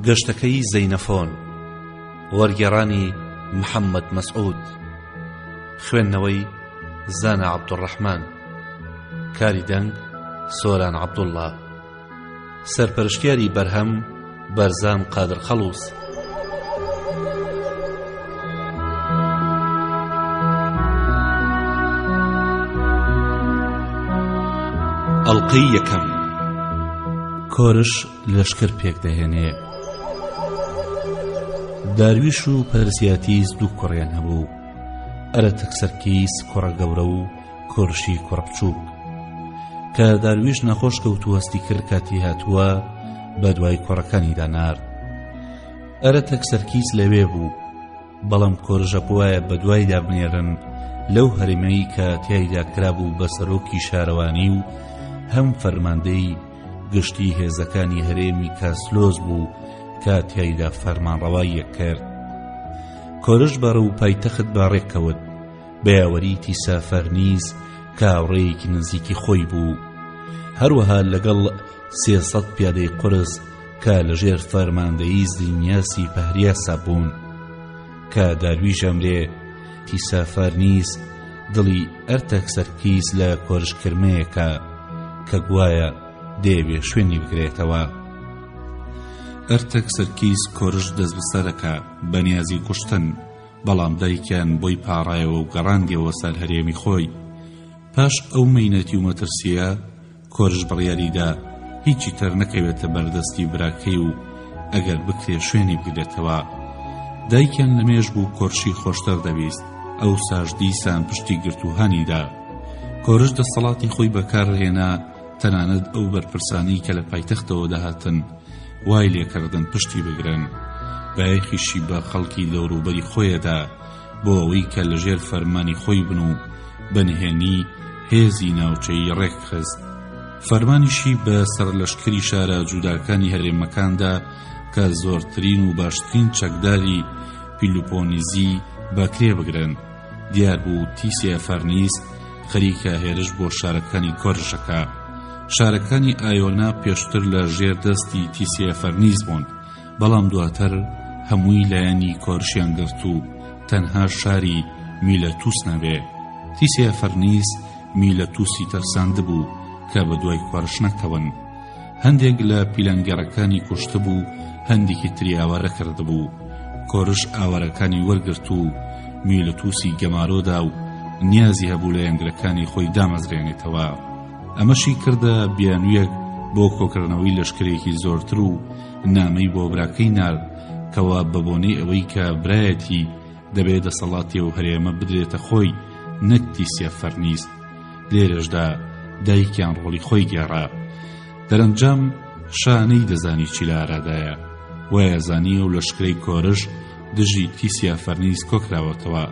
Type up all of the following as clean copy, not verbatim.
گەشتەکەی زەینەفۆن، وەرگێڕانی محەممەد مەسعود، خوێندنەوەی زانە عەبدوڕەحمان، کاری دەنگ سۆران عەبدوڵڵا، سەرپەرشتیاری بەرهەم بەرزان قادر خەڵووس. ئەڵقەی یەکەم. کۆرش لەشکر پێک دەهێنێ. دارویش و پەرسیاتیز دوو کوڕیان هەبوو، ئەرەتەک سەرکیس کوڕە گەورە و کۆرشی کوڕە بچووک. کە دارویش نەخۆش کەوت و هەستی کرد کاتی هاتووە بە دوای کوڕەکانی دانارد. ئەرەتەک سەرکیس لەوێ بوو، بەڵام کۆرژە بوایە بە دوای دابنێرن لەو هەرێمەی کە تیایدا کرابوو بە سەرۆکی شارەوانی و هەم فەرماندەی گشتی هێزەکانی هەرێمی کاسلۆز بوو کە تیایدا فەرمانڕەوایی کرد. کۆرش بەڕە و پایتەخت باڕێکەوت بە یاوەری تیسا فەرنیز کە هاوڕێیەکی نزیکی خۆی بوو، هەروەها لەگەڵ 300 پیادەی قورس کە لەژێر فەرماندەیی زینیاسی پەهریاسا بوون. کە دارویش ئەمرێ تیسا فەرنیز دڵی ئەرتەک سەرکیس لە کۆرشکرمەیەکە کە گوایە دەیەوێ شوێنی بگرێتەوە. ئەرتەک سەرکیس کۆرش دەست بەسەرەکە بە نیازی کوشتن، بەڵام دایکیان بۆی پاڕایەوە و گەڕاندیەوە سەر هەرێمی خۆی. پاش ئەو مەینەتی و مەترسیە کۆرش بڕیاریدا هیچی تر نەکەوێتە بەردەستی براکەی و ئەگەر بکرێ شوێنی بگرێتەوە. دایکیان لەمێژ بوو کۆرشی خۆشتر دەویست، ئەو ساژ دیسان پشتی گرتوهانیدا. کۆرش دەسەڵاتی خۆی بەکارهێنا، تەنانەت ئەو بەرپرسانی کە لە پایتەختەوە دەهاتن وای لێکردن پشتی بگرن. بایەخیشی بە خەڵکی دەوروبەری خۆیەدا بۆ ئەوەی کە لەژێر فەرمانی خۆی بن و بەنهێنی هێزی ناوچەی ڕێکخست. فەرمانیشی بە سەرلەشکری شارە جوداکانی هەرێمەکاندا کە زۆرترین و باشترین چەکداری پیلوپۆنیزی بەکرێ بگرن. دیار بوو تیسیا فەرنیز خەریکە هێرش بۆ شارەکانی کۆرژەکە. شارەکانی ئایۆنا پێشتر لە ژێر دەستی تیسیا فەرنیز بوون، بەڵام دواتر هەمووی لایەنی کۆرشیان گرت و تەنها شاری میلەتوس نەبێ. تیسیا فەرنیز میلەتوسی تەرساندبوو کە بە دوای کۆرش نەکەون. هەندێک لە پیلەنگەڕەکانی کوشتبوو، هەندێکی تری ئاوارە کردبوو. کۆرش ئاوارەکانی وەرگرت و میلەتوسی گەمارۆدا و نیازی هەبوو لە یەنگرەکانی خۆی دامەزرێنێتەوە. ئەمەشی کردە بیانوویەک بۆ کۆکردنەوەی لەشکرێکی زۆرتر و نامەی بۆ براکەی نارد کەوا بە بۆنەی ئەوەی کە برایەتی دەبێت دەسەڵاتی و هەرێمە بدرێتە خۆی نەک تیسیا فەرنیز. لێرەشدا دایکیان ڕۆڵی خۆی گێڕا. دەرەنجام شانەی دەزانی چی لە ئارادایە، وایە زانیە و لەشکرەی کۆرش دژی تیسیا فەرنیز کۆکراوەتەوە.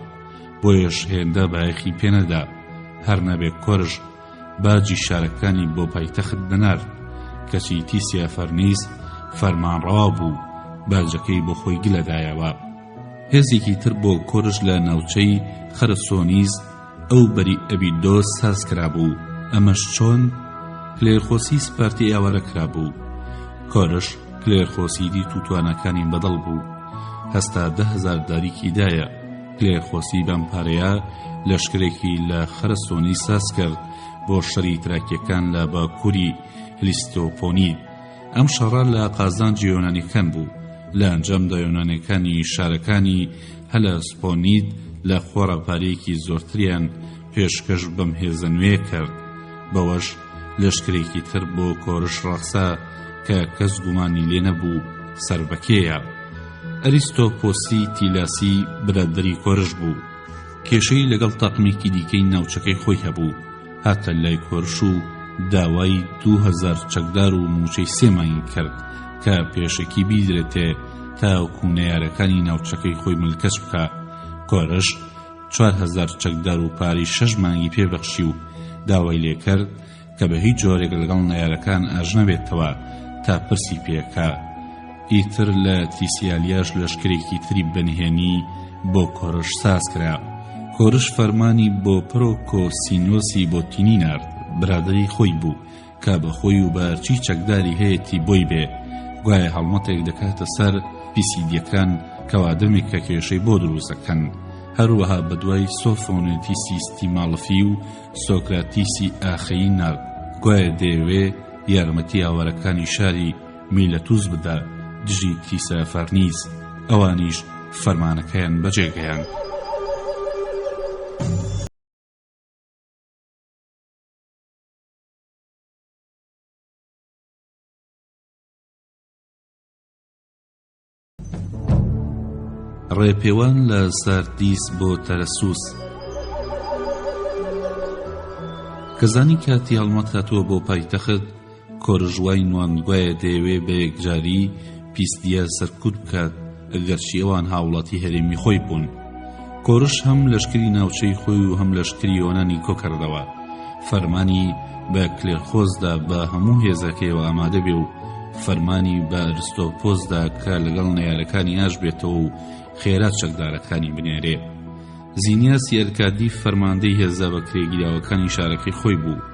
بۆیەش هێندە بایەخی پێنەدا، هەر نەبێ کۆرش باجی شارەکانی بۆ پایتەخت دەنارد، کەچی تیسیا فەرنیز فەرمانڕەوا بوو، باجەکەی بۆ خۆی گلەدایەوە. هێزێکی تر بۆ کۆرش لە ناوچەی خەرسۆنیز ئەو بەری ئەبیدۆس ساز کرابوو. ئەمەش چۆن کلێرخۆسی سپارتی ئاوارە کرابوو. کۆرش کلێرخۆسی دیت و توانەکانی بەدڵ بوو، هەستا 10,000 داریکی دایە. کلێرخۆسی بەم پارەیە لەشکرێکی لە خەرسۆنی ساز کرد بۆ شەری تراکیەکان لە باکووری هلیستۆپۆنید. ئەم شەڕە لە قازانجی یۆنانیەکان بوو. لە ئەنجامدا یۆنانیەکانی شارەکانی هەلەسپۆنید لە خۆڕەپارەیەکی زۆرتریان پێشکەش بەم هێزە نوێ کرد. بەوەش لەشکرێکی تر بۆ کۆرش ڕەخسا کە کەس گومانی لێ نەبوو سەربەکێیە. ئەریستۆپۆسی تیلاسی برادەری کۆرش بوو. کێشەی لەگەڵ تاقمێکی دیکەی ناوچەکەی خۆی هەبوو. هاتە لای کۆرش و داوای 2000 چەکدار و موچەی 3 مانگ کرد کە پێشەکی بیدرێتێ تاوەکو نەیارەکانی ناوچەکەی خۆی ملکەس بکە. کۆرش 4000 چەکدار و پاری 6 مانگی پێبەخشی و داوای لێ کرد کە بە هیچ جۆرێک لەگەڵ نەیارەکان ئاژ نەبێتەوە تا پرسی پێکە. ئیتر لە تیسیالیاش لەشکرێکی تری بەنهێنی بۆ کۆرش ساز کرا. کۆرش فەرمانی بۆ پرۆکۆسینۆسی بۆتینی نارد، برادەری خۆی بوو کە بە خۆی و بەرچی چەکداری هەیەی بۆی بێ گوایە هەڵمەتێک دەکاتە سەر پیسیدیەکان کەوادەمێک کە کێشەی بۆ دروستەکەن. هەروەها بەدوای سۆفۆنێتیسی ستیماڵفی و سۆکراتیسی ئاخەیی نارد. گوایە دەیەوێ یارمەتی هاوارەکانی شاری میلەتوس بدە دژی تیسەفەرنیس، ئەوانیش فەرمانەکەیان بەجێگەیان. ڕێپێوان لە ساردیس بۆ تەرەسوس. کەزانی کاتی هەڵمەت هاتووە بۆ پایتەخت، کۆرژوای نوانگوایە دەیەوێ بە یەکجاری پیسدیە سەرکوت بکات ئەگەرچی ئەوان هاوڵاتی هەرێمی خۆی بوون. کۆرش هەم لەشکری ناوچەی خۆی و هەم لەشکری یۆنانی کۆکردەوە. فەرمانی بە کلێرخۆزدا بە هەموو هێزەکەیەوە ئامادە بێ و فەرمانی بە ئەرستۆپۆسدا کە لەگەڵ نەیارەکانی ئاش بێتەوە و خێرات چەکدارەکانی بنێرێ. زینیاسی ئەرکادی فەرماندەی هێزە بە کرێگیراوەکانی شارەکەی خۆی بوو.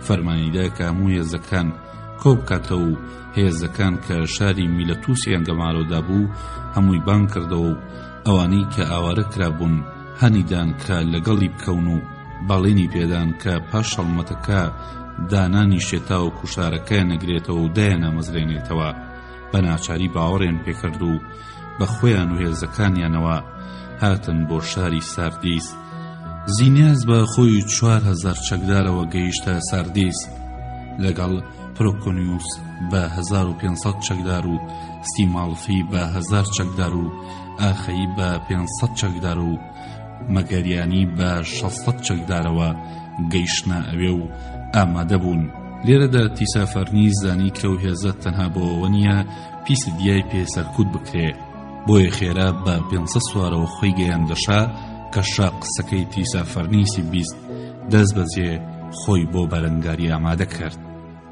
فەرمانیدا کە هەموو هێزەکان کۆ بکاتەوە و هێزەکان کە شاری میلەتوسیان گەمارۆدا بوو هەمووی بان کردەوە و ئەوانەی کە ئاوارە کرابوون هەنیدان کە لەگەڵی بکەون و باڵێنی پێدان کە پاش هەڵمەتەکە دانانی شێتاوە کوشارەکە نەگرێتەوە و دایە نامەزرێنێتەوە. بە ناچاری باوەڕێن پێکرد و بە خۆیان و هێزەکانیانەوە هاتن بۆ شاری ساردیس. زینیاز بە خۆی 4000 چەکدارەوە گەیشتە ساردیس لەگەڵ پرۆکۆنیوس بە 1500 چەکدار و ستیماڵفی بە 1000 چەکدار و ئاخەیی بە 500 چەکدار و مەگەریانی بە 600 چەکدارەوە گەیشتنە ئەوێ و ئامادە بوون. لێرەدا تیسەفەرنیس زانی کە و هێزە تەنها بۆەوە نییە پیسدیای پێسەرکوت بکرێ، بۆیە خێرا بە 500 سوارەوە خۆی گەیاندەشا کە شا قسەکەی تیسەفەرنیسی بیست دەست بەجێ خۆی بۆ بەرەنگاری ئامادە کرد.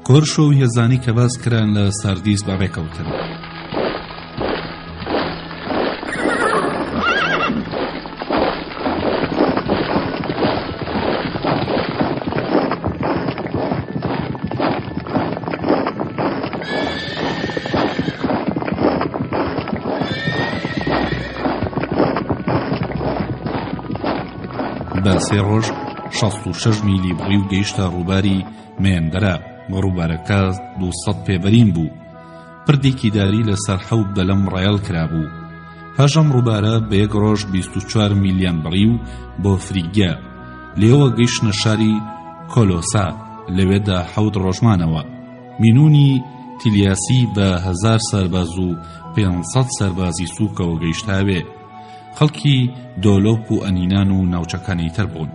کۆرش و هێزانی کە باس کران لە ساردیس بەڕێکەوتن. بە 3 ڕۆژ 66 میلی بڕی و گەیشتە ڕووباری مێندەرا. ڕووبارەکە 200 پێبەرین بوو. پردێکی داری لەسەر حەوت بەلەم ڕایەڵ کرابوو. پاشەم ڕووبارە بە 1 ڕۆژ 24 میلیان بڕی و بۆ فریگیا. لێوە گەیشتنە شاری کۆلۆسا، لەوێدا 7 ڕۆژمانەوە. مینونی تیلیاسی بە 1000 سەرباز و 500 سەربازی سووکەوە گەیشتاوێ. خەڵکی دۆلۆپ و ئەنینان و ناوچەکانی تر بوون.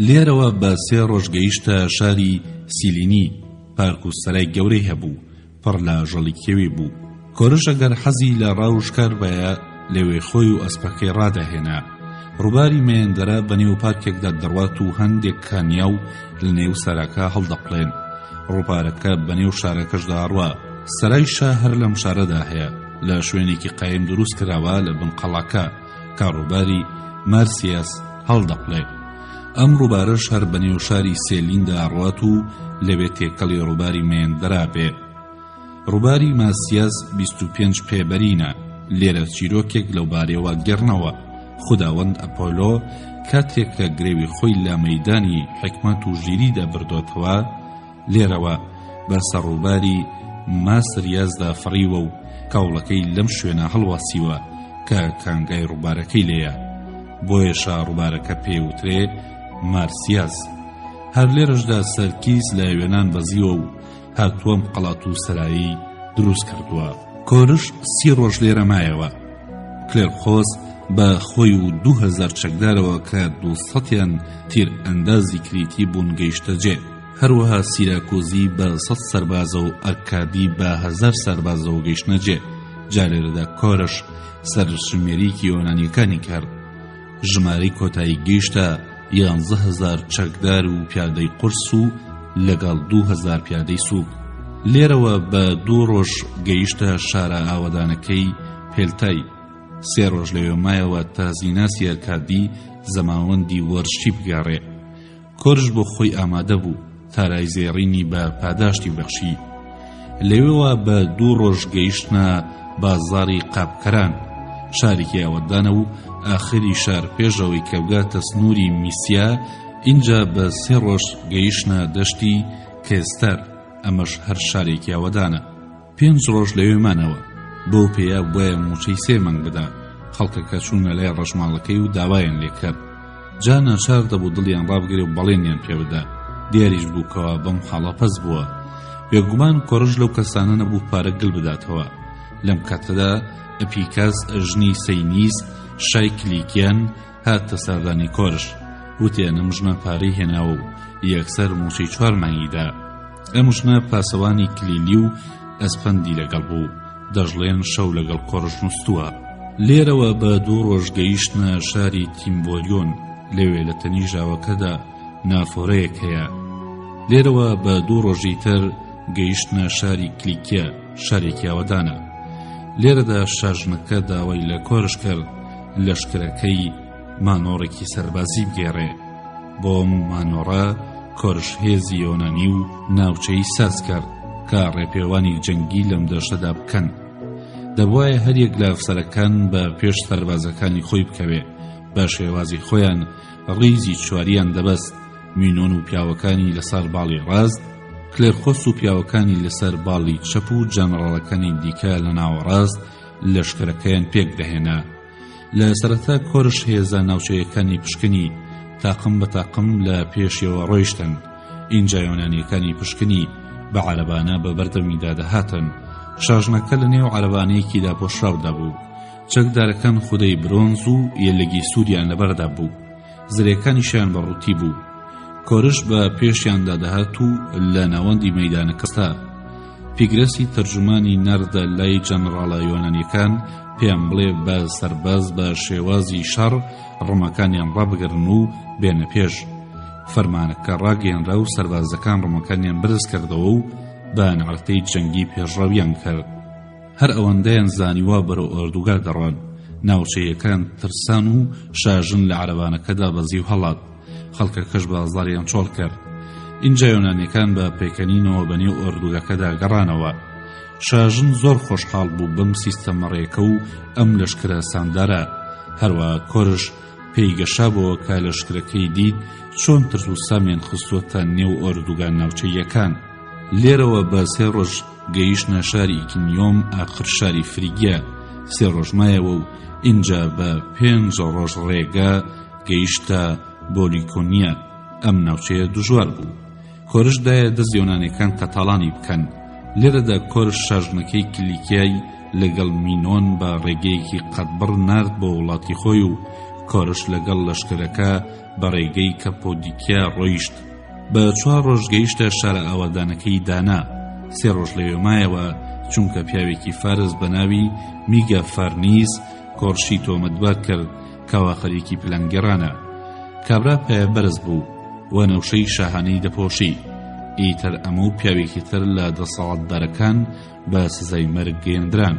لێرەوە بە 3 ڕۆژ گەیشتە شاری سیلینی. پارک و سەرای گەورەی هەبوو، پڕ لە ژەڵیکێوی بوو. کۆرش ئەگەر حەزی لە ڕاوشکار بەیە لەوێ خۆی و ئەسپەکەی ڕادەهێنا. ڕووباری مێندەرا بەنێو پارکێکدا دەڕوات و هەندێک کانیا و لە نێو سەراکە هەڵدەقڵێن. ڕووبارەکە بەنێو شارەکەشدا ڕوا. سەرای شا هەر لەم شارەدا هەیە، لە شوێنێکی قایم دروست کراوە لە بنقەڵاکە کە ڕووباری مارسیاس هەڵدەقڵێ. ئەم ڕووبارەش هەر بەنێو شاری سێلیندا ڕوات و لەوێ تێکەڵی ڕووباری مێندەرا بێ. ڕووباری ماسیاس 25 پێبەرینە. لێرە چیرۆکێک لەو بارەوە گەڕنەوە. خوداوەند ئەپۆلۆ کاتێک کە گرێوی خۆی لە مەیدانی حکمەت و ژیریدا بردۆتەوە، لێرەوە بەسەر ڕووباری ماسریازدا فڕیوە و کاوڵەکەی لەم شوێنە هەڵواسیوە کە کانگای ڕووبارەکەی لێیە. بۆیەشا ڕووبارەکە پێوترێ مارسیاس. هەر لێرەشدا سەرکیز لە وێنان بەزیوە و هاتووەم قەڵات و سەرایی دروست کردووە. کۆرش 30 ڕۆژ لێرە مایەوە. کلێرخۆز بە خۆی و 2000 چەکدارەوە کە 200یان تیر ئەندازی کریتی بوون گەیشتە جێ. هەروەها سیراکۆزی بە 100 سەربازە و ئەرکادی بە 1000 سەربازەوە گەیشتنە جێ. جارێرەدا کۆرش سەرژمێریکی یۆنانیەکانی کرد. ژمارەی کۆتایی گەیشتە 11000 چەکدار و پیادەی قورس و لەگەڵ 2000 پیادەی سووک. لێرەوە بە 2 ڕۆژ گەیشتە شارە ئاوەدانەکەی پێلتای. 3 ڕۆژ لەوێ مایەوە تا زیناسی ئەرکادی زەماوەندی وەرشی بگەڕێ. کۆرش بۆ خۆی ئامادە بوو تا رایزێڕینی بە پاداشتی بەخشی. لەوێوە بە 2 ڕۆژ گەیشتنە بازاڕی قابکەران، شارێکی ئەوەدانە و ئاخری شار پێشەوەی کە بگاتە سنووری میسیا. اینجا بە 3 ڕۆژ گەیشتنە دەشتی کێستەر، ئەمەش هەر شارێکی ئەوەدانە. 5 ڕۆژ لەوێمانەوە، بۆ پێیا بۆیە موچەی 3 مانگ بدا. خەڵکەکە چوونە لای ڕەشماڵەکەی و داوایان لێ کرد. جا ناچار دەبوو دڵیان ڕابگرێ و بەڵێنیان پێ بدا. دیاریش بوو کەوا بەم حاڵە پەس بووە. بێگومان کۆڕژ لەو کەسانە نەبوو پارە گل بداتەوە. لەم کاتەدا ئەپیکاس ژنی سەینیس شای کلیکیان هاتە ساردانی کۆرش، وتیان ئەم ژنە پارەی هێناوە و یەکسەر موچەی 4 مانگیدا. ئەم ژنە پاسەوانی کلیلی و ئەسپەندی لەگەڵ بوو، دەژڵێن شەو لەگەڵ کۆرش نووسووە. لێرەوە بە 2 ڕۆژ گەیشتنە شاری تیمبۆریۆن، لەوێ لە تەنیژاوەکەدا نافۆرەیەک هەیە. لێرەوە بە 2 ڕۆژی تر گەیشتنە شاری کلیکیا، شارێکی ئەوەدانە. لێرەدا شاژنەکە داوای لە کۆرش کرد لەشکرەکەی مانۆڕێکی سەربازی بگێڕێ. بۆم مانۆڕە کۆرش هێزی یۆنانی و ناوچەی ساز کرد کە ڕێپێوانی جەنگی لەم دەشتەدا بکەن. دەبوایە هەریەک لە ئەفسەرەکان بە پێش سەربازەکانی خۆی بکەوێ، بە شێوازی خۆیان ڕیزی چواریان دەبەست، مینۆن و پیاوەکانی لەسەر باڵی ڕاست، کلێرخۆس و پیاوەکانی لەسەر باڵی چەپ و جەنەڕاڵەکانی دیکە لە ناوەڕاست لەشکرەکەیان پێک دەهێنا. لە سەرەتا کۆرش هێزە ناوچەیەکانی پشکنی تاقم بە تاقم لە پێشیەوە ڕۆیشتن. ئینجا یۆنانیەکانی پشکنی بە عەرەبانە بە بەردەمیدا دەهاتن. شاژنەکە لە نێو عەرەبانەیەکیدا پۆشراودا بوو. چەکدارەکان خودەی برۆنز و یەلەگی سووریان لەبەردا بوو، زرێکانیشیان بەڕووتی بوو. کۆرش بە پێشیاندا دەهات و لە ناوەندی مەیدانەکەستا پیگرەسی تەرجمانی نەردە لای جەنەڕاڵە یۆنانیەکان پێیان بڵێ بە سەرباز بە شێوازی شەڕ ڕۆمەکانیان ڕابگرن و بێنە پێش. فەرمانەکە ڕاگەیەنرا و سەربازەکان ڕۆمەکانیان برز کردەوە و بە نەعرەتەی جەنگی پێشڕەویان کرد. هەر ئەوەندەیان زانیوا بەرەو ئۆردوگا دەڕۆن. ناوچەیەکان ترسان و شاژن لە عەرەبانەکەدا بەزی و هەڵات. خەڵکەکەش بازاڕیان چۆڵ کرد. اینجا یۆنانیەکان بە پێکەنینەوە بەنێو ئۆردوگەکەدا گەڕانەوە. شاژن زۆر خۆشحاڵ بوو بەم سیستەمە ڕێکە و ئەم لەشکرە ساندارە. هەروە کۆرش پێیگەشا بۆ کە لەشکرەکەی دیت چۆن ترس و سامیان خستووەتە نێو ئۆردوگا ناوچەیەکان. لێرەوە بە 3 ڕۆژ گەیشتنە شاری ئیکنیۆم، ئاخر شاری فریگیا. 3 ڕۆژ مایەوە و اینجا بە 5 ڕۆژ ڕێگە گەیشتە بۆلیکۆنیا. ئەم ناوچەیە دژوار بوو. کۆرش دایە دەست یۆنانیەکان قەتاڵانی بکەن. لێرەدا کۆرش شاژنەکەی کلیکیای لەگەڵ مینۆن بە ڕێگەیەکی قەتبڕ نارد بۆ وڵاتی خۆی و کۆرش لەگەڵ لەشکرەکە بە ڕێگەی کەپۆدیکیا ڕۆیشت. بە 4 ڕۆژ گەیشتە شارە ئاوادانەکەی دانا. 3 ڕۆژ لەوێ مایەوە چونکە پیاوێکی فارس بە ناوی میگە فارنیز کۆرشی تۆمەتبار کرد کەوا خەریکی پلانگەڕانە. کابرا پایە بەرز بوو و نەوشەی شاهانەی دەپۆشی. ئیتر ئەمە و پیاوێکی تر لە دەسەڵاتدارەکان بە سزای مەرگ گەیەندران.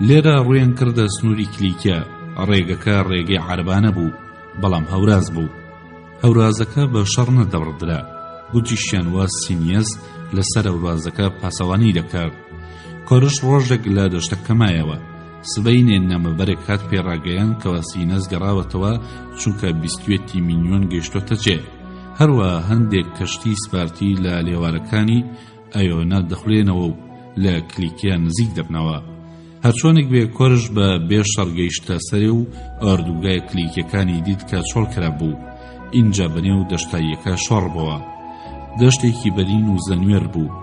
لێرە ڕوویان کردە سنووری کلیکیا. ڕێگەکە ڕێگەی عەرەبانە بوو، بەڵام هەوراز بوو. هەورازەکە بە شەڕ نەدەبڕدرا. گوتیشیان وا سینیەس لەسەر هەورازەکە پاسەوانی دەکات. کۆرش ڕۆژێک لە دەشتەکە مایەوە. سبەینێ نەمەبەرێک هات پێڕاگەیان کەوا سینەس گەڕاوەتەوە چونکە 20 میلیۆن گەیشتۆتە جێ. هەروە هەندێک کەشتی سپارتی لە لێوارەکانی ئەیۆنا دەخولێنەوە و لە کلیکیا نزیک دەبنەوە. هەرچۆنێک بێ کۆرش بە بێشەڕ گەیشتە سەرێ و ئۆردوگای کلیکیەکانی دیت کە چۆڵ کرا بوو. اینجا بەنێو دەشتاییەکە شۆڕ بووە. دەشتێکی بەرین و زەنوێر بوو.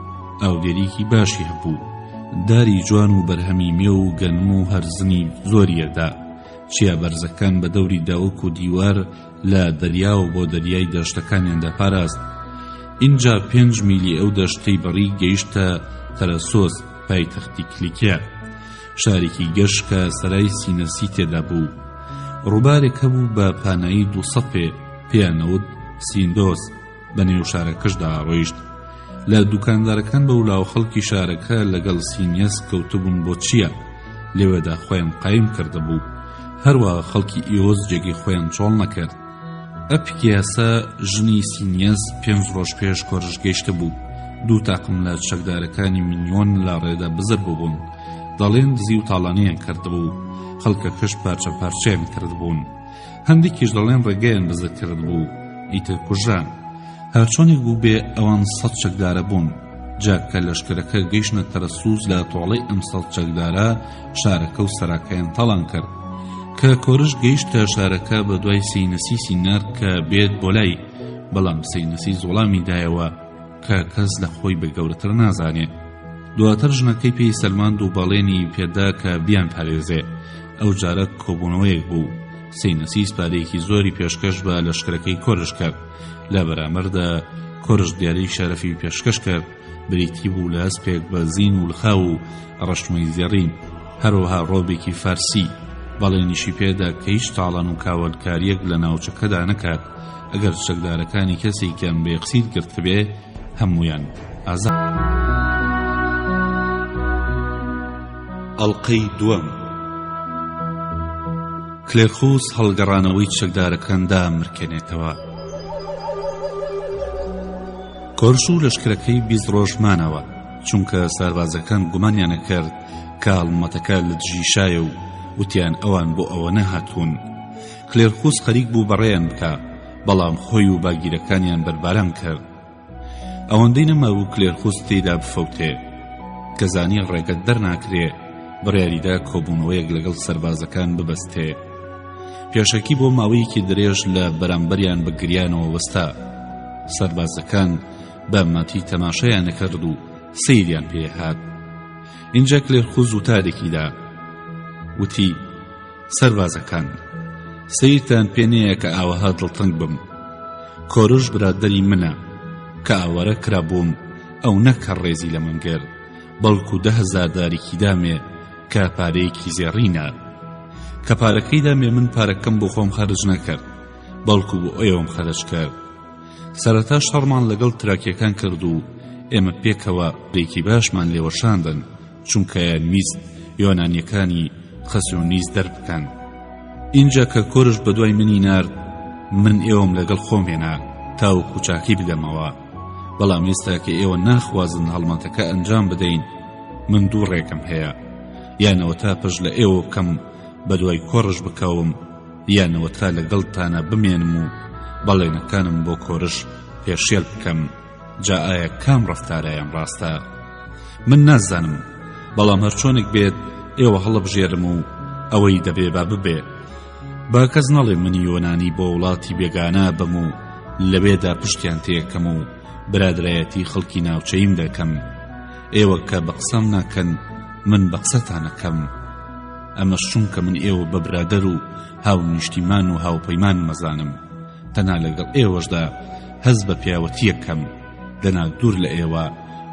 ئاودێریکی باشی هەبوو. داری جوان و بەرهەمی مێ و گەنم و هەرزنی زۆریەدا. چیا بەرزەکان بە دەوری داوک و دیوار لە دەریا و بۆ دەریای دەشتەکانیان دەپاراست. اینجا 5 میلی ئەو دەشتەی بەڕی گەیشتە تەرەسۆس، پایتەختی کلیکیا. شارێکی گەشت کە سەرای سینەسی تێدا بوو. ڕووبارێک هەبوو بە پانایی 200 پێ، پێیانەوت سیندۆس. بەنێو شارەکەشدا ڕۆیشت. لە دوکاندارەکان بە ولاو خەڵکی شارەکە لەگەڵ سینیەس کەوتبوون بۆ چییە؟ لێوێدا خۆیان قایم کردهبوو. هەروە خەڵکی ئیۆز جێگەی خۆیان چۆڵ نەکرد. ئەپیکیاسە ژنی سینیەس 5 ڕۆژ پێش کۆرش گەیشتە بوو. دوو تاقم لە چەکدارەکانی مینیۆن لە ڕێدا بزر بوون، دەڵێن دزی و تاڵانەیان کردبوو، خەڵکە کەش پارچە پارچەیان کردبوون، هەندێکیش دەڵێن ڕێگەیان بزر کردبوو، ئیتر کوژان. هەرچۆنێک بوو بێ ئەوان 100 چەکدارە بوون. جاکە لەشکرەکە گەیشتنە تەرەسووس لە تۆڵەی ئەم 100 چەکدارە شارەکە و سەراکەیان تەڵان کرد. کە کۆرش گەیشتە شارەکە بە دوای سەینەسی سینار کە بێت بۆ لای، بەڵام سەینەسی زوڵامی دایەوە کە کەس لە خۆی بە گەورەتر نازانێ. دواتر ژنەکەی پێی سەلماند و بەڵێنی پێدا کە بیان پارێزێ. ئەو جارە کۆبوونەوەیەک بوو. سەینەسی سپارەیەکی زۆری پێشکەش بە لەشکرەکەی کۆرش کرد. لە بەرامبەردا کۆرش دیارەی شەرەفی پێشکەش کرد، بریتی بوو لە هەسپێک بە زین و لخا و ڕەشمەی زێڕین، هەروەها ڕۆبێکی فارسی. بەڵێنیشی پێدا کە هیچ تاڵان و کاوەلکاریەک لە ناوچەکەدا نەکات، ئەگەر چەکدارەکانی کەسێکیان بە یەخسیر گرتبێ هەموویان ئازاد. ئەڵقەی دووەم. کلێرخوس هەڵگەڕانەوەی چەکدارەکاندا مرکێنێتەوە. کۆرش و لەشکرەکەی 20 ڕۆژ مانەوە، چونکە ساربازەکان گومانیانە کرد کە هەڵمەتەکە لە دژی شایە و وتیان ئەوان بۆ ئەوە نەهاتوون. کلێرخوس خەریک بوو بەڕێیان بکە، بەڵام خۆی و باگیرەکانیان بەرباران کرد. ئەوەندەی نەماوو کلێرخوس تێیدا بفەوتێ، کە زانی ڕێگەت دەرناکرێ، بڕیاریدا کۆبوونەوەیەک لەگەڵ سەربازەکان ببەستێ. پێشەکی بۆ ماوەیەکی درێژ لە بەرامبەریان بە گریانەوە وەستا. سەربازەکان بە ماتی تەماشایان نەکرد و سەیریان پێهات. اینجا کلێرخوس وتارێکیدا وتی: سەربازەکان، سەیرتان پێ نەیە کە ئاوەها دڵتەنگ بم. کۆرش برادەری منە کە ئاوەرە کرابووم، ئەو نەکە ڕێزی لە من کرد، بەڵکو 10,000 دارێکی دامێ کە پارەیەکی زێڕینە. کە پارەکەی دامێ من پارەکەم بۆ خۆم خەرج نەکرد، بەڵکو بۆ ئێوەم خەرج کرد. سەرەتا شەڕمان لەگەڵ تراکیەکان کرد و ئێمە پێکەوە ڕێکی باشمان لێوەشاندن، چونکە یانویست یۆنانیەکانی خەسیۆنیست دەربکەن. اینجا کە کۆرش بە دوای منی نارد، من ئێوەم لەگەڵ خۆم هێنا تاوەکو چاکی بدەمەوە. بەڵام ئێستا کە ئێوە ناخوازن هەڵمەتەکە ئەنجام بدەین، من دوو ڕێکم هەیە: یانەوە تا پشت لە ئێوە بکەم بە دوای کۆرش بکەوم، یانەوە تا لەگەڵتانە بمێنم و بەڵێنەکانم بۆ کۆرش پێشێل بکەم. جا ئایا کام ڕەفتارەیان ڕاستە؟ من نازانم، بەڵام هەرچۆنێک بێت ئێوە هەڵەبژێرم و ئەوەی دەبێ با ببێ. با کەس نەڵێ منی یۆنانی بۆ وڵاتی بێگانە بم و لەوێدا پشتیان تێکەم و برادرایەتی خەڵکی ناوچەیم دەکەم. ئێوە کە بە قسەم ناکەن، من بە قسەتان نەکەم. ئەمەش چونکە من ئێوە بە برادەر و هاو نیشتیمان و هاوپەیمان مەزانم. تەنها لەگەڵ ئێوەشدا هەز بە پیاوەتیەکەم. دەنا دوور لە ئێوە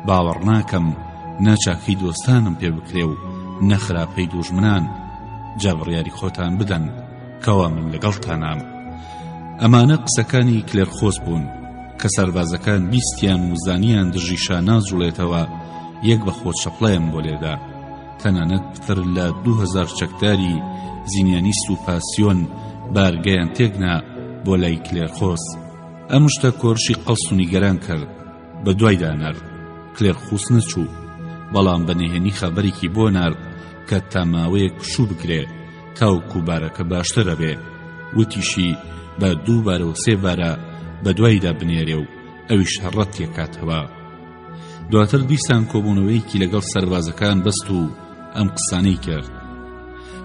باوەڕ ناکەم ناچاکەی دۆستانم پێ بکرێ و نەخراپەی دوژمنان. جا بڕیاری خۆتان بدەن کەوا من لەگەڵتانام. ئەمانە قسەکانی کلێرخۆس بوون کە سەربازەکان بیستیان و زانیان دژی شا نازوڵێتەوە، یەک بە خۆت شەپڵەیان بۆ لێدا. تەنانەت پتر لە 2000 چەکداری زینیانیست و پاسیۆن بارگەیان تێکنا بۆ لای کلێرخۆس. ئەم شتە کۆرشی قەڵس و نیگەران کرد. بە دوای دانەر کلێرخۆس نەچوو، بەڵام بەنهێنی خەبەرێکی بۆ نارد کە تا ماوەیەک پشوو بگرێ تاوەکو بارەکە باشترە بێ. وتیشی بە 2 بارە و 3 بارە بە دوایدا بنێرێ و ئەویش هەڕەت تێکاتەوە. دواتر دیسان کۆبوونەوەیەکی لەگەڵ سەربازەکان بەست و ئەم قسانەی کرد: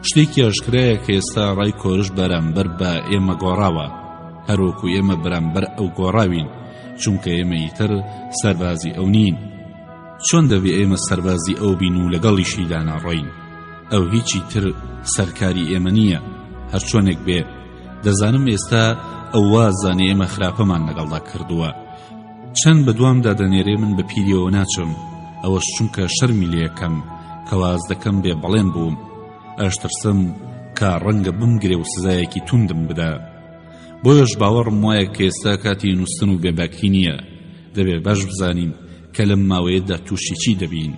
شتێکی ئاشکرایە کە ئێستا ڕای کۆرش بەرامبەر بە ئێمە گۆڕاوە، هەروەکو ئێمە بەرامبەر ئەو گۆڕاوین، چونکە ئێمە ئیتر سەربازی ئەو نین. چۆن دەبێ ئێمە سەربازی ئەو بین و لەگەڵیشی داناڕۆین؟ ئەو هیچی تر سەرکاری ئێمە نییە. هەرچۆنێک بێ، دەزانم ئێستا ئەو وازانێ ئێمە خراپەمان لەگەڵدا کردووە. چەند بە دوامدا دەنێرێ من بە پیریەوە ناچم، ئەوەش چونکە شەرمی لێ یەکەم کە واز دەکەم بێ بەڵێن بووم. ئەشترسم کە ڕەنگە بمگرێ و سزایەکی توندم بدا. بۆیەش باوەڕم وایە کە ئێستا کاتی نووستن و بێباکی نییە. دەبێ باش بزانین کە لەم ماوەیەدا تووشی چی دەبین.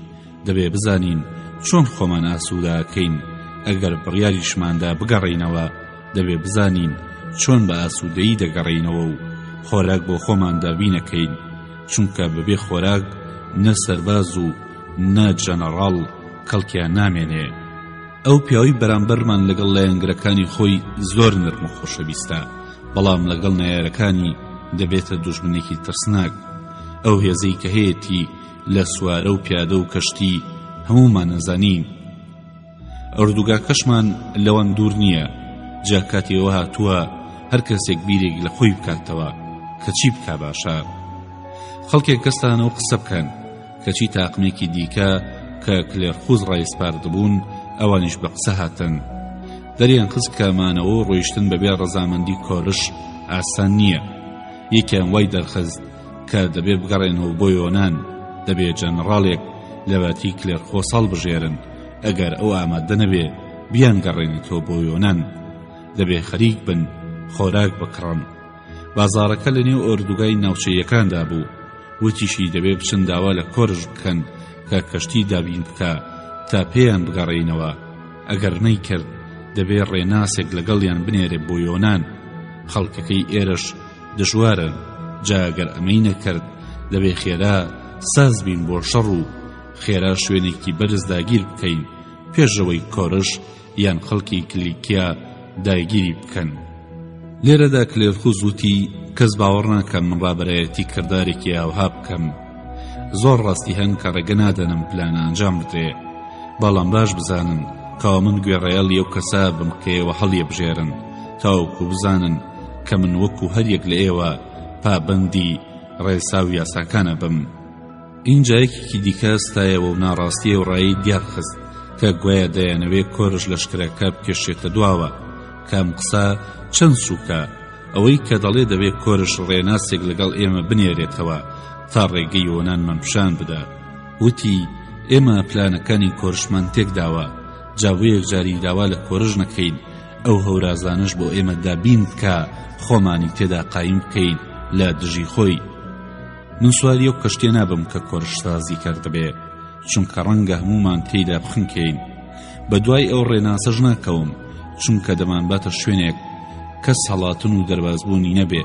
دەبێ بزانین چۆن خۆمان ئاسووداکەین. ئەگەر بڕیاریشماندا بگەڕێینەوە، دەبێ بزانین چۆن بە ئاسوودەیی دەگەڕێینەوە و خۆراک بۆ خۆمان دابینەکەین، چونکە بەبێ خۆراک نە سەرباز و نە جەنەڕاڵ کەڵکیان نامێنێ. ئەو پیاوەی بەرامبەرمان لەگەڵ لایەنگرەکانی خۆی زۆر نرم و خۆشەویستە، بەڵام لەگەڵ نایارەکانی دەبێتە دوژمنێکی ترسناک. ئەو هێزەی کە هەیەی لە سوارە و پیادە و کەشتی هەمومان نەزانین. ئەردوگاکەشمان لەوەن دوور نییە، جا کاتێەوە هاتووە هەر کەسێک بیرێک لە خۆی بکاتەوە کە چی بکا باشە. خەڵکێک کەستانەوە قسە بکەن کەچی تاقمێکی دیکە کە کلێرخوز ڕایسپاردبوون ئەوانیش بە قسە هاتن. دەریان خست کەمانەوە ڕۆیشتن بەبێ ڕەزامەندی کۆرش ئاسان نییە. یەکیان وای دەرخست کە دەبێ بگەڕێنەوە بۆ یۆنان، دەبێ جەنەڕاڵێک لەباتی کلێرخۆ ساڵ بژێرن، ئەگەر ئەو ئامادە نەبێ بیان گەڕێنێتەوە بۆ یۆنان، دەبێ خەریک بن خۆراک بکڕن. بازاڕەکە لە نێو ئۆردوگای ناوچەیەکاندا بوو. وتیشی دەبێ بچن داوا لە کۆرش بکەن کە کەشتی دابین بکە تا پێیان بگەڕێنەوە. ئەگەر نەیکرد دەبێ ڕێناسێک لەگەڵیان بنێرێ بۆ یۆنان. خەڵکەکەی ئێرەش دژوارن، جا ئەگەر ئەمەی نەکرد دەبێ خێرا ساز بین بۆ شەڕ و خێرا شوێنێکی بەرز داگیر بکەین پێشەوەی کۆرش یان خەڵکی کلیکیا داگیری بکەن. لێرەدا کلێرخوز وتی کەس باوەڕ ناکەم من ڕابەرایەتی کردارێکی ئاوها بکەم. زۆر ڕاستی هەن کە ڕێگە نادەنم پلانە ئەنجام بدرێ، بەڵام باش بزانن کاوە من گوێڕایەڵی ئەو کەسا بم کە ئێوە هەڵیە بژێرن، تاوەکو بزانن کە من وەکو هەریەک لە ئێوە پابەندی ڕێسا و یاساکانە بم. ئینجایەکێکی دیکە ستایەوە و ناڕاستیە و ڕایی دیار خست کە گوایە دەیانەوێ کۆرش لەشکرەکە بکێشێتە دواوە. کام قسە چەند سووکە، ئەوەی کە دەڵێ دەبێت کۆرش ڕێناسێک لەگەڵ ئێمە بنێرێتەوە تا ڕێگەی یۆنانمان پیشان بدە. وتی ئێمە پلانەکانی کۆرشمان تێکداوە، جاوەیەک جاری داوا لە کۆرش نەکەین، ئەو هەورازانش بۆ ئێمە دابین بکە خۆمانی تێدا قایم بکەین لە دژی خۆی. من سواری ئەو کەشتێ نابم کە کۆرش سازی کردبێ، چونکە ڕەنگە هەمومان تێیدا بخنکەین. بە دوای ئەو ڕێناسەش ناکەوم، چونکە دەمان باتە شوێنێک کەس هەڵاتن و دەربازبوونی نەبێ.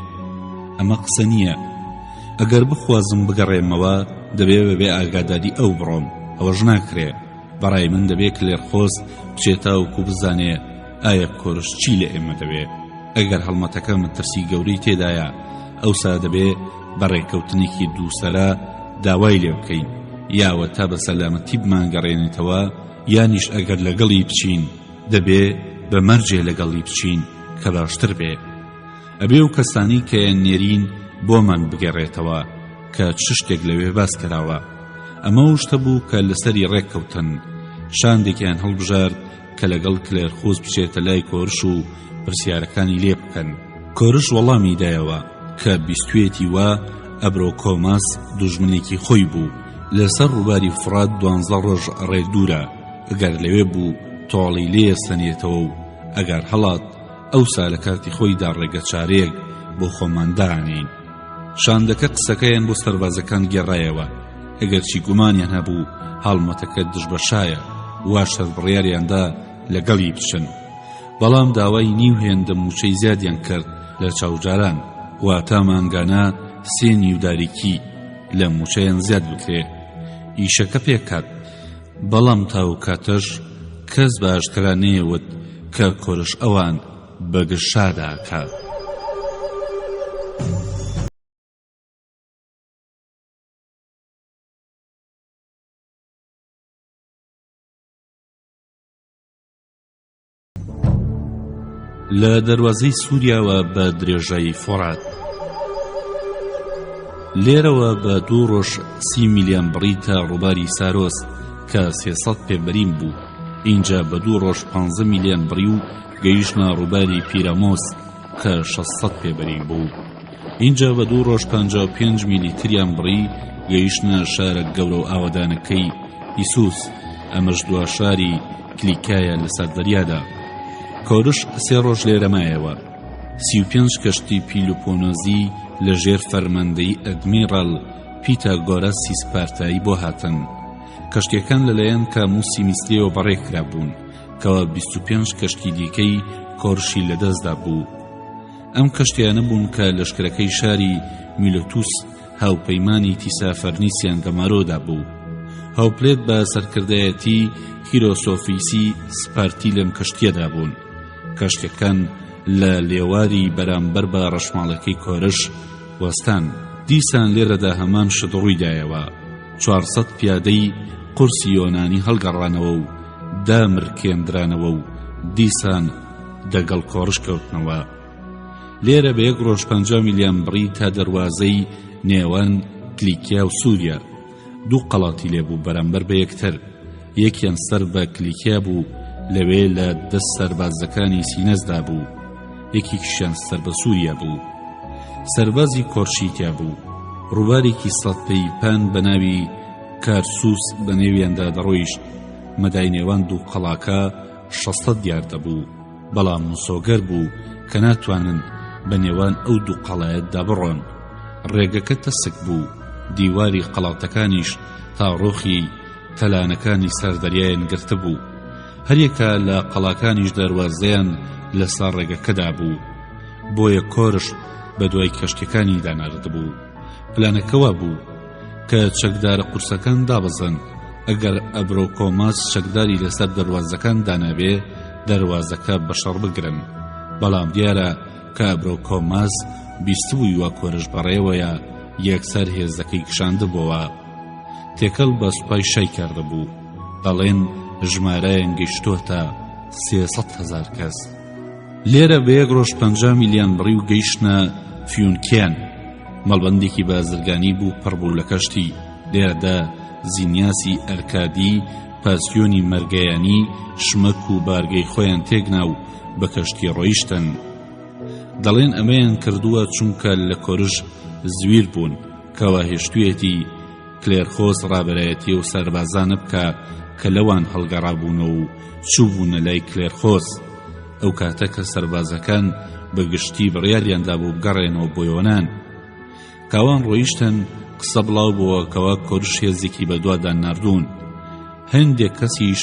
ئەمە قسە نییە. ئەگەر بخوازم بگەڕێمەوە دەبێ بەبێ ئاگاداری ئەو بڕۆم، ئەوەش ناکرێ. بەڕای من دەبێ کلێرخۆز بچێتاوەکو بزانێ ئایا کۆرش چی لە ئێمە دەبێ. ئەگەر هەڵمەتەکە مەترسی گەورەی تێدایە ئەوسا دەبێ بەڕێکەوتنێکی دووسەرا داوای لێ بکەین، یاوە تا بە سەلامەتی بمانگەڕێنێتەوە، یانیش ئەگەر لەگەڵی بچین دەبێ بە مەرجێ لەگەڵی بچین کە باشتر بێ. ئەبێ و کەسانی کە نێرین بۆمان بگەڕێتەوە کە چ شتێک لەوێ باس کراوە. ئەمە شتە بوو کە لەسەری ڕێککەوتن. شاندێکیان هەڵبژارد کە لەگەڵ کلێرخۆز بچێتە لای کۆرش و پرسیارەکانی لێ بکەن. کۆرش وەڵامی دایەوە کە بیستوێتی وا ئەبرۆ کۆماس دوژمنێکی خۆی بوو. لەسەر ڕووباری فرات 12 ڕۆژ ڕێدوورە. ئەگەر لەوێ بوو تۆڵی لێ سەنێتەوە و ئەگەر هەڵات ئەوسا لە کاتی خۆیدا ڕێگە چارەیەک بۆ خۆمان دانین. شاندەکە قسەکەیان بۆ سەربازەکان گێڕایەوە. ئەگەر چی گومانیان هەبوو هەڵمەتەکە دژبەشایە، وا شەر بڕیاریاندا لەگەڵی بچن. بەڵام داوای نیو هێندە موچەی زیادیان کرد لە چاوجاران، واتە مانگانە 3 نیوداریکی لە موچەیان زیاد بکرێ. ئیشەکە پێکات، بەڵام تاو کاتەش کەس بە ئاشکرا نەیەوت کە کۆرش ئەوان بەگشادا کات. لە دەواازەی سووریاوە بە درێژەی فۆرات. لێرەوە بە 2 ڕۆژ 30 میلیۆن بڕی تا ڕووباری سارۆس کە 300 پێبەرین بوو. اینجا بە 2 ڕۆژ 15 میلیۆن بڕی و گەیشتە ڕووباری پیرامۆس کە 600 پێبەرین بوو. اینجا بە 2 ڕۆژ 55 میلی تریان بڕی گەیشتە شارە گەورە و ئاوەدانەکەی ئیسوس، ئەمەش دوا شاری کلیکایە لەسەر دەریادا. کۆرش 3 ڕۆژ لێرەمایەوە. 35 کەشتی پیلوپۆنۆزی لە ژێر فەرماندەی ئەدمیڕال پیتاگۆرەسی سپارتایی بۆ هاتن. کەشتیەکان لەلایەن کاموسی میسلێەوە بەڕێکرا بوون کەوە 25 کەشتی دیکەی کۆرشی لەدەستدا بوو. ئەم کەشتیانە بوون کە لەشکرەکەی شاری میلۆتوس هاوپەیمانی تیسا فەرنیسیان گەمارۆدا بوو. هاوپلێت بە سەرکردایەتی هیرۆسۆفیسی سپارتی لەم کەشتیەدا بوون. کەشتەکان لە لێواری بەرامبەر بە ڕەشماڵەکەی کۆرش وەستان. دیسان لێرەدا هەمان شت ڕوویدایەوە. 400 پیادەی قورسی یۆنانی هەڵگەڕانەوە و دامرکێندرانەوە و دیسان دەگەڵ کۆڕش کەوتنەوە. لێرە بە 1 ڕۆژ 50 میلیۆن بڕی تا دەواازەی نێوان کلیکیا و سووریا. 2 قەڵاتی لێبوو بەرامبەر بە یەکتر. یەکیان سەر بە کلیکیا بوو، لەوێ لە دەست سەربازەکانی سینەزدا بوو. یەکێکیشیان سەر بە سووریا بوو. سەربازی کۆرشیتیا بوو. ڕووبارێکی 100 پەیپان بە ناوی کارسوس بە نێویاندا دەڕۆیشت. مەدای نێوان 2 قەڵاکە 600 یارد دەبوو، بەڵام مسۆگەر بوو کە ناتوانن بە نێوان ئەو 2 قەڵایەتدا بڕۆن. ڕێگەکە تەسک بوو، دیواری قەڵاتەکانیش تا ڕۆخی تەلانەکانی سەردەریایان گرتە بوو. هەریەکە لە قەڵاکانیش دەواازەیان لەسەر ڕێگەکەدا بوو. بۆیە کۆرش بە دوای کەشتەکانی داناردبوو. پلانەکەوا بوو کە چەکدارە قورسەکان دابەزن. ئەگەر ئەبرۆکۆماس چەکداری لەسەر دەواازەکان دانابێ، دەواازەکە بەشەڕ بگرن. بەڵام دیارە کە ئەبرۆکۆماس بیستبووی وا کۆرش بەڕێوەیە یەکسەر هێزەکەی کشاندبووە. تێکەڵ بە سوپای شای کردبوو. دەڵێن ژمارەیان گەیشتۆتە 300,000 کەس. لێرە بە 1 ڕۆژ 50 میلیۆن بڕی و گەیشتنە فیونکیان. مەڵبەندێکی بازرگانی بوو پڕبوو لە کەشتی. لێرەدا زینیاسی ئەرکادی پاسیۆنی مەرگەیانی شمەک و بارگەی خۆیان تێگنا و بە کەشتی ڕۆیشتن. دەڵێن ئەمەیان کردووە چونکە لە کۆرش زویر بوون کەوا هێشتوویەتی کلێرخۆس ڕابەرایەتی و سەربازانە بکە کە لەوان هەڵگەڕابوونەوە و چووبوونە لای کلێرخۆس. ئەو کاتە کە سەربازەکان بە گشتی بڕیاریاندا بوو بگەڕێنەوە بۆ یۆنان. کاوان ڕۆیشتن قسە بڵاو بووە کەوا کۆرش هێزێکی بەدووادا ناردوون. هەندێک کەسیش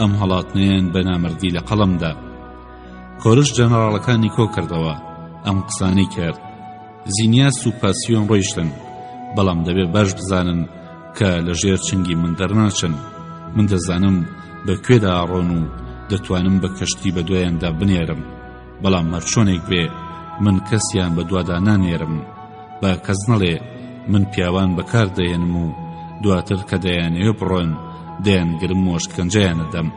ئەم هەڵاتنەیان بە نامردی لە قەڵەمدا. کۆرش جەنەڕاڵەکانی کۆ کردەوە، ئەم قسانەی کرد. زینیاس و پاسیۆن ڕۆیشتن، بەڵام دەبێ باش بزانن کە لە ژێر چنگی من دەرناچن. من دەزانم بەکوێدا ئاڕۆن و دەتوانم بە کەشتی بە دوایاندا بنێرم، بەڵام هەرچۆنێک بێ من کەسیان بە دوادا نانێرم. با کەس نەڵێ من پیاوان بەکار دەێنم و دواتر کە دەیانەوێ بڕۆن دەیانگرم و شکنجەیان دەدەم.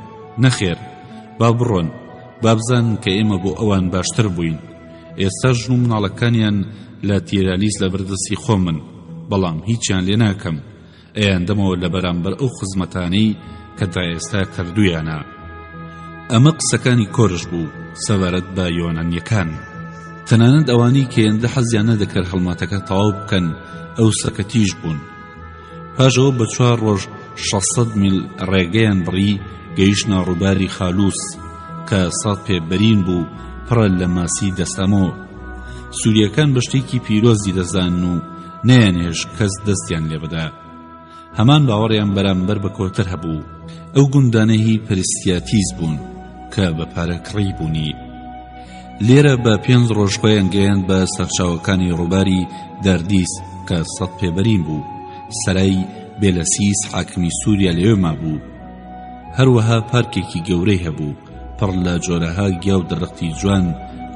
نەخێر، با بڕۆن، با بزانن کە ئێمە بۆ ئەوان باشتر بووین. ئێستا ژن و مناڵەکانیان لە تیرالیز لە بەردەستی خۆمن، بەڵام هیچیان لێ ناکەم. ئەیان دەمەوە لە بەرامبەر ئەو خزمەتانەی کە تا ئێستا کردویانە. ئەمە قسەکانی کۆرش بوو سەبارەت بە یۆنانیەکان. تەنانەت ئەوانی کە هێندە حەزیان نەدەکرد هەڵماتەکە تەواو بکەن ئەو سەکەتیش بوون. پاشەوە بە 4 ڕۆژ 600 میل ڕێگەیان بڕی گەیشتنە ڕووباری خالوس کە سەد پێبەرین بوو پڕە لە ماسی دەستەمەوە. سووریەکان بە شتێکی پیرۆزی دەزانن و نەیانێش کەس دەستیان لێ بەدا. هەمان باوەڕیان بەرامبەر بە کۆتر هەبوو. ئەو گوندانەی پەرستیاتیز بوون کە بە پارەکڕی بوونی. لێرە بە 5 ڕۆژ خۆیان گەیاند بە سەرچاوەکانی ڕووباری دەردیس کە 100 پێبەرین بوو. سەرای بێلەسیس حاکمی سووریا لەوێما بوو. هەروەها پارکێکی گەورەی هەبوو پڕ لە جۆرەها گیا و درەختی جوان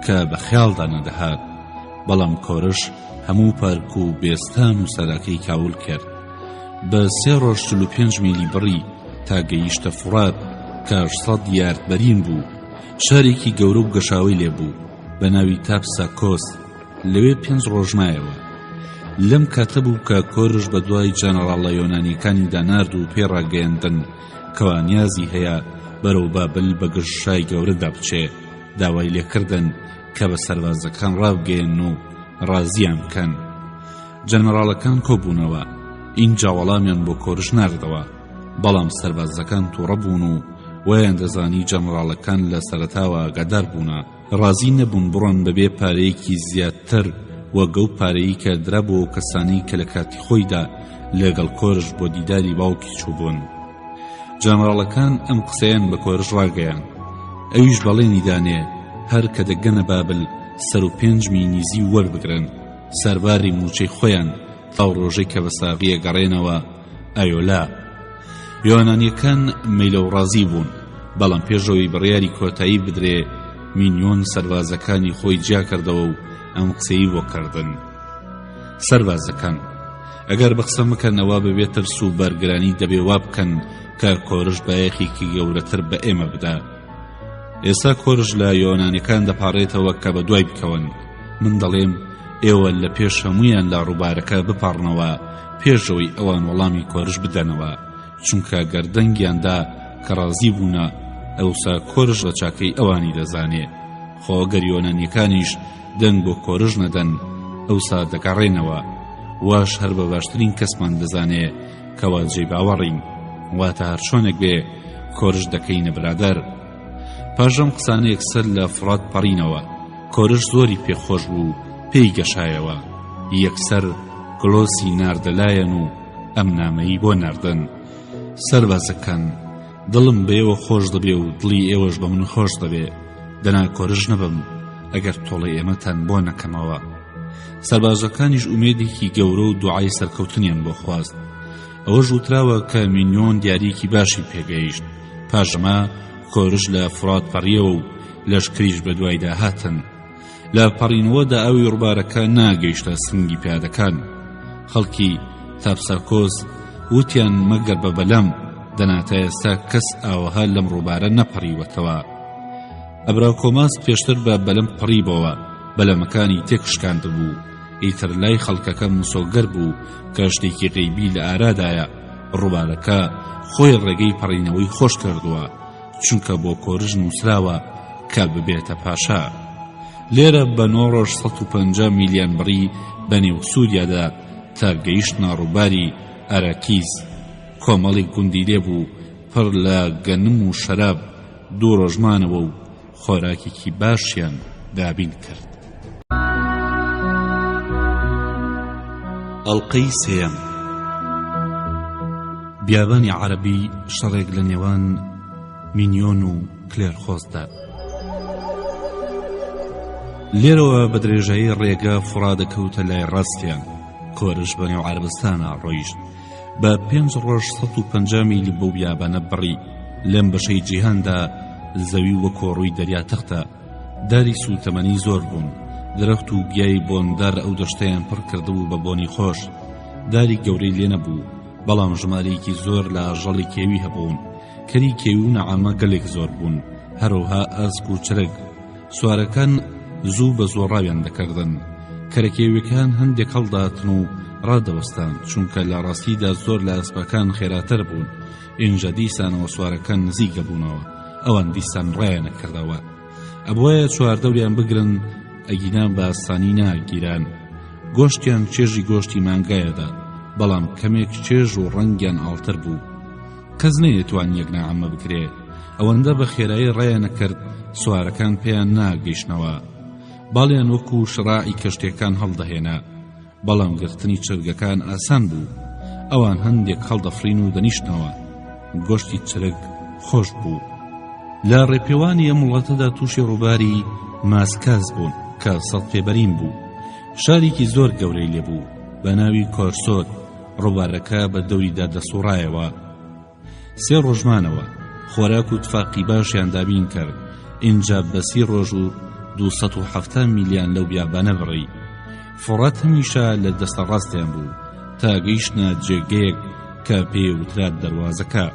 کە بە خەیاڵدا نەدەهات. بەڵام کۆرش هەموو پارک و بێستان و سەراکەی کاول کرد. بە 3 ڕۆژ 45 میلی بڕی تا گەیشتە فورات کە 800 یارد بەرین بوو. شارێکی گەورە و گەشاوی لێبوو بە ناوی تاپساکۆس. لەوێ 5 ڕۆژ مایەوە. لەم کاتە بوو کە کۆرش بە دوای جەنەڕاڵە یۆنانیەکانی دانارد و پێڕاگەیاندن کەوا نیازی هەیە بەرەو بابل بە گەشای گەورەدا بچێ. داوای لێکردن کە بە سەربازەکان ڕابگەین و ڕازیان بکەن. جەنەڕاڵەکان کۆبوونەوە. ئینجا وەڵامیان بۆ کۆرش ناردەوە، بەڵام سەربازەکان تووڕە بوون و ویان دەزانی جەنەڕاڵەکان لە سەرەتاوە ئاگادار بوونە. ڕازی نەبوون بڕۆن بەبێ پارەیەکی زیاتر وەگە ئەو پارەی کە درابووە کەسانی کە لە کاتی خۆیدا لەگەڵ کۆرش بۆ دیداری باوکی چووبوون. جەنەڕاڵەکان ئەم قسەیان بە کۆرش ڕاگەیان. ئەویش بەڵێنی دانێ هەر کە دەگەنە بابل 5 نزی وەربگرن، سەرباری موچەی خۆیان ئەو ڕۆژەی کە بە ساغیە گەڕێنەوە ئایۆلا. یۆنانیەکان مەیلە و ڕازی بوون، بەڵام پێشەوەی بڕیاری کۆتایی بدرێ مینیۆن سەربازەکانی خۆی جیا کردەوە و ئەم قسەی بۆ کردن. سەربازەکان ئەگەر بە قسە مکەنەوە بەبێت ترس و بەرگرانی دەبێ وا بکەن کە کۆرش بایەخێکی گەورەتر بە ئێمە بدا. ئێستا کۆرش لە یۆنانیەکان دەپاڕێتەوە کە بە دوای بکەون. من دەڵێم ئێوە لە پێش هەمویان لە ڕووبارەکە بپاڕنەوە پێشەوەی ئەوان وەڵامی کۆرش بدەنەوە، چونکە گەردەنگیاندا کە ڕازی بوونە ئەوسا کۆرش لە چاکەی ئەوانی دەزانێ. خۆ گەر یۆنانیەکانیش دەنگ بۆ کۆرش نەدەن ئەوسا دەگەڕێنەوە، واش هەر بە باشترین کەسمان دەزانێ کەوا جێی باوەڕین، واتە هەر چۆنێک بێ کۆرش دەکەینە برادەر. پاژەم قسانە یەکسەر لە فڕات پەڕینەوە. کۆرش زۆری پێخۆش بوو، پێی گەشایەوە. یەکسەر گڵۆسی ناردەلایەن و ئەم نامەیی بۆ ناردن. سەربازەکان دڵم بێوە خۆش دەبێ و دڵی ئێوەش بە من خۆش دەبێ. دەنا کۆرش نەبم ئەگەر تۆڵی ئێمەتان بۆ نەکەمەوە. سەربازەکانیش ئومێدێکی گەورە و دوعای سەرکەوتنیان بۆ خواست. ئەوەش وتراوە کە مینیۆن دیاریکی باشی پێگەیشت. پاژەمە کۆرش لە فرات پەڕیەوە و لەشکریش بە دوایدا هاتن. لە پەڕینەوەدا ئەوی ڕووبارەکە ناگەیشتە سنگی پیادەکان. خەڵکی تاپساکۆس وتیان مەگەر بە بەلەم دەناتە ئێستا کەس ئاوەها لەم ڕووبارە نەپەڕیوەتەوە. ئەبراکۆماس پێشتر بە بەلەم پەڕیبەوە، بەلەمەکانی تێکشکاند بوو. ئیتر لای خەڵکەکە مسۆگەر بوو کە شتێکی غەیبی لە ئارادایە. ڕووبارەکە خۆی ڕێگەی پەڕینەوەی خۆش کردووە، چونکە بۆ کۆرژ نووسراوە کە ببێتە پاشا. لێرە بە 950 میلیۆن بڕی بەنێو سووریادا تا گەیشتنە ڕووباری ئاراکیز. کۆمەڵی گوندی لێبوو پڕ لە گەنم و شەراب. 2 ڕۆژمانەوە و خۆراکێکی باشیان دابین کرد. ئەڵقەی سێەم. بیابانی عەرەبی شەڕێک لە نێوان مینیۆن و کلێرخۆزدا. لێرەوە بە درێژایی ڕێگە فڕادەکەوتە لای ڕاستیان. کۆرش بەنێو عەرەبستانە ڕۆیشت. بە 5 ڕۆژ 150 میلی بەو بیابانە بڕی. لەم بەشەی جیهاندا زەوی وەکۆ ڕووی دەریا تەختە. داری سوتەمەنی زۆر بوون. درەخت و گیای بۆندار ئەو دەشتەیان پڕ کردبوو بە بۆنی خۆش. داری گەورەی لێ نەبوو، بەڵام ژمارەیەکی زۆر لە ئاژەڵی کێوی هەبوون. کەری کێوی و نەعامە گەلێک زۆر بوون، هەروەها ئەسک و چرگ. سوارەکان زوو بە زۆڕاویان دەکردن. کەرەکێویەکان هەندێک هەڵداتن و ڕادەوەستان، چونکە لە ڕاستیدا زۆر لە ئەسپەکان خێراتر بوون. ئینجا دیسانەوە سوارەکان نزیکە بوونەوە، ئەوان دیسان ڕایان نەکردەوە. ئەبوایە چواردەوریان بگرن، ئەگینان بە ئاسانی ناگیران. گۆشتیان چێژی گۆشتی مانگایەدا، بەڵام کەمێک چێژ و ڕەنگیان ئاڵتر بوو. کەس نەیەتوان یەک نەعامە بکرێ. ئەوەندە بە خێرایی ڕایان نەکرد سوارەکان پێیان ناگەیشتنەوە. باڵیان وەکو شڕاعی کەشتێکان هەڵدەهێنا، بەڵام گرتنی چرگەکان ئاسان بوو. ئەوان هەندێک هەڵدەفرین و دەنیشتنەوە. گۆشتی چرگ خۆش بوو. لە ڕێپێوانی ئەم وڵاتەدا تووشی ڕووباری ماسکاز بوون کە 100 پێبەرین بوو. شارێکی زۆر گەورەی لێبوو بە ناوی کۆرسۆت. ڕووبارەکە بە دەوریدا دەسوڕایەوە. 3 ڕۆژمانەوە خۆراک و تفاقی باشیان دابین کرد. اینجا بە 30 ڕۆژ و 270 میلیۆن لەو بیابانە بڕی. فڕات هەمیشە لە دەستە ڕاستیان بوو تا گەیشتنە جێگەیەک کە پێوترا دەروازەکە.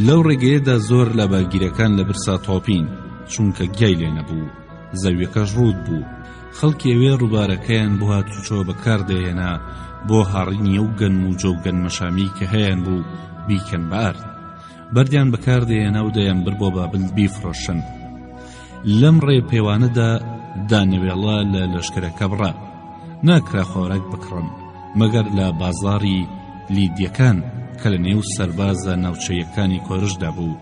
لەو ڕێگەیەدا زۆر لە باگیرەکان لە برسا تۆپین، چونکە گیای لێ نەبوو. زەویەکەش ڕوود بوو. خەڵکی ئەوێ ڕووبارەکەیان بۆ هاتوچۆ بەکاردەهێنا بۆ هاڕینی ئەو گەنم و جۆگەن مەشامی کە هەیەن بوو بیکەن بە ئارد. بەردیان بەکاردەهێنا و دەیان بر بۆ بابل بیفرۆشن. لەم ڕێپێوانەدا دانەوێڵە لە لەشکرەکە بڕا. ناکرا خۆراک بکڕن مەگەر لە بازاڕی لیدیەکان کە لە نێو سەربازە ناوچەیەکانی کۆرشدا بوو.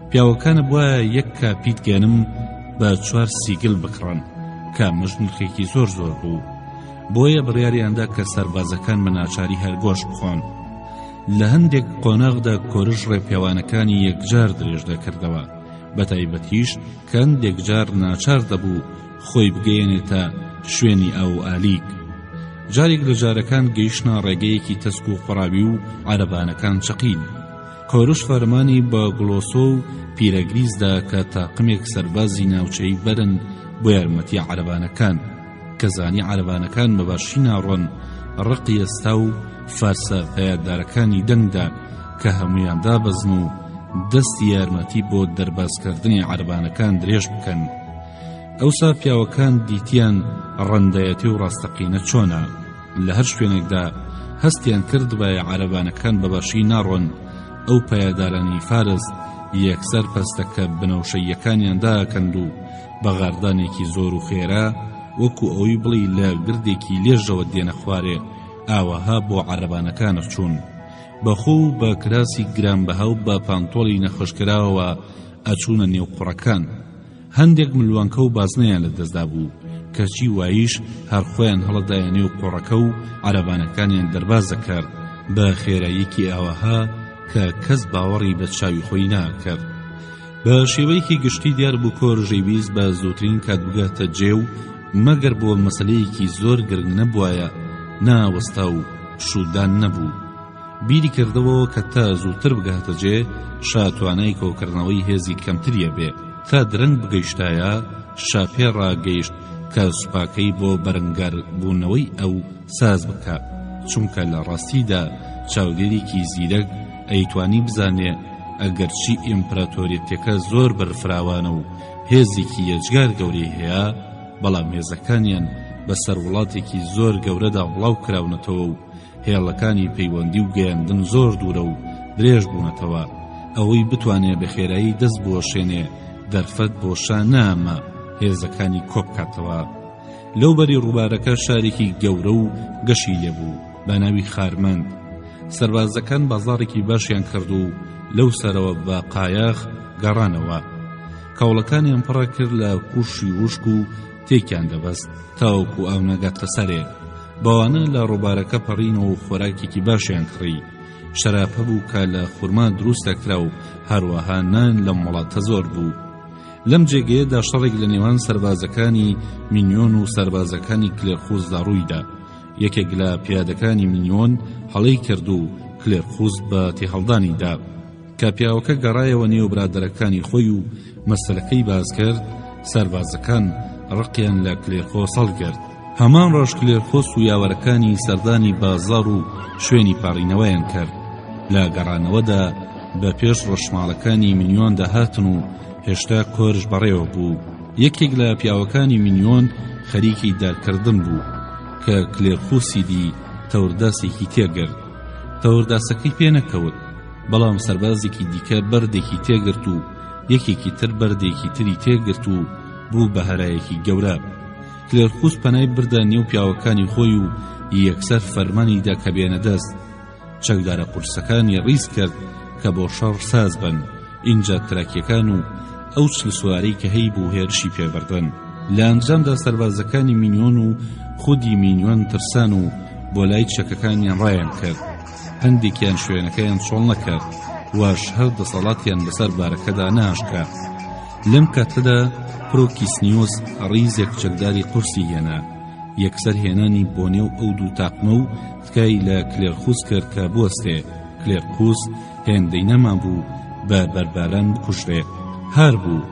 پیاوەکانە بووە یەک کاپیت گەنم بە 4 سیگل بکڕن کە مژنرخێکی زۆر بوو. بۆیە بڕیاریاندا کە سەربازەکان بە ناچاری هەرگۆش بخۆن. لە هەندێک قۆناغدا کۆرش ڕێپێوانەکانی یەکجار درێژ دەکردەوە، بە تایبەتیش کە هەندێک جار ناچار دەبوو خۆی بگەیەنێتە شوێنی ئەو ئالیک. جارێک لە جارەکان گەیشتە ڕێگەیەکی تەسک و قڕاوی و عەرەبانەکان چەقین. کۆرش فەرمانی بە گڵۆسۆ و پیرەگریزدا کە تاقمێک سەربازی ناوچەی بەرن بۆ یارمەتی عەرەبانەکان، کە زانی عەرەبانەکان بەباشی ناڕۆن ڕقی ئێستا و فارسە پەیادارەکانی دەنگدا کە هەمویان دابەزن و دەستی یارمەتی بۆ دەربازکردنی عەرەبانەکان درێژ بکەن. ئەوسا پیاوەکان دیتیان ڕەندەیەتی و ڕاستەقینە چۆنە، لە هەر شوێنێکدا هەستیان کرد بە عەرەبانەکان بەباشی ناڕۆن. ئەو پەیادارانی فارس یەکسەر پەستەکە بنەوشەیەکانیان داکەند و بە غاردانێکی زۆر و خێرا وەکو ئەوەی بڵی لە گردێکی لێژەوە دێنە خوارێ ئاوەها بۆ عەرەبانەکانە چوون. بەخۆ و بە کراسی گرانبەها و بە پانتۆڵی نەخۆشکراوەوە ئەچوونە نێو قوڕەکان. هەندێک ملوانکە و بازنەیان لە دەستدا بوو، کەچی واییش هەر خۆیان هەڵەدایە نێو قوڕەکە و عەرەبانەکانیان دەرباز دەکرد بە خێراییەکی ئاوەها کە کەس باوەڕی بە چاوی خۆی ناکرد. بە شێوەیەکی گشتی دیار بوو کۆڕژەی ویست بە زووترین کات بگاتە جێ و مەگەر بۆ مەسەلەیەکی زۆر گرنگ نەبوایە ناوەستا و شودان نەبوو. بیری کردەوە کە تا زووتر بگاتە جێ شاتوانای کۆکردنەوەی هێزی کەمتریە بێ. تا درەنگ بگەیشتایە شاپێ ڕاگەیشت کە سوپاکەی بۆ بەرەنگار بوونەوەی ئەو ساز بکە، چونکە لە ڕاستیدا چاودێرێکی زیرەک ئەیتوانی بزانێ ئەگەرچی ئیمپراتۆریەتەکە زۆر بەرفراوانە و هێزێکی یەجگار گەورەی هەیە، بەڵام هێزەکانیان بەسەر وڵاتێکی زۆر گەورەدا بڵاو کراونەتەوە و هێڵەکانی پەیوەندی و گەیاندن زۆر دوورە و درێژ بوونەتەوە. ئەوەی بتوانێ بە خێرایی دەست بوەشێنێ دەرفەت بۆ شانامە هێزەکانی کۆبکاتەوە. لەو بەری ڕووبارەکە شارێکی گەورە و گەشی لێبوو بە ناوی خارمەند. سەربازەکان بازاڕێکی باشیان کرد و لەو سەرەوە بە قایاخ گەڕانەوە. کاوڵەکانیان پڕە کرد لە کوشی وشک و تێکیان دەبەست تاوەکو ئەو نەگاتە سەرێ. بەوانە لە ڕووبارەکە پەڕینەوە و خۆراکێکی باشیان کڕی. شەراپە بوو کە لە خورما دروستەکرا و هەروەها نان لە وڵاتە زۆر بوو. لەم جێگەیەدا شەڕێک لە نێوان سەربازەکانی مینیۆن و سەربازەکانی کلێرخوزدا ڕوویدا. یەکێک لە پیادەکانی مینیۆن هەڵەی کرد و کلێرخوز بە تێهەڵدانیدا. کە پیاوەکە گەڕایەوە نێو برادەرەکانی خۆی و مەسەلەکەی باز کرد، سەربازەکان ڕقیان لە کلێرخۆ سەڵگرت. هەمان ڕۆژ کلێرخۆس و یاوەرەکانی سەردانی بازاڕ و شوێنی پاڕینەوەیان کرد. لە گەڕانەوەدا بە پێش ڕۆژماڵەکانی مینیۆن داهاتن و هێشتا کۆرش بەڕێوە بوو. یەکێک لە پیاوەکانی مینیۆن خەریکی دارکردن بوو کە کلێرخوسی دی تەورداسێکی تێگرت. تەورداسەکەی پێ نەکەوت، بەڵام سەربازێکی دیکە بەردێکی تێگرت و یەکێکی تر بەردێکی تری تێگرت و بوو بە هەرایەکی گەورە. کلێرخوس پەنای بردە نێو پیاوەکانی خۆی و یەکسەر فەرمانیدا کە بێنە دەست. چەکدارە قورسەکانی ڕیز کرد کە بۆ شەڕ ساز بن. اینجا تراکیەکان و ئەو چل سوارەی کە هەی بوو هێرشی پێبردن. لە ئەنجامدا سەربازەکانی مینیۆن و خودی مینیۆن ترسان و بۆ لای چەکەکانیان ڕایان کرد. هەندێکیان شوێنەکەیان چۆڵ نەکرد، واش هەر دەسەڵاتیان بەسەر بارەکەدا ناشکا. لەم کاتەدا پرۆکیسنیۆس ڕیزێک چەکداری قورسی هێنا. یەکسەر هێنانی بۆ نێو ئەو دوو تاقمە و تکای لە کلێرخوس کرد کە بوەستێ. کلێرخوس هێندەی نەما بوو بە بەرباران بکوژرێ. هار بوو.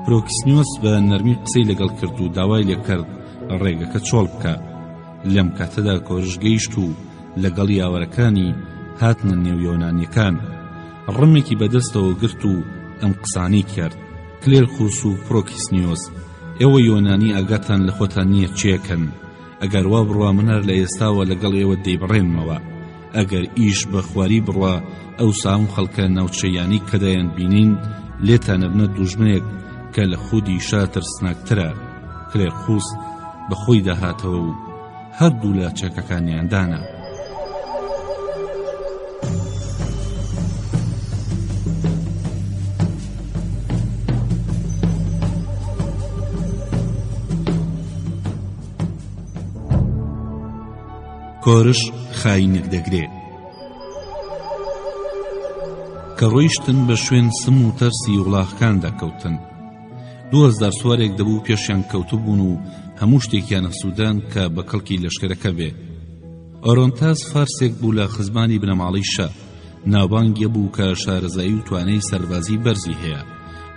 پرۆکیسنیۆس بە نەرمی قسەی لەگەڵ کرد و داوای لێ کرد ڕێگەکە چۆڵ بکە. لەم کاتەدا کۆرش گەیشت و لەگەڵ یاوەرەکانی هاتنە نێو یۆنانیەکان. ڕمێکی بەدەستەوە گرت و ئەم قسانەی کرد: کلێرخوس و پرۆکیسنیۆس، ئێوە یۆنانی ئاگاتان لە خۆتان نییە چێکن. ئەگەر وا بڕوا من هەر لە ئێستاوە لەگەڵ ئێوە دەیبڕێنمەوە. ئەگەر ئیش بە خواری بڕوا ئەو ساوم خەڵکە ناوچەیانی کە دەیان بینین لێتانە بنە دوژمنێک کە لە خودی شاترسناکترە. کلێرخوس بەخۆی داهاتەوە و هەردوو لە چەکەکانیان دانا. کۆرش خاینێک دەگرێ. کە ڕۆیشتن بە شوێن سم و تەرسی وڵاغەکان دەکەوتن. 2000 سوارێک دەبوو پێشیان کەوتو بوون و هەموو شتێکیان ئەفسوودان کە بە کەڵکی لەشکرەکە بێ. ئۆرۆنتاس فارسێک بوو لە خزمانی بنەماڵەی شا، ناوبانگیە بوو کە شارەزایی و توانای سەربازی بەرزی هەیە،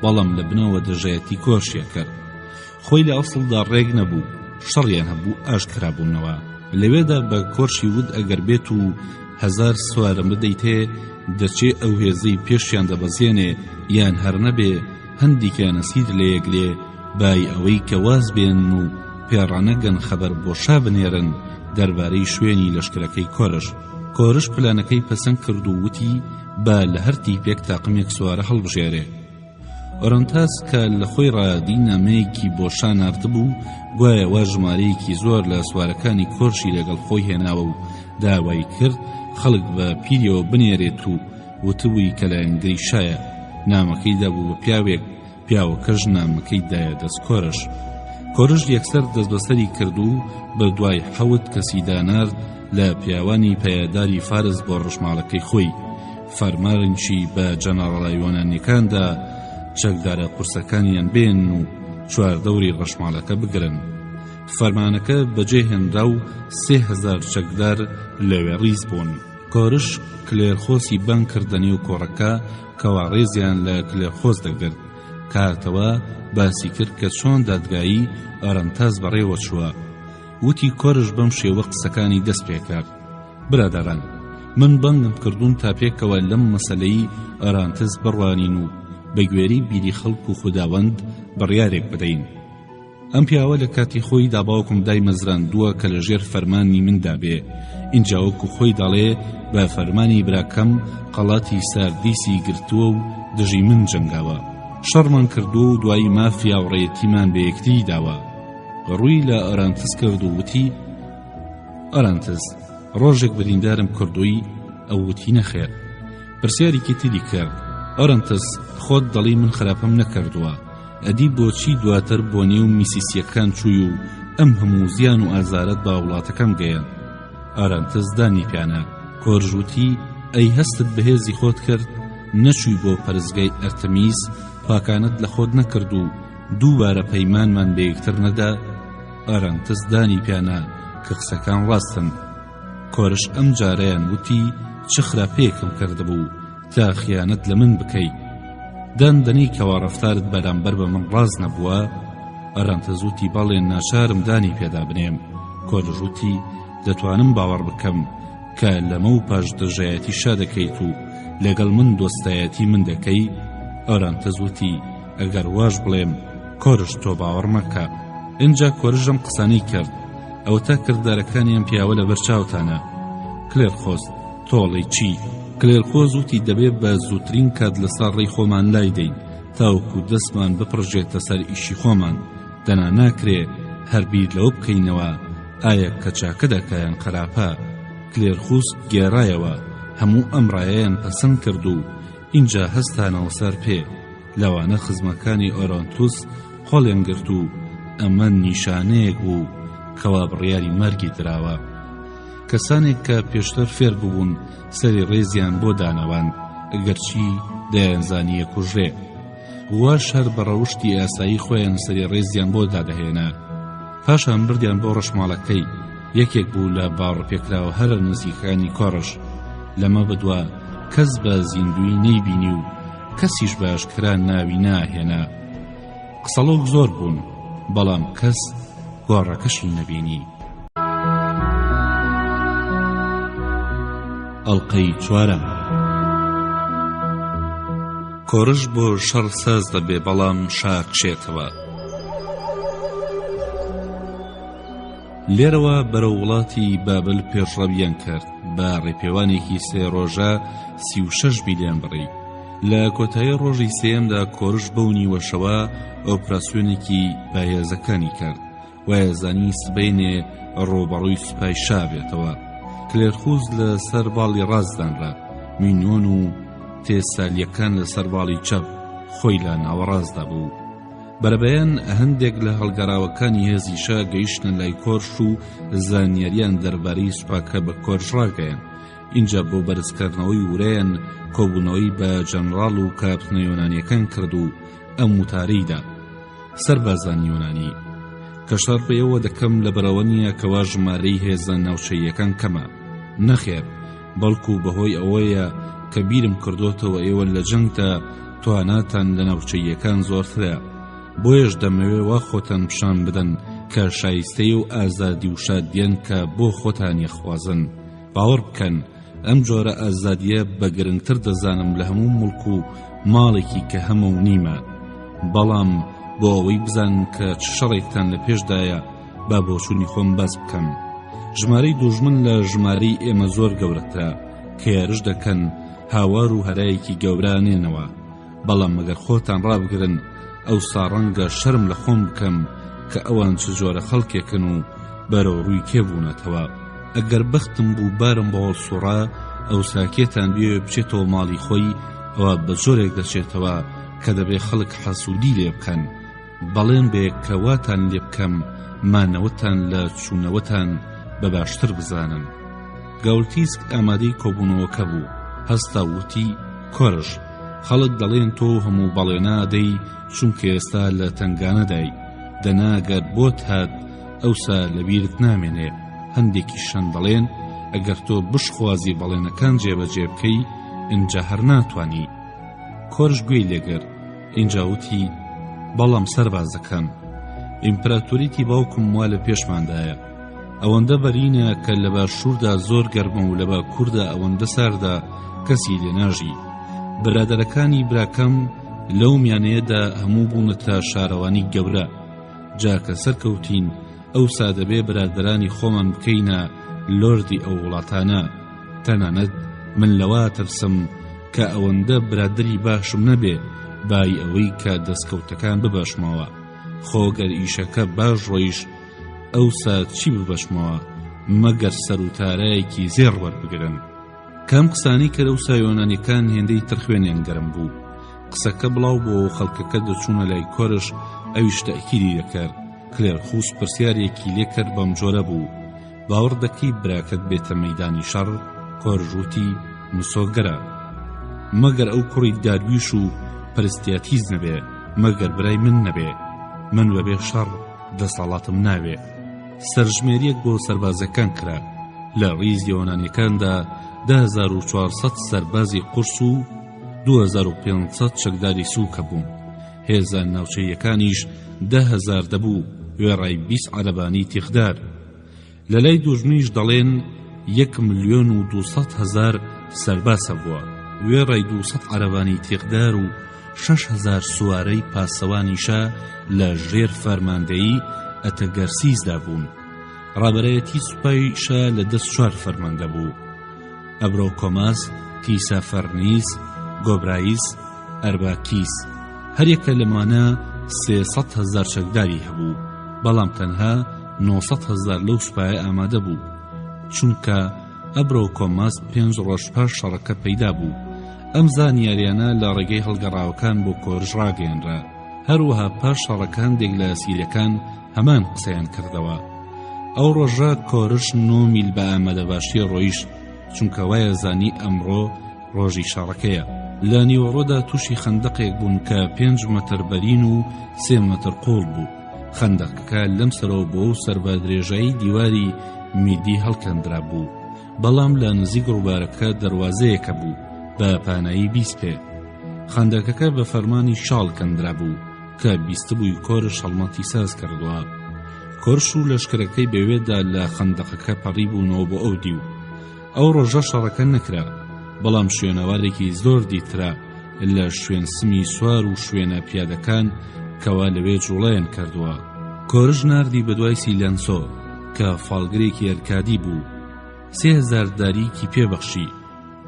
بەڵام لە بنەوە دەژایەتی کۆشیە کرد. خۆی لە ئەسڵدا ڕێک نەبوو، شەڕیان هەبوو ئاشکرا بوونەوە. لەوێدا بە کۆرشی ود ئەگەر بێت و 1000 سوارە بدەیت هێ دەچێ ئەو هێزەی پێشیان دەبەزێنێ، یان هەر نەبێ هەندێکیانە سیر لە یەکلێ بای ئەوەی کە واز بێن و پێڕانەگەن خەبەر بۆ شا بنێرن دەربارەی شوێنی لەشکرەکەی کۆرش پلانەکەی پەسەند کرد و وتی با لە هەر تیپێک تاقمێک سوارە هەڵبژێرێ. ئۆرۆنتاس کە لە خۆی ڕادی نامەیەکی بۆ شا ناردبوو، گوایە وا ژمارەیەکی زۆر لە سوارەکانی کۆرشی لەگەڵ خۆی هێناوە و داوای کرد خەڵک بە پیرەوە بنێرێت و وتبووی کە لە ئەنگەی شایە. نامەکەی دابوو بە پیاوێک، پیاوەکەش نامەکەی دایە دەست کۆرش یەکسەر دەست بەسەری کرد و بە دوای 7 کەسی دانارد لە پیاوانی پەیاداری فارس بۆ ڕژماڵەکەی خۆی. فەرمانشی بە جەنەڕاڵە یۆنانیەکاندا چەکدارە قورسەکانیان بێن و چواردەوری ڕەشماڵەکە بگرن. فەرمانەکە بەجێهێنرا و 3000 چەکدار لەوێ ڕیز بوون. کۆرش کلێرخۆسی بان کردنی و کۆڕەکە کەوا ڕێزیان لە کلێرخۆز دەگرت. کاتەوە باسی کرد کە چۆن دادگایی ئۆرۆنتاس بەڕێوە چووە. وتی کۆرش بەم شێوە قسەکانی دەست پێ کرد: برادەران، من بانگم کردوون تا پێکەوە لەم مەسەلەی ئۆرۆنتاس بڕوانین و بەگوێری بیری خەڵک و خوداوەند بڕیارێک بدەین. ئەم پیاوە لە کاتی خۆی داباوکم دای مەزراندووە کە لەژێر فەرمانی مندا بێ. اینجا وەکو خۆی دەڵێ بە فەرمانی براکەم قەڵاتی ساردیسی گرتووە و دژی من جەنگاوە. شەڕمان کردو و دوایی مافیا و ڕێیەتیمان بە یەکتی داوە. ڕووی لە ئۆرۆنتاس کرد و وتی: ئۆرۆنتاس، ڕۆژێک بریندارم کردووی. ئەو وتی نەخێر. پرسیارێکی تری کرد: ئۆرۆنتاس، خۆت دەڵی من خراپەم نەکردووە، ئەدی بۆچی دواتر بۆ نێو میسیسیەکان چووی و ئەم هەموو زیان و ئازارەت با وڵاتەکەم گەیەن؟ ئۆرۆنتاس دانی پیانە. کۆرژ وتی: ئەی هەستت بەهێزی خۆت کرد، نەچووی بۆ پەرزگای ئەرتەمیس، پاکانت لە خۆت نەکرد و دووبارە پەیمانمان بە یەکتر نەدا؟ ئۆرۆنتاس دانی پیانە کە قسەکان ڕاستن. کۆرش ئەم جارەیان وتی: چ خراپەیەکم کردبوو تا خیانەت لە من بکەی؟ دەنی کەوا ڕەفتارت بەرامبەر بە من ڕاز نەبووە؟ ئۆرۆنتاس وتی: بەڵێ، ناچارم دانی پێدا بنێم. کۆرژ وتی: دەتوانم باوەڕ بکەم کە لەمە و پاش دژایەتی شا دەکەیت و لەگەڵ من دۆستایەتی من دەکەی؟ ئۆرۆنتاس وتی: ئەگەر واش بڵێم کۆرش تۆ باوەڕ مەکە. اینجا کۆرژم قسانەی کرد: ئەو تا کردارەکانی ئەم پیاوە لە بەرچاوتانە. کلێرخۆز، تۆڵی چی؟ کلێرخۆز وتی: دەبێت بە زووترین کات لەسەر ڕێی خۆمان لای دەین تاوەکو دەستمان بپڕژێتە سەر ئیشی خۆمان. دەنا ناکرێ هەر بیر لەوە بکەینەوە ئایا کە چاکە دەکایان خراپە. کلێرخۆز گێڕایەوە، هەموو ئەم ڕایەیان پەسەند کرد و اینجا هەستانەوە سەر پێ. لەوانە خزمەکانی ئۆرۆنتاس خۆڵیان گرت و ئەمە نیشانەیەک بوو کەوا بڕیاری مەرگی دراوە. کەسانێک کە پێشتر فێر بوون سەری ڕێزیان بۆ دانەوان، ئەگەرچی دەیانزانیە کوژرێ. واش هەر بە ڕەوشتی ئاسایی خۆیان سەری ڕێزیان بۆ دادەهێنا. پاشان بردیان بۆ ڕەشماڵەکەی. یەکێک بوو لە باوەڕپێکراوە هەرە نزیکانی کۆڕش. لەمە بەدووە کەس بە زیندوی نەیبینی و کەسیش بە ئاشکرا ناوی ناهێنا. قسەڵۆک زۆر بوون، بەڵام کەس گۆڕەکەشی نەبینی. ئەڵقەی چوارەم. کۆرش بۆ شەڕ ساز دەبێ، بەڵام شاکشێتەوە. لێرەوە بەرەو وڵاتی بابل پێشڕەویان کرد بە ڕێپێوانێکی 3 ڕۆژە 36 میلیۆن بڕی. لە کۆتایی ڕۆژی سێیەمدا کۆرش بەو نیوەشەوە ئۆپراسیۆنێکی بایەزەکانی کرد، وایە زانی سبەینێ ڕۆبەڕووی سوپای شا بێتەوە. کلێرخۆز لە سەر باڵی ڕازدانرا، مینۆن و تێسالیەکان لە سەر باڵی چەپ خۆی لە ناوەڕازدا بوو. بەرەبەیان هەندێک لە هەڵگەڕاوەکانی هێزی شا گەیشتن لای کۆرش و زانیاریان دەربارەی سوپاکە بە کۆرش ڕاگەیان. اینجا بۆ بەرزکردنەوەی ورەیان کۆبوونەوەی بە جەنڕاڵ و کاپتنە یۆنانیەکان کرد و ئەم وتارەیدا: سەربازانی یۆنانی، کە شەڕ بەیەوە دەکەم لە بەرەوە نییە کەوا ژمارەی هێزە ناوچەییەکان کەمە، نەخێر، بەڵکو بەهۆی ئەوەیە کە بیرم کردوتەوە ئێوە لە جەنگدا تواناتان لە ناوچەییەکان زۆرترە، بۆیەش دەمەوێ وا خۆتان پیشان بدەن کە شایستەی و ئازادی و شادیان کە بۆ خۆتان یەخوازن. باوەڕ بکەن ئەم جۆرە ئازادیە بە گرنگتر دەزانم لە هەموو مڵک و ماڵێکی کە هەموو نیمە، بەڵام بۆ ئەوەی بزانن کە چ شەڕێکتان لە پێشدایە با بۆچوونی خۆم باس بکەم. ژمارەی دوژمن لە ژمارەی ئێمە زۆر گەورەترە کە یارش دەکەن هاوار و هەرایەکی گەورانێنەوە، بەڵام مەگەر خۆتان ڕابگرن ئەوسا ڕەنگە شەرم لە خۆم بکەم کە ئەوان چ جۆرە خەڵکێکن و بەرەو ڕووی کێبوونەتەوە. ئەگەر بەختم بوو بارم بە هەڵسوڕا ئەوساکێتان بێ بچێتەوە ماڵی خۆی، ئەوە بە جۆرێک دەچێتەوە کە دەبێ خەڵک حەسوودی لێ بکەن. بەڵێن بێ کە واتان لێ بکەم مانەوەتان لە چوونەوەتان بە باشتر بزانن. گاولتیسک ئامادەی کۆبوونەوەکە بوو، هەستا وتی کۆرش، خەڵک دەڵێن تۆ هەموو بەڵێنا دەی چونکە ئێستا لە تنگانەدای، دەناگەر بۆت هات ئەوسا لەبیرت نامێنێ. هەندێکی شەن دەڵێن ئەگەر تۆ بشخوازی بەڵێنەکان جێبەجێ بکەی ئینجا هەر ناتوانی. کۆرش گوێی لێگر، ئینجا وتی بەڵام سەربازەکان، ئیمپراتۆریەتی باوکم وا لە پێشماندایە، ئەوەندە بەرینە کە لە باشووردا زۆر گەرمە و لە باکووردا ئەوەندە ساردا کەسی لێناژی. برادەرەکانی براکەم لەو میانەیەدا هەموو بوونەتە شارەوانی گەورە، جاکە سەرکەوتین ئەوسا دەبێ برادەرانی خۆمان بکەینە لۆردی ئەو وڵاتانە. تەنانەت من لەوا ترسم کە ئەوەندە برادری باشم نەبێ بای ئەوەی کە دەستکەوتەکان ببەشمەوە، خۆگەر ئیشەکە باش ڕۆیش ئەوسا چی ببەشمەوە مەگەر سەروتارایەکی زێڕ وەربگرن. کام قسانی کە ئەوسا یۆنانیەکان هێندەی ترخوێنیان گەرم بوو. قسەکە بڵاو بۆ خەڵکەکە دەچوونە لای کۆرش، ئەویش تەئکیدی دەکرد. کلێرخوس پرسیارێکی لێکرد بەم جۆرە بوو، باوەڕ دەکەی براکەت بێتە مەیدانی شەڕ؟ کۆرژ وتی مسۆگەرە، مەگەر ئەو کوڕی دارویش و پەرستیاتیز نەبێ، مەگەر برای من نەبێ، من بەبێ شەڕ دەسەڵاتم ناوێ. سەرژمێریەک بۆ سەربازەکان کرا. لە ڕیز یۆنانیەکاندا 1400 سەربازی قورس و 2500 چەکداری سووکە بوون. هێزان ناوچەیەکانیش 10,000 دەبوو، وێڕای 20 عەرەبانی تیخدار. لە لای دوژمنیش دەڵێن 1,200,000 سەرباسە بووە، وێڕای 200 عەرەبانی تیخدار و 6,000 سوارەی پاسەوانیشە لە ژێر فەرماندەیی ئەتەگەرسیزدا بوون. ڕابەرایەتی سوپایشە لە دەست 4 فەرماندە بوو: ئەبرۆکۆماس، تیسافەرنیس، گۆبرایس، ئەرباکیس. هەریەکە لەمانە 300,000 چەکداری هەبوو، بەڵام تەنها 900,000 لەو سوپایە ئامادە بوو، چونکە ئەبرۆکۆماس 5 ڕۆژ پاش شەڕەکە پەیدا بوو. ئەم زانیاریانە لە ڕێگەی هەڵگەڕاوەکان بۆ کۆرژ ڕاگەیەنرا. هەروەها پاش شەڕەکان دێک لە ئەسیرەکان هەمان قسەیان کردەوە. ئەو ڕۆژە کۆرش 9 میل بە ئامادەباشی ڕۆیشت، چونکە وایە زانی ئەمڕۆ ڕۆژی شەڕەکەیە. لە نیوەڕۆدا تووشی خەندەقێک بوون کە 5 مەتر بەرین و 3 مەتر قوڵ بوو. خەندەقەکە لەم سەرەوە بۆ سەربە درێژایی دیواری میدی هەڵکەندرا بوو، بەڵام لە نزیک ڕووبارەکە دەواازەیەکە بوو بە پانایی 20 پێ. خەندەقەکە بە فەرمانی شاڵ کەندرا بوو کە بیستبووی کۆرش هەڵمەتی ساز کردووە. کۆرش و لەشکرەکەی بەوێدا لە خەندەقەکە پەڕی بوونەوە بۆ ئەو دیو. ئەو ڕۆژە شەڕەکە نەکرا، بەڵام شوێنەوارێکی زۆر دیترا لە شوێن سمی سوار و شوێنە پیادەکان کەوا لەوێ جوڵەیان کردووە. کۆرش ناردی بە دوای سیلەنسۆ کە فاڵگرێکی ئەرکادی بوو، 3,000 داریکی پێبەخشی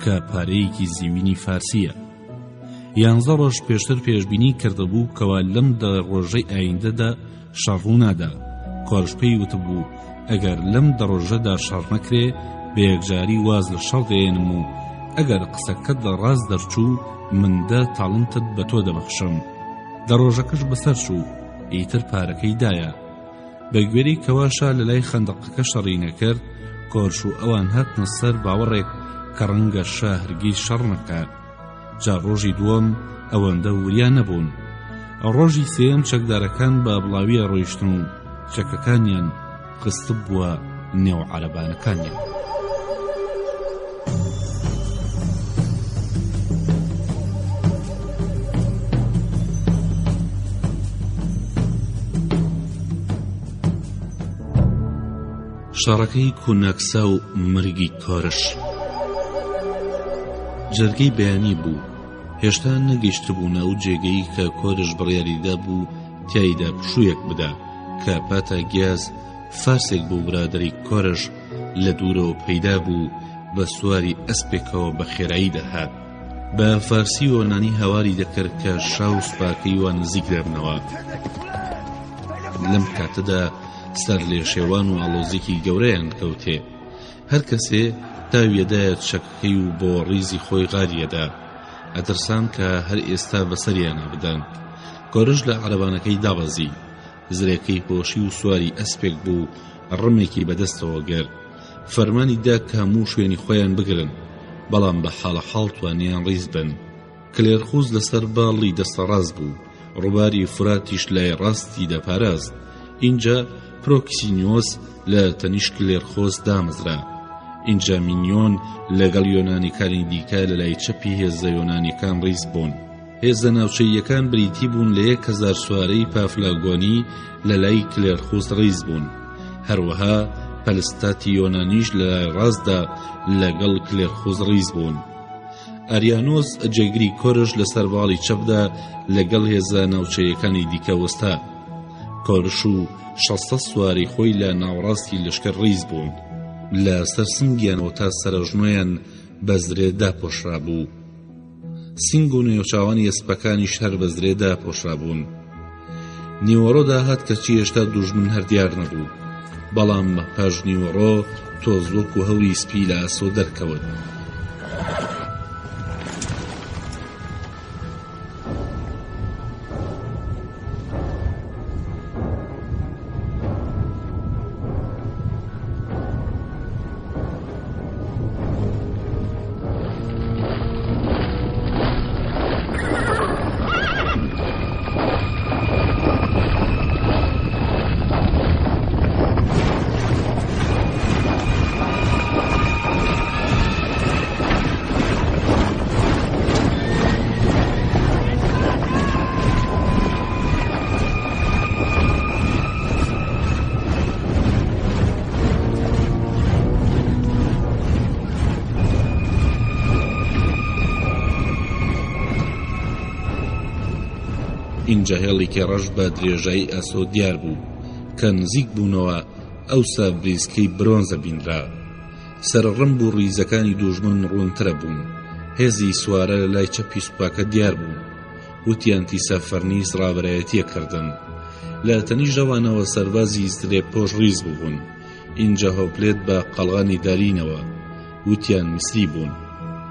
کە پارەیەکی زیوینی فارسیە. 11 ڕۆژ پێشتر پێشبینی کردبوو کەوا لەم ڕۆژەی ئایندەدا شەڕوو نادا. کۆرش پێی وتبوو ئەگەر لەم ڕۆژەدا شەڕ نەکرێ بە یەکجاری واز لە شەڕ دێنم و ئەگەر قسەکەت لە ڕاست دەرچوو مندا تاڵنتت بە تۆ دەبەخشم. ڕۆژەکەش بەسەر چوو، ئیتر پارەکەی دایە. بە گوێرەی کەواشە لە لای خەندەقەکە شەڕی نەکرد، کۆرش و ئەوان هاتنە سەر باوەڕێک کە ڕەنگە شا هەرگیز شەڕ نەکات. جا ڕۆژی دووەم ئەوەندە وریان نەبوون. ڕۆژی سێم چەکدارەکان بە بڵاویە ڕۆیشتن و چەکەکانیان خستە بووە نێو عەرەبانەکانیان. شەڕەکەی کونەکسا و مرگی کۆرش. جەرگەی بەیانی بوو، هێشتا نەگەیشتبوونە ئەو جێگەی کە کۆرش بڕیاریدا بوو تیایدا پشوویەک بدا کە پاتا گیاز فارسێک بوو برادەری کۆرش لە دوورەوە پەیدا بوو بە سواری ئەسپێکەوە بە خێرایی دەهات. بە فارسی و نانی هەواری دەکرد کە شاو سوپاکەی وان نزیک دەبنەوە. لەم کاتەدا سەر لێ شێوان و ئاڵۆزێکی گەورەیان کەوتێ. هەر کەسێ تاویەدایە چەکەکەی و بۆ ڕیزی خۆی غاریەدا ئەترسان کە هەر ئێستا بەسەریانە بدەن. کۆرش لە عەرەبانەکەی دابەزی، زرێکەی پۆشی و سواری ئەسپێک بوو ڕمێکی بەدەستەوە گەر. فەرمانی دا کە هەموو شوێنی خۆیان بگرن، بەڵام بە حاڵە حاڵ توانیان ڕیز بن. کلێرخوز لەسەر باڵی دەستەڕاست بوو، ڕووباری فراتیش لای ڕاستی دەپاراست. اینجا پرۆکسینیۆس لە تەنیش کلێرخۆز دامەزرا. اینجا مینیۆن لەگەڵ یۆنانیەکانی دیکە لە لای چەپی هێزە یۆنانیەکان ڕیز بوون. هێزە ناوچەییەکان بریتی بوون لە 1000 سوارەی پافلاگۆنی لە لای کلێرخۆز ڕیز بوون. هەروەها پەلستاتی یۆنانیش لە لای ڕاستدا لەگەڵ کلێرخۆز ڕیز بوون. ئاریانۆس جێگری کۆرش لەسەر باڵی چەپدا لەگەڵ هێزە ناوچەییەکانی دیکە وەستا. کۆرش و 600 سواری خۆی لە ناوڕاستی لەشکر ڕیز بوون. لە سەرسنگیانەوە تا سەرژنۆیان بە زرێدا پۆشرا بوو. سنگ و نێوچاوانی ئەسپەکانیش هەر بە زرێدا پۆشرا بوون. نیوەڕۆدا هات کەچی هێشتا دوژمن هەر دیار نەبوو، بەڵام پاش نیوەڕۆ تۆز وەکو هەوری سپی لە ئاسۆ دەرکەوت. اینجا هێڵێکی ڕەش بە درێژایی ئەسۆ دیار بوو کە نزیک بوونەوە ئەوسا بریسکەی برۆنزە بینرا. سەرڕم بوو ڕیزەکانی دوژمن ڕوونترە بوون. هێزی سوارە لە لای چەپی سوپاکە دیار بوو، وتیان تیسە فەرنیس ڕابەرایەتیە کردن. لە تەنیش ئەوانەوە سەربازی زرێ پۆش ڕیز بوون. اینجا هۆپلێت بە قەڵغانی دارینەوە، وتیان میسری بوون.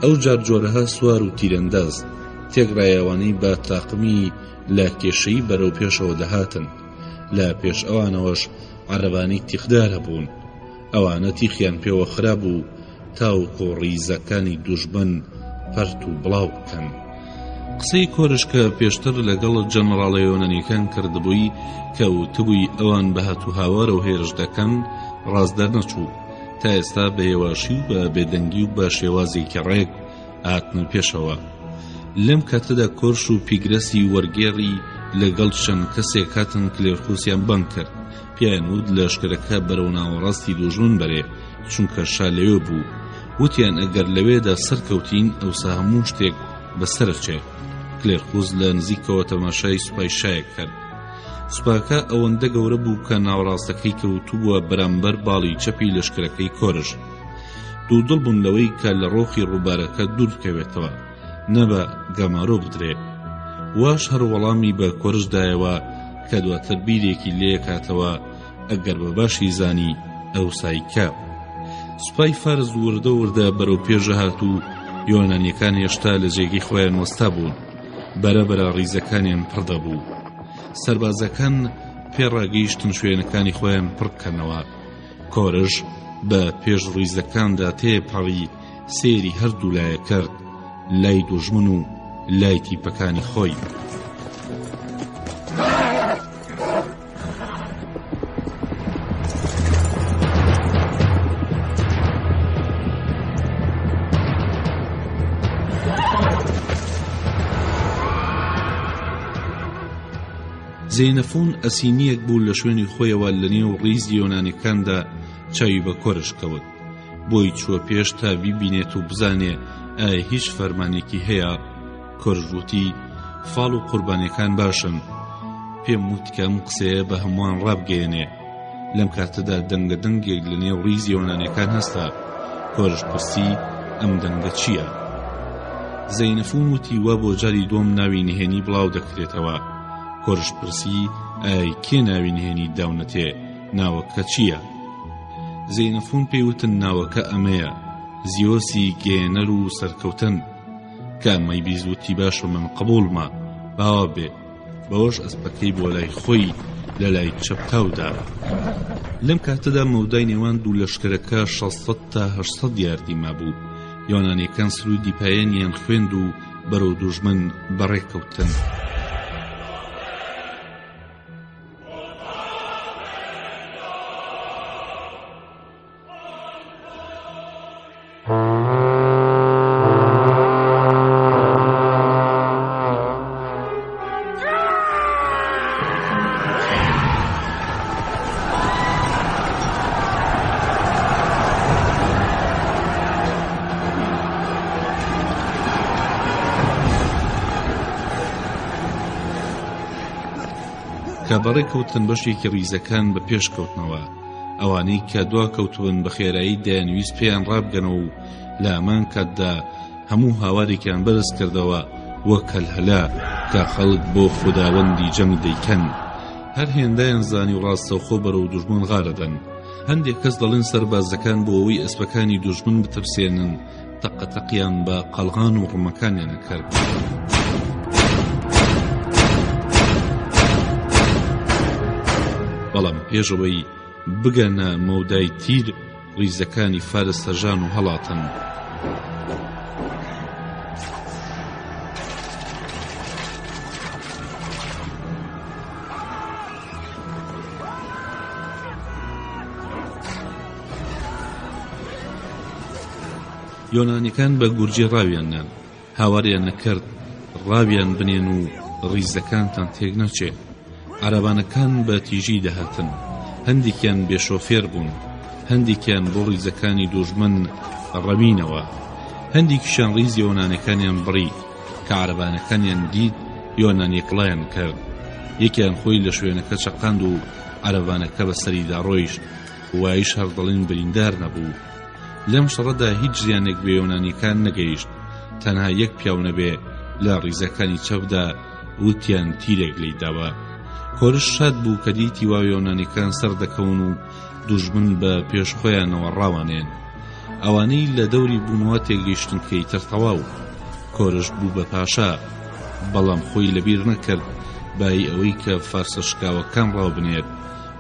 ئەو جار جۆرەها سوار و تیرەنداز تێگرایەوانەی بە تاقمی لە کێشەی بەرەو پێشەوە دەهاتن. لە پێش ئەوانەوەش عەرەبانەی تیخدار هەبوون. ئەوانە تیخیان پێوە خراب و تاوکۆ ڕیزەکانی دوژمن پەرت و بڵاو بکەن. قسەی کۆرش کە پێشتر لەگەڵ جەنەڕاڵە یۆنانیەکان کردبووی کە وتبووی ئەوان بە هاتوو هاوارە و هێرش دەکەن ڕازدار نەچوو. تا ئێستا بە هێواشی و بە بێدەنگی و بە شێوازێکی ڕێک هاتنە پێشەوە. لەم کاتەدا کۆرش و پیگرەسی وەرگێڕی لەگەڵ چەند کەسێک هاتن کلێرخۆسیان بەند کرد. پیان وت لەشکرەکە بەرەو ناوەڕاستی دوژمن بەرێ، چونکە شا لەوێ بوو. وتیان ئەگەر لەوێدا سەرکەوتین ئەوسا هەموو شتێک بەسەرچێ. کلێرخۆز لە نزیکەوە تەماشای سوپای شایەک کرد. سوپاکە ئەوەندە گەورە بوو کە ناوەڕاستەکەی کەوتووە بەرامبەر باڵی چەپی لەشکرەکەی کۆرش. دوودڵ بوون لەوەی کە لە ڕۆخی ڕووبارەکە دوور بکەوێتەوە، نەبە گەمارۆ بدرێ. واش هەر وەڵامی بە کۆرشدایەوە کە دواتر بیرێکی لێ کاتەوە ئەگەر بە باشی زانی ئەو سایکە. سوپای فارز وردە وردە بەرەو پێشە هات و یۆنانیەکان هێشتا لە جێگەی خۆیان وەستا بوون. بەرەبەرە ڕیزەکانیان پڕدەبوو. سەربازەکان پێڕاگەیشتن شوێنەکانی خۆیان پڕ بکەنەوە. کۆرش بە پێش ڕیزەکاندا تێپەڕی سێری هەردوو لایە کرد، لای دوژمن و لای تیپەکانی خۆی. زەینەفۆن ئەسینیەک بوو لە شوێنی خۆیەوە لە نێو ڕیزی یۆنانیەکاندا چاوی بە کۆرش کەوت، بۆی چووە پێش تا بیبینێت و بزانێ ئایا هیچ فەرمانێکی هەیە. کۆرش وتی فاڵ و قوربانیەکان باشن، پێم وت کە ئەم قسەیە بە هەمووان ڕابگەیەنێ. لەم کاتەدا دەنگە دەنگێک لە نێو ڕیزی یۆنانیەکان هەستا. کۆرش پرسی ئەم دەنگە چییە؟ زەینەفۆن وتی وا بۆ جاری دووەم ناوی نهێنی بڵاو دەکرێتەوە. کۆرش پرسی ئای کێ ناوی نهێنی داونەتێ، ناوەکە چییە؟ زەینەفۆن پێی وتن ناوەکە ئەمەیە، زیۆسی گێنەر و سەرکەوتن. کە ئەمەی بیزوتی باشە من قبوڵمە، باوا بێ. بەوەش ئەسپەکەی بۆ لای خۆی لە لای چەپتاودا. لەم کاتەدا مەودای نێوان دوو لەشکرەکە 600 تا 800 یاردی مابوو. یۆنانیەکان سرودی پایەنیان خوێند و بەرەو دوژمن بەڕێکەوتن. کە بەڕێکەوتن بەشێکی ڕیزەکان بە پێش کەوتنەوە. ئەوانەی کە دوا کەوتبن بە خێرایی دەیانویست پێیان ڕابگەنەوە و لە ئەمان کاتدا هەموو هاوارێکیان بەرز کردەوە وەک هەلهەلا کە خەڵک بۆ خوداوەندی جەنگ دەیکەن. هەر هێندایان زانی و ڕاستەوخۆ بەرەو دوژمن غارەدەن. هەندێک کەس دەڵێن سەربازەکان بۆ ئەوەی ئەسپەکانی دوژمن بترسێنن تەقەتەقیان بە قەڵغان و ڕمەکانیان کرد. بەڵام پێشەوەی بگەنە مەودای تیر ڕیزەکانی فارس سەرژان و هەڵاتن. یۆنانیەکان بە گورجی ڕاویاننان، هاواریان نەکرد ڕاویان بنێن و ڕیزەکانتان تێک نەچێ. عەرەبانەکان بە تیژی دەهاتن، هەندێکیان بێشۆفێر بوون، هەندێکیان بۆ ڕیزەکانی دوژمن ڕەمینەوە، هەندێکیشان ڕیزی یۆنانیەکانیان بڕی. کە عەرەبانەکانیان دید یۆنانیەکڵیان کرد. یەکیان خۆی لە شوێنەکە چەقاند و عەرەبانەکە بە سەریدا ڕۆیشت، وایش هەر دەڵێن بریندار نەبوو. لەم شەڕەدا هیچ زیانێک بە یۆنانیەکان نەگەیشت، تەنها یەک پیاو نەبێ لە ڕیزەکانی چەپدا وتیان تیرێک لێداوە. کۆرش شاد بوو کە دیتی وا یۆنانیەکان سەر دەکەون و دوژمن بە پێش خۆیانەوە ڕاوانێن. ئەوانەی لە دەوری بوونەوە تێگەیشتن کەی تر تەواو. کۆرش بوو بە پاشا، بەڵام خۆی لەبیر نەکرد بای ئەوەی کە فارسە شکاوەکان ڕاو بنێت،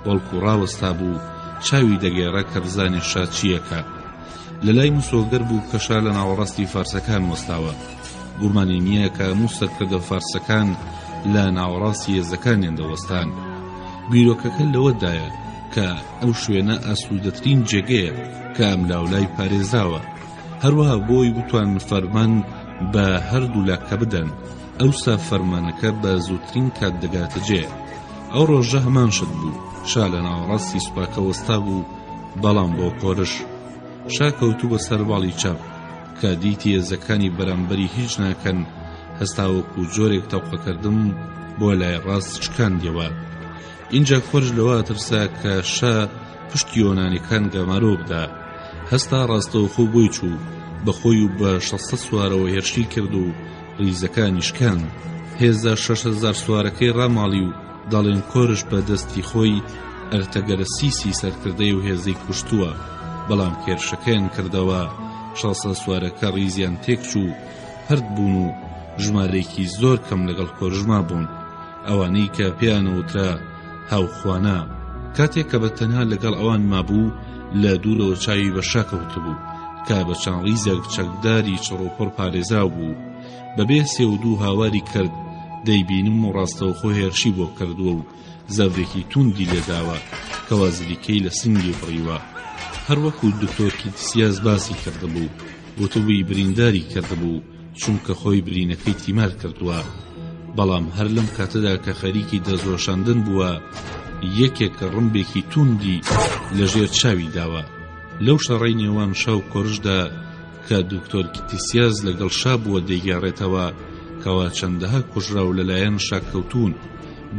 بەڵکو ڕاوەستا بوو چاوی دەگێڕە کە بزانێت شا چیەکە. لە لای موسۆگەر بوو کە شا لە ناوەڕاستی فارسەکان وەستاوە. گومانی نییە کە موسەرکردە فارسەکان لە ناوەڕاستی هێزەکانیان دەوەستان. بیرۆکەکە لەوەدایە کە ئەو شوێنە ئاسوودەترین جێگەیە کە ئەم لاولای پارێزاوە. هەروەها بۆی بتوان فەرمان بە هەردوو لاکە بدەن، ئەوسا فەرمانەکە بە زووترین کات دەگاتە جێ. ئەو ڕۆژە هەمان شت بوو. شا لە ناوەڕاستی سوپاکە وەستا بوو، بەڵام بۆ کۆرش شا کەوتوو بە سەر باڵی چاپ کە دیتی هێزەکانی بەرامبەری هیچ ناکەن، هەستاوەکو جۆرێک تەوقەکردم بۆ لای ڕاست چکاندیەوە. اینجا کۆرش لەوە ترسا کە شا پشتی یۆنانیەکان گەمارۆ بدا. هەستا ڕاستەوخۆ بۆی چوو، بەخۆی و بە 600 سوارەوە هێرشی کرد و ڕیزەکانی شکاند. هێزە 6000 سوارەکەی ڕاماڵی و دەڵێن کۆرش بە دەستی خۆی ئەرتەگەرە سیسی سەرکردەی و هێزەی کوشتووە، بەڵام کێرشەکەیان کردەوە. 600 سوارەکە ڕیزیان تێک چوو، هەرد بوون و ژمارەیەکی زۆر کەم لەگەڵ کۆرژما بوون، ئەوانەی کە پێیانەوترا هاوخوانا. کاتێک کە بەتەنها لەگەڵ ئەوان مابوو، لە دوورەوە چاوی بە شاکەوتبوو کە بە چەند ڕیزێک چەکداری چڕۆپڕ پارێزراو بوو. بەبێ سێ و دوو هاواری کرد، دەیبینم و ڕاستەوخۆ هێرشی بۆ کردووە و زەڤێکی توندی لێداوە کە وازلیکەی لە سنگی بڕیوە. هەروەکو دکتۆر کیتسیاس باسی کردبوو، وتبووی برینداری کردبوو چونکە خۆی برینەکەی تیمار کردووە. بەڵام هەر لەم کاتەدا کە خەریکی دەزۆشاندن بووە یەکێک ڕمبێکی توندی لەژێر چاوی داوە. لەو شەڕەی نێوان شا و کۆرشدا کە دکتۆر کیتیسیاز لەگەڵ شا بووە دەیگەڕێتەوە کەوا چەندەها کوژرا و لەلایەن شاکەوتون،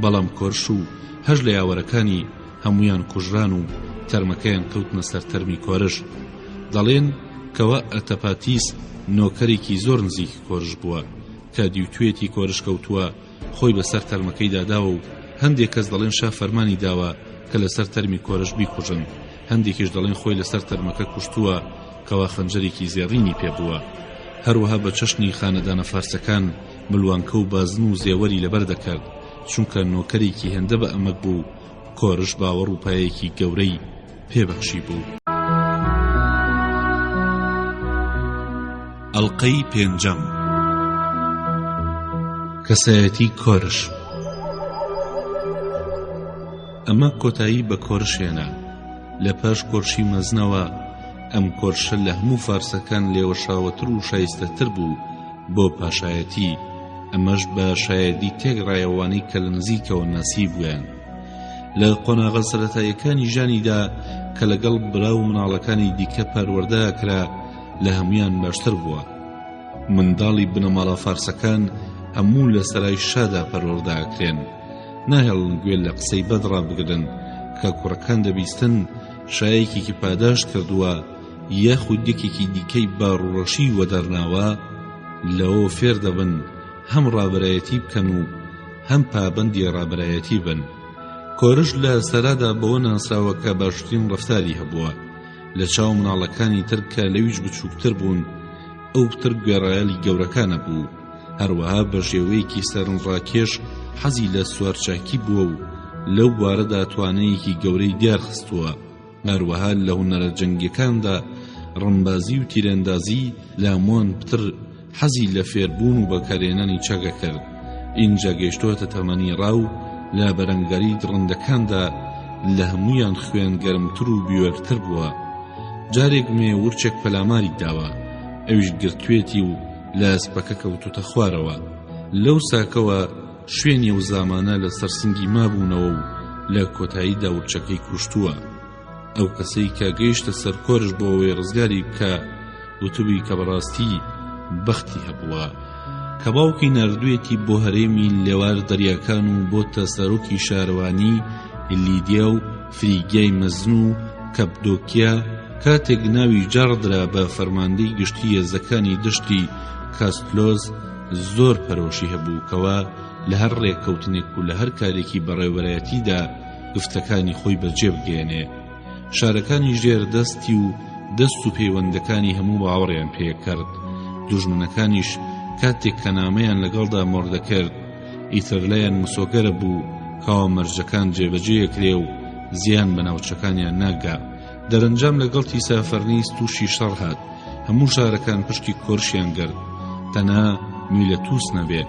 بەڵام کۆرش و هەژ لە یاوەرەکانی هەمویان کوژران و تەرمەکەیان کەوتنە سەر تەرمی کۆرش. دەڵێن کەوا ئەتەپاتیس نۆکەرێکی زۆر نزیکی کۆرش بووە کە دیوتوێتی کۆرش کەوتووە خۆی بەسەر تەرمەکەی داداوە و هەندێک کەس دەڵێن شا فەرمانی داوە کە لەسەر تەرمی کۆرش بیکوژن، هەندێکیش دەڵێن خۆی لەسەر تەرمەکە کوشتووە کەوا خەنجەرێکی زێڕینی پێبووە. هەروەها بە چەشنی خانەدانە فارسەکان ملوانکە و بازن و زێوەری لەبەر دەکرد چونکە نۆکەرێکی هێندە بە ئەمەک بوو. کۆرش باوەڕ و پایەکی گەورەی پێبەخشی بوو. ئەڵقەی پێنجەم کەسایەتی کۆرش. ئەمە کۆتایی بە کۆرشێنە. لە پاش کۆرشی مەزنەوە ئەم کۆرشە لە هەموو فارسەکان لێوەشاوەتر و شایستەتر بوو بۆ پاشایەتی. ئەمەش بە شایەتی تێگڕایەوانەی کە لە نزیکەوە ناسی بوویان. لە قۆناغە سەرەتاییەکانی ژانیدا کە لەگەڵ برا و مناڵەکانی دیکە پەروەردەکرا لە هەمویان باشتر بووە. منداڵی بنەماڵە فارسەکان هەموو لە سەرای شادا پەروەردەکرێن، ناهێڵن گوێ لە قسەی بەدڕا بگرن کە کوڕەکان دەبیستن شایەکێکی پاداش کردووە یاخود یەکێکی دیکەی باڕوڕەشی وەدەرناوە، لەوە فێر دەبن هەم ڕابەرایەتی بکەن و هەم پابەندی ڕابەرایەتی بن. کۆرش لە سەرادا بەوە ناسراوە کە باشترین ڕەفتاری هەبووە لە چاو مناڵەکانی تر کە لەویش بچووکتر بوون، ئەو پتر گوێڕایەلی گەورەکانە بوو. هەروەها بە شێوەیەکی سەرنڕاکێش حەزی لە سوارچاکی بووە و لەو بوارەدا توانەیەکی گەورەی دیارخستووە. هەروەها لە هونەرە جەنگیەکاندا ڕەمبازی و تیرەندازی لە هەمووان پتر حەزی لە فێربوون و بەکارهێنانی چاکە کرد. ئینجا گەیشتووەتە تەمەنی ڕاو لە بەرەنگاری درڕندەکاندا لە هەمویان خوێن گەرمتر و بیوەرتر بووە. جارێک مێ ورچێک پەلاماری داوە، ئەویش گرتوێتی و لە ئەسپەکە کەوتوتە خوارەوە. لەو ساکەوە شوێنی و زامانە لە سەرسنگی مابوونەوە و لە کۆتاییدا ورچەکەی کوشتووە. ئەو کەسەی کە گەیشتە سەر کۆرش بۆ ئەوەی ڕزگاری بکە وتوبی کە بەڕاستی بەختی هەبووە کە باوکی نردوێتی بۆ هەرێمی لێوار دەریاکان و بۆتە سەرۆکی شارەوانی لیدیا و فریگیای مەزن و کەپدۆکیا کاتێک ناوی جاڕدرا بە فەرماندەی گشتی هێزەکانی دشتی کاستلۆز زۆر پەرۆشی هەبوو کەوا لە هەر ڕێککەوتنێک و لە هەر کارێکی بەڕێوەبەرایەتیدا گفتەکانی خۆی بەجێ بگێنێ. شارەکانی ژێردەستی و دەست و پەیوەندەکانی هەموو باوەڕیان پێکرد. دوژمنەکانیش کاتێک کە نامەیان لەگەڵدا مۆردەکرد ئیتر لایەن مسۆگەرە بوو کاوە مەرجەکان جێبەجێیەکرێ و زیان بە ناوچەکانیان ناگا. دەرەنجام لەگەڵ تیسافەرنیس تووشی شەڕ هات، هەموو شارەکان پشتی کۆرشیان گرت، تەنها میلەتوس نەبێ.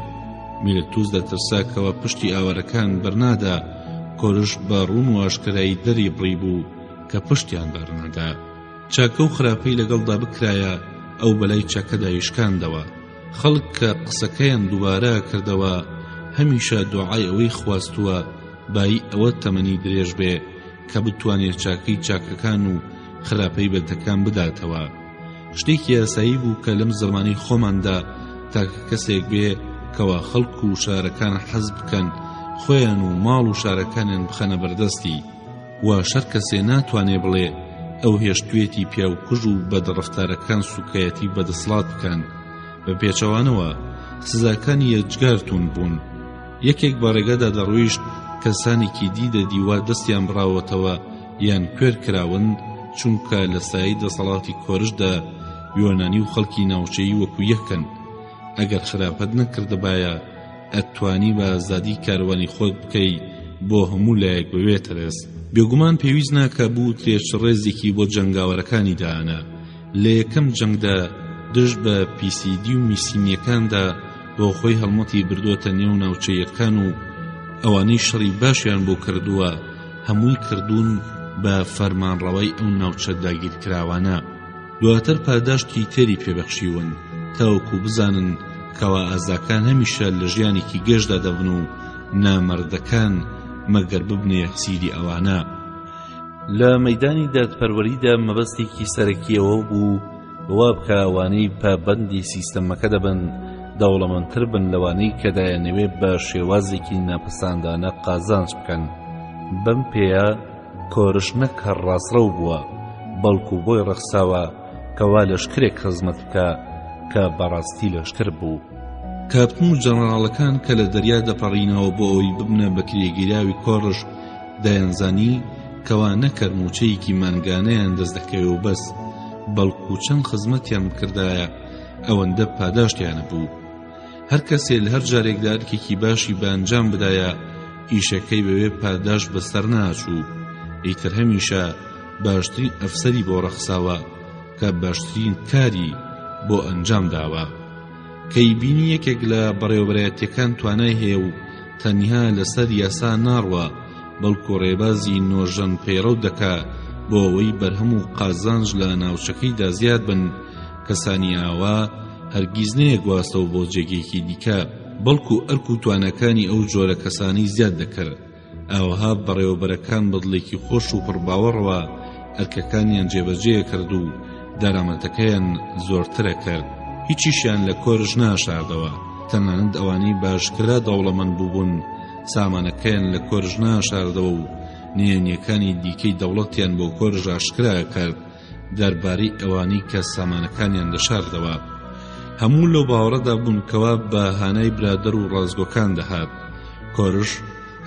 میلەتوس دەترسا کەوە پشتی ئاوەرەکان بەرنادا، کۆرش بە ڕوون و ئاشکرایی دەری بڕی بوو کە پشتیان بەرنەدا. چاکە و خراپەی لەگەڵدا بکرایە ئەو بەلای چاکەدا یشکاندەوە. خەڵک کە قسەکەیان دووبارە کردەوە هەمیشە دوعای ئەوەی خواستووە بای ئەوە تەمەنی درێژ بێ کە بتوانێت چاکەی چاکەکان و خراپەی بەدەکان بداتەوە. شتێکی یاسایی بوو کە لەم زمانی خۆماندا تاکە کەسێک بێ کەوا خەڵک و شارەکان حەز بکەن خۆیان و ماڵ و شارەکانیان بخەنە بەردەستی، وا شەر کەسێ ناتوانێ بڵێ ئەو هێشتوێتی پیا و کوژ و بەدڕەفتارەکان سوکایەتی بەدەسڵات بکەن. بە پێچەوانەوە سزاکانی یەکجارتون بوون. یەکێک بە ڕێگەدا دەڕۆیشت کەسانێکی دیدە دیوا دەستیان بڕاوەتەوە یان کوێر کراون چونکە لە سایەی دەسەڵاتی کۆرشدا یۆنانی و خەڵکی ناوچەیی وەکو یەکن. ئەگەر خراپەت نەکردبایە ئەتوانی بە ئازادی کاروانی خۆت بکەی بۆ هەموو لایەک بوێتە ڕێست. بێگومان پێویست ناکە بوو ترێش ڕێزێکی بۆ جەنگاوەرەکانی داهەنە. لە یەکەم جەنگدا دژ بە پیسیدی و میسینیەکاندا بۆ خۆی هەڵمەتی بردووەتە نێو ناوچەیەکان و ئەوانەی شەڕی باشیان بۆ کردووە هەمووی کردوون بە فەرمانڕەوەی ئەو ناوچە داگیرکراوانە. دواتر پاداشتی تێری پێبەخشیون تاوەکو بزانن کەوا ئازاکان هەمیشە لە ژیانێکی گەشدا دەبن و نامەردەکان مەگەر ببنێ یەخسیری ئەوانە. لە مەیدانی دادپەروەریدا مەبەستێکی سەرەکیەوە بوو وا بکە ئەوانەی پابەندی سیستەمەکە دەبن دەوڵەمەندتر بن لەوانەی کە دایانەوێت بە شێوازێکی ناپەساندانە قازانج بکەن. بەم پێیە کۆرش نەک هەر ڕاستڕەو بووە بەڵکو بۆی ڕەخساوە کەوا لەشکرێک خزمەت بکە کە بەڕاستی لەشکر بوو. کاپتن و جەنەڕاڵەکان کە لە دەریا دەپەڕینەوە بۆ ئەوی ببنە بە کرێگیراوی کۆڕش دایانزانی کەوا نەکەر موچەیەکی مانگانەیان دەست دەکەوێ و بەس بەڵکو چەند خزمەتیان کردایە ئەوەندە پاداشتیانە بوو. هەر کەسێ لە هەر جارێکدا ئەرکێکی باشی بەنجام بدایە ئیشەکەی بەوێ پاداش بەسەر ناچوو. ئیتر هەمیشە باشترین ئەفسەری بۆ ڕەخساوە کە باشترین کاری بۆ ئەنجام داوە. کەی بینی یەکێک لە بەڕێوەبەرایەتیەکان توانای هەیە و تەنها لەسەر یاسا ناڕوە بەڵکو ڕێبازی نۆژەن پەیڕەو دەکا بۆ ئەوەی بەرهەم و قازانج لە ناوچەکەیدا زیاد بن، کەسانی ئاوا هەرگیز نەیە گواستەوە بۆ جێگەیەکی دیکە بەڵکو ئەرک و توانەکانی ئەو جۆرە کەسانی زیاد دەکرد. ئاوەها بەڕێوەبەرەکان بەدڵێکی خۆش و پڕباوەڕەوە ئەرکەکانیان جێبەجێ کرد و دارامەتەکەیان زۆرترە کرد. هیچیشیان لە کۆرژ ناشاردەوە. تەنانەت ئەوانەی باشکرا دەوڵەمەند بووبوون سامانەکەیان لە کۆرژ ناشاردەوە و نێنیەکانی دیکەی دەوڵەتیان بۆ کۆرژ ئاشکرا کرد دەربارەی ئەوانەی کە سامانەکانیان دەشاردەوە. هەموو لەو باوەڕەدا بوون کەوا بە هانای برادەر و ڕازگۆکان دەهات. کۆرژ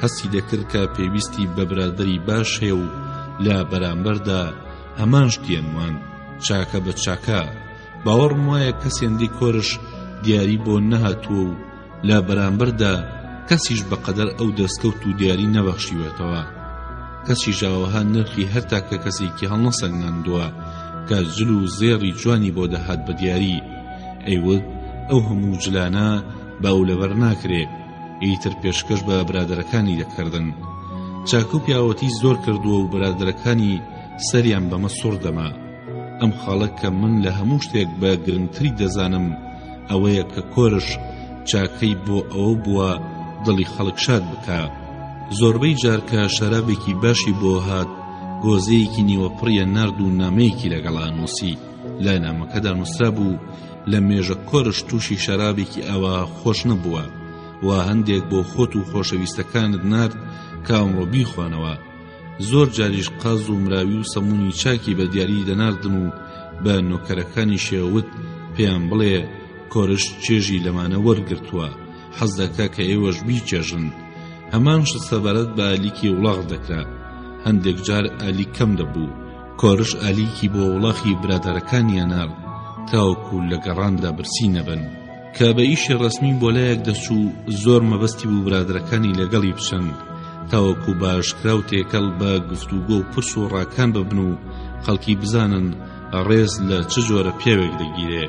هەستی دەکرد کە پێویستی بە برادەری باش هەیە و لە بەرامبەردا هەمان شتیان وان چاکە بە چاکە. باوەڕم وایە کەسێندی کۆرش دیاری بۆ نەهاتووە و لە بەرامبەردا کەسیش بەقەدەر ئەو دەستکەوت و دیاری نەبەخشیوێتەوە. کەسی ژاوەها نرخی هەر تاکە کەسێکی هەڵنەسەنگاندووە کە جل و زێڕی جوانی بۆ دەهات بە دیاری. ئەیوت ئەو هەموو جلانە بە ئەو لەبەر ناکرێ، ئیتر پێشکەش بە برادەرەکانی دەکردن. چاکە و پیاوەتی زۆر کردووە و برادەرەکانی سەریان بەمە سوڕ دەما. ئەم خاڵە کە من لە هەموو شتێک بە گرنگتری دەزانم ئەوەیە کە کۆرش چاکەی بۆ ئەوە بووە دڵی خەڵک شاد بکە. زۆربەی جار کە شەرابێکی باشی بۆ هات گۆزەیەکی نیوەپڕیە نارد و نامەیەکی لەگەڵ نووسی. لای نامەکەدا نووسرا بوو لە مێژە کۆرش تووشی شەرابێکی ئەوە خۆش نەبووە و هەندێک بۆ خۆت و خۆشەویستەکانت نارد کە ئەمڕۆ بیخوانەوە. زۆر جاریش قاز و مراوی و سەمونی چاکی بە دیاری دەناردن و بە نۆکەرەکانی شێوت پێیان بڵێ کۆرش چێژی لەمانە وەرگرتووە، حەز دەکا کە ئێوەش بیچێژن. هەمان شت سەبارەت بە ئالیکی وڵاغ دەکرا. هەندێک جار ئالی کەم دەبوو. کۆرش ئالیکی بۆ وڵاخی برادەرەکانیان نارد تاوەکو لە گەڕاندا برسی نەبن. کە بە ئیشی ڕەسمی بۆ لایەک دەچوو زۆر مەبەستی بوو برادەرەکانی لەگەڵی بچن تاوەکو باشکرا و تێکەڵ بە گفتوگۆ و پرس و ڕاکان ببن و خەڵکی بزانن ڕێز لە چ جۆرە پیاوێک دەگیرێ.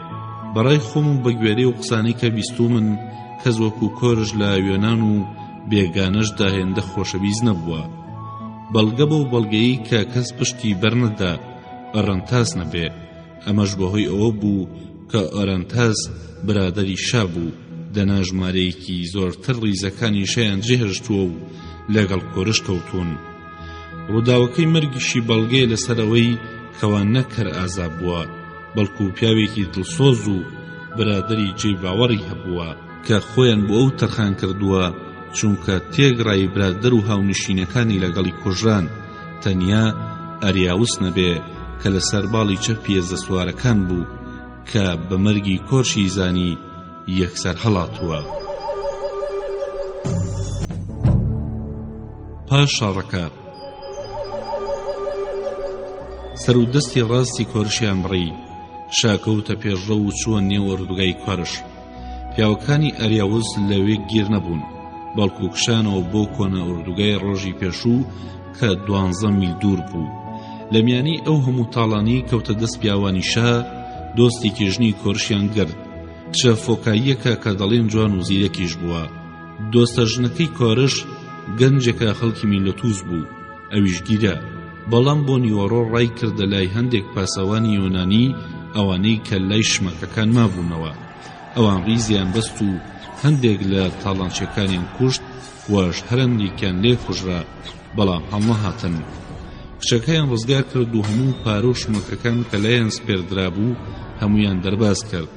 بەڕای خۆم و بە گوێرەی و قسانەی کە بیستوو من کەس وەکو کۆرش لە وێنان و بێگانەشدا هێندە خۆشەویست نەبووە. بەڵگە بەو بەڵگەیی کە کەس پشتی بەرنەدا ئەڕەنتاس نەبێ. ئەمەش بەهۆی ئەوە بوو کە ئەڕەنتاس برادەری شا بوو. دەنا ژمارەیەکی زۆرتر ڕیزەکانی شەیان جێهێشتووە و لەگەڵ کۆرش کەوتون. ڕووداوەکەی مەرگیشی بەڵگەی لەسەرەوەی کەوا نەکەر ئازاب بووە بەڵکو پیاوێکی دڵسۆز و برادەری جێی باوەڕی هەبووە کە خۆیان بۆ ئەو تەرخان کردووە چونکە تێگڕای برادەر و هاونشینەکانی لەگەڵی کوژران تەنیا ئەریاوس نەبێ کە لەسەر باڵی چەپی زەسوارەکان بوو کە بە مەرگی کۆرشی زانی یەکسەر هەڵاتووە. پاش شەڕەکە سەر و دەستی ڕاستی کۆرشیان بڕی شاکەوتە پێشڕە و چووە نێو ئوردوگای کۆرش. پیاوەکانی ئەریاوز لەوێ گیر نەبوون بەڵکو کشانەوە بۆ کۆنە ئوردوگای ڕۆژی پێشوو کە 12 میل دوور بوو. لە میانی ئەو هەموو تاڵانی کەوتە دەست پیاوانی شا دۆستێکی ژنی کۆرشیان گرت. چە فۆکاییەکە کە دەڵێن جوان و زیرەکیش بووە. دۆستە ژنەکەی کۆرش گەنجێکە خەڵکی میلەتوز بوو. ئەویش گیرە بەڵام بۆ نیوەڕۆ ڕای کردە لای هەندێک پاسەوانی یۆنانی ئەوانەی کە لای شمەکەکان مابوونەوە ئەوان ڕیزیان بەست و هەندێک لە تاڵانچەکانیان کوشت وەش هەرەندێکیان لێ کوژرا بەڵام هەڵنەهاتن. کچەکەیان ڕزگار کرد و هەموو پارە و شمەکەکان کە لایەن سپێردرا بوو هەمویان دەرباز کرد.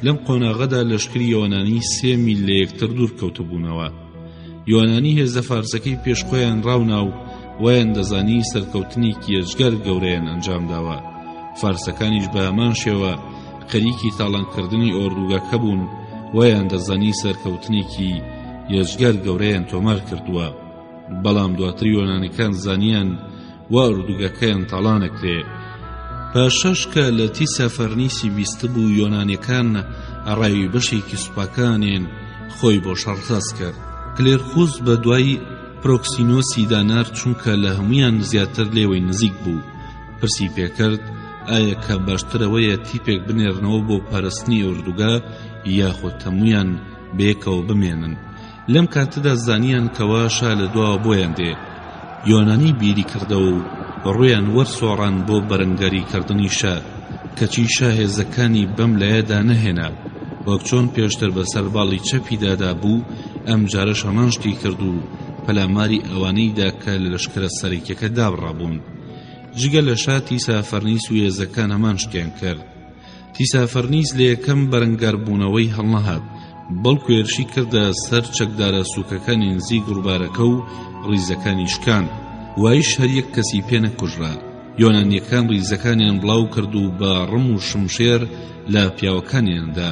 لەم قۆناغەدا لەشکری یۆنانی 3 میل لە یەکتر دوور کەوتبوونەوە. یۆنانی هێزە فارسەکەی پێشخۆیان ڕاونا و وایان دەزانی سەرکەوتنێکی یەجگار گەورەیان ئەنجام داوە. فارسەکانیش بە هەمان شێوە خەریکی تاڵانکردنی ئۆردوگاکە بوون، وایان دەزانی سەرکەوتنێکی یەجگار گەورەیان تۆمار کردووە. بەڵام دواتر یۆنانیەکان زانیان وا ئۆردوگاکەیان تاڵانەکرێ. پاشەش کە لە تیسا فەرنیسی بیستە بوو یۆنانیەکان ئەڕاوی بەشێکی سوپاکانیان خۆی بۆ شەڕساز کرد. کلێرخوز بە دوای پرۆکسینۆسی دانار چونکە لە هەمویان زیاتر لێوەی نزیک بوو پرسی پێکرد ئایا کە باشترەوەیە تیپێک بنێرنەوە بۆ پارەستنی ئۆردوگا یاخۆ هەمویان بەیەکەوە بمێنن. لەم کاتەدا زانیان کەوا شا لە دواوە بۆیان دێ. یۆنانی بیری کردەوە و ڕویان وەرسۆڕان بۆ بەرەنگاریکردنی شا، کەچی شا هێزەکانی بەم لایەدا نەهێنا. وەک چۆن پێشتر بەسەر باڵی چەپی دادا بوو ئەم جارەش هەمان شتی کرد و پەلاماری ئەوانەیدا کە لە لەشکرە سەرەکیەکە دابڕابوون. جگە لە شا تیسا فەرنیس و هێزەکان هەمان شتیان کرد. تیسا فەرنیس لە یەکەم بەرەنگاربوونەوەی هەڵنەهات، بەڵکو هێرشی کردە سەر چەکدارە سووکەکانی نزیک ڕووبارەکە و ڕیزەکانی شکاند. وایش هەر یەک کەسی پێ نەکوژرا. یۆنانیەکان ڕیزەکانیان بڵاو کرد و بە ڕم و شمشێر لە پیاوەکانیاندا.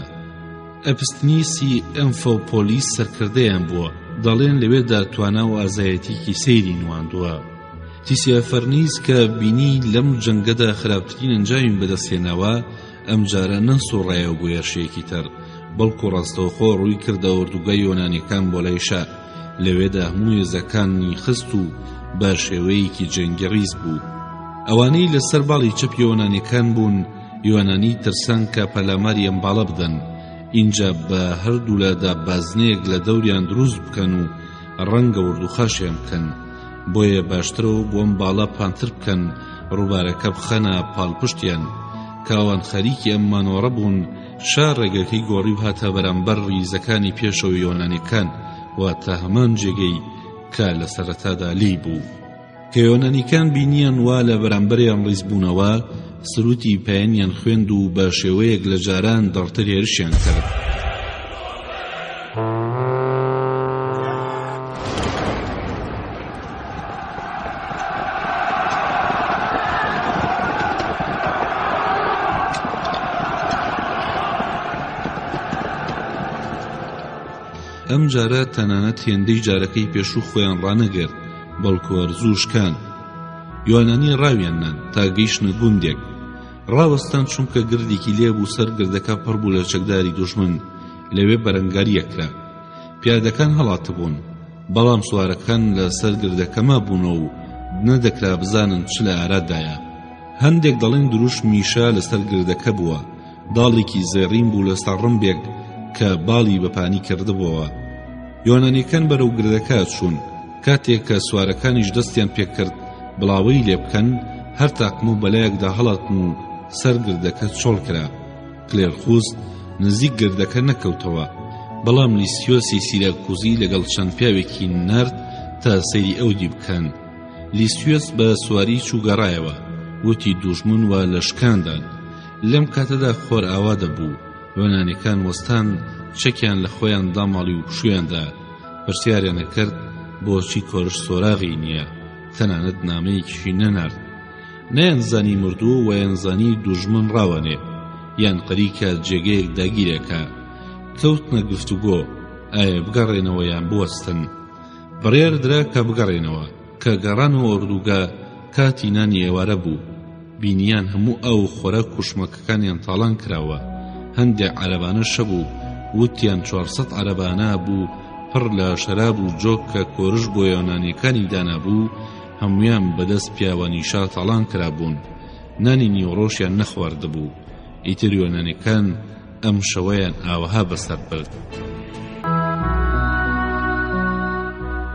ئەپستنیسی ئەمفۆپۆلیس سەرکردەیان بووە، دەڵێن لەوێدا توانا و ئازایەتێکی سەیری نواندووە. تیسیا فەرنیس کە بینی لەم جەنگەدا خراپترین ئەنجامی بەدەستهێناوە ئەم جارە نەسوڕایەوە بۆ یەرشەیەکی تر، بەڵکو ڕاستەوخۆ ڕووی کردە ئۆردوگای یۆنانیەکان بۆ لای شا. لەوێدا هەموو هێزەکانی خست و بە شێوەیەکی جەنگی ڕیز بوو. ئەوانەی لەسەر باڵی چەپ یۆنانیەکان بوون یۆنانی ترسان کە پەلاماری ئەم باڵە بدەن، اینجا بە هەردوو لەدا بازنەیەک لە دەوریان دروست بکەن و ڕەنگە وردوخاشیان بکەن. بۆیە باشترەوە بۆم باڵە پانتر بکەن، ڕووبارەکە بخەنە پاڵپشتیان. کاوان خەریکی ئەم مانۆڕە بوون. شا ڕێگەکەی گۆڕی و هاتە بەرامبەر ڕیزەکانی پێشەوە یۆنانیەکان، واتە هەمان جێگەی کە لە سەرەتادا لی بوو. کە یۆنانیەکان بینیان وا لە بەرامبەریان ڕیز بوونەوە، سروتی پایانیان خوێند و بە شێوەیەک لە جاران دەڵتر هێرشیان کرد. ئەم جارە تەنانەت هێندەی جارەکەی پێشوو خۆیان ڕانەگرت، بەڵکو وەرزوشکان. یۆنانی ڕاویاننان تا گەیشتنە گوندێک. ڕاوەستان چونکە گردێکی لێبوو سەر گردەکە پڕ بوو لە چەکداری دوژمن. لەوێ بەرەنگاریەکرا. پیادەکان هەڵاتبوون، بەڵام سوارەکان لە سەر گردەکەما بوونەوە و نەدەکرا بزانن چ لە ئارادایە. هەندێک دەڵێن دروش میشا لەسەر گردەکە بووە. داڵێکی زێڕین بوو لەسەر ڕمبێک کە باڵی بەپانی کردبووەوە. یۆنانیەکان بەرەو گردەکە چوون. کاتێک کە سوارەکانیش دەستیان پێکرد بڵاوەی لێ بکەن، هەر تاقم و بەلایەکدا هەڵاتن و سەر گردەکە چۆڵ کرا. کلێرخوز نزیک گردەکە نەکەوتەوە، بەڵام لیسیۆسی سیراکوزی لەگەڵ چەند پیاوێکی نرد تا سەیری ئەودی بکەن. لیسیۆس بە سواری چوو گەڕایەوە، وتی دوژمن وە لە شکاندان. لەم کاتەدا خۆر ئاوا دەبوو. یۆنانیەکان وەستان چەکیان لە خۆیان داماڵی و شوێندا. پرسیاریانە کرد بۆچی کۆرش سۆراغی نییە، تەنانەت نامەیەکیشی نەنارد. نەیانزانی مردووە و یانزانی دوژمن ڕاوەنێ، یان قەریکە جێگەیەک داگیرێکە. کەوتنە گفتوگۆ ئایا بگەڕێنەوە یان بوەستن. بڕیار درا کە بگەڕێنەوە. کە گەڕانەوە ئۆردوگا کاتی نانی ئێوارە بوو. بینیان هەموو ئەو خۆراک کوشمەکەکانیان تاڵان کراوە. هەندێک عەرەبانە شەبوو، وتیان 400 عەرەبانە بوو پڕ لە شەراب و جۆک کە کۆرش بۆ یۆنانیەکانی دانابوو. هەمویان بەدەست پیاوانیشا تاڵان کرابوون. نانی نیوەڕۆژیان نەخواردبوو. ئیتر یۆنانیەکان ئەم شەوەیان ئاوەها بەسەر برد.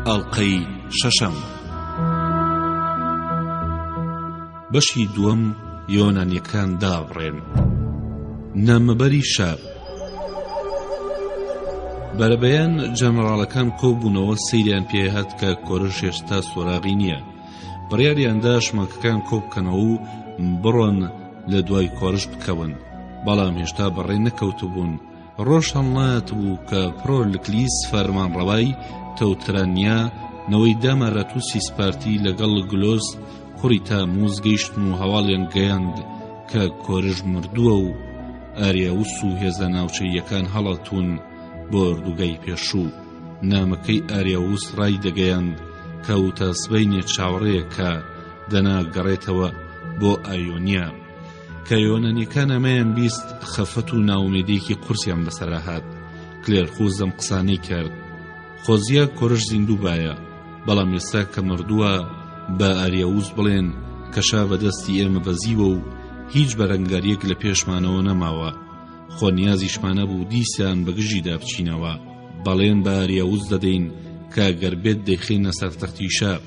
ئەڵقەی شەشەم. بەشی دووەم یۆنانیەکان دابڕێن. نامەبەری شاب. بەرەبەیان جەنەڕاڵەکان کۆبوونەوە سەیریان پێهات کە کۆرش هێشتا سۆراغی نییە. بڕیاریاندا شمەکەکان کۆبکەنەوە و بڕۆن لە دوای کۆرش بکەون، بەڵام هێشتا بەڕێ نەکەوتبوون. ڕۆژ هەڵنایەت بوو کە پرۆلکلیس فەرمانڕەوای تەوترانیا نەوەی دامارەتوسی سپارتی لەگەڵ گلۆس کوڕی تاموز گەیشتن و هەواڵیان گەیاند کە کۆرش مردووە و ئاریاوس و هێزە ناوچەیەکان هەڵەتون بۆ ئوردوگای پێشوو. نامەکەی ئاریاوس ڕای دەگەیاند کە وتە سبەینێ چاوەڕێیە کە دەناگەڕێتەوە بۆ ئایۆنیا، کە یۆنانیەکان ئەمەیان بیست خەفەت و ناومێدێکی قورسیان بەسەرا هات. کلێرخوس دەم قسانەی کرد: خۆزیە کۆرش زیندوو بایە، بەڵام ئێستا کە مردووە بە ئاریاوس بڵێن کەشا بەدەستی ئێمە بەزیوە و هیچ بەرەنگاریەک لە پێشمانەوە نەماوە. خۆ نیازیشمانە بوو دیسان بەگژیدا بچینەوە، بەڵێن بە ئاریاوس دەدەین کە گەربێت دەیخینە سەر تەختی شاب.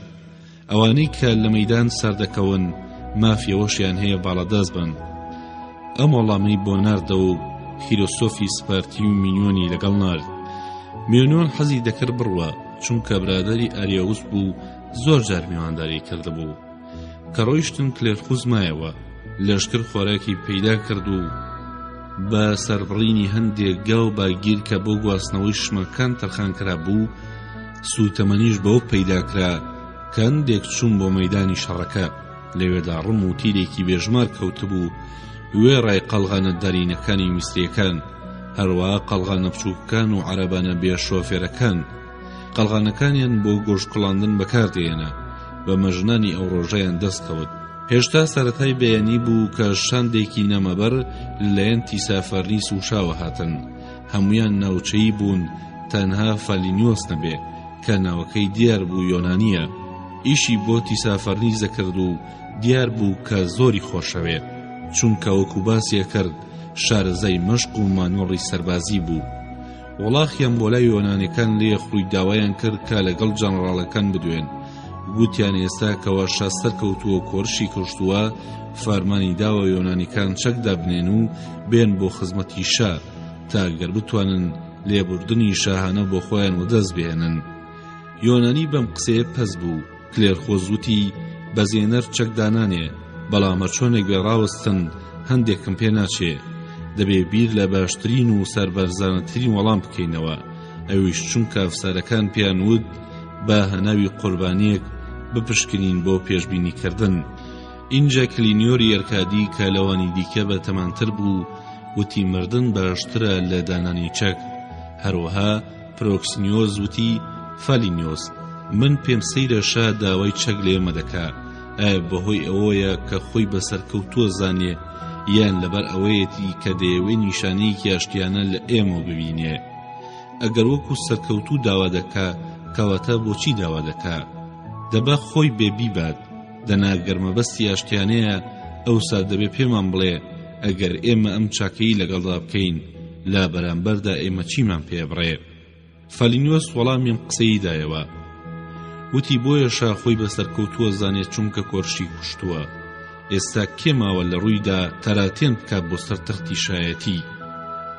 ئەوانەی کە لە مەیدان سەردەکەون مافیەوەشیان هەیە باڵەدەست بن. ئەم وەڵامەی بۆ ناردە و فیلۆسۆفی سپارتی و مینیۆنی لەگەڵ نارد. میۆنۆن حەزی دەکرد بڕوە، چونکە برادەری ئاریاوس بوو، زۆر جار میوانداری کردبوو. کە ڕۆیشتن کلێرخوس مایەوە، لەشکر خۆراکی پەیدا کرد و بە سەربڕینی هەندێک گاو باگیر کە بۆ گواستنەوەی شمەکان تەرخان کرا بوو، سوتەمەنیش بەوە پەیدا کرا کە هەندێک چوون بۆ مەیدانی شەڕەکە. لەوێدا ڕم و تیرێکی بێژمار کەوتبوو وێ ڕای قەڵغانە دارینەکانی میسریەکان، هەروەها قەڵغانە بچووکەکان و عەرەبانە بێ شۆفێرەکان. قەڵغانەکانیان بۆ گۆشتکوڵاندن بەکاردێنە، بە مەژنانی ئەو ڕۆژەیان دەستکەوت. هێشتا سەرەتای بەیانی بوو کە شاندێکی نەمەبەر لەلایەن تیسافەرنیس و شاوە هاتن. هەمویان ناوچەیی بوون، تەنها فالینیۆس نەبێ کە ناوەکەی دیار بوو یۆنانیە. ئیشی بۆ تیسافەرنیس دەکرد و دیار بوو کە زۆری خۆشەوێ، چونکە وەکو باسیە کرد شارەزای مەشق و مانۆڵی سەربازی بوو. وڵاخیان بۆ لای یۆنانیەکان لێ خڕووی داوایان کرد کە لەگەڵ جەنەڕاڵەکان بدوێن. گوتیان ئێستا کەوا شاستەر کەوتووە کۆرشی کشتووە، فەرمانی داوە یۆنانیەکان چەکدا بنێن و بێن بۆ خزمەتی شا تا گەر بتوانن لێبوردنی شاهانە بۆ خۆیان وەدەست بێنن. یۆنانی بەم قسەیە پەس بوو. کلێرخۆس وتی بەزێنەر چەکدانانێ، بەڵامە چۆنێک بێ ڕاوەستن هەندێکم پێ ناچێ. دەبێ بیر لە باشترین و سەربەرزانەترین وەڵام بکەینەوە. ئەویش چونکە ئەفسەرەکان پێیان وت بە هەناوی قوربانیەک بپشکنین بۆ پێشبینیکردن. اینجا کلینیۆری ئەرکادی کە لەوانی دیکە بە تەمانتر بوو وتی مردن باشترە لە دانانی چەک. هەروەها پرۆکسینیۆس وتی فالینیۆس من پێم سەیرە شا داوای چەک لێمە دەکا. ئایا بەهۆی ئەوەیە کە خۆی بەسەرکەوتووە زانێ یان لەبەر ئەوەیەتی کە دەیەوێ نیشانەیەکی ئاشتیانە لە ئێمە ببینێ؟ ئەگەر وەکو سەرکەوتوو داوا دەکا کەواتە بۆچی داوا دەکا؟ دەبا خۆی بێبیبات دەناگەرمەبەستی ئاشتیانەیە. ئەوسا دەبێ پێمان بڵێ ئەگەر ئێمە ئەم چاکەی لەگەڵدا بکەین لا بەرامبەردا ئێمە چیمان پێ بڕێ؟ فالینیۆس وەڵامیم قسەی دایەوە. وتی بۆیە شاخۆی بەسەرکەوتووە زانێت چونکە کۆرشی کوشتووە. ئێستا کێ ماوە لە ڕوویدا تەراتێن بکات بۆ سەر تەختی شایەتی؟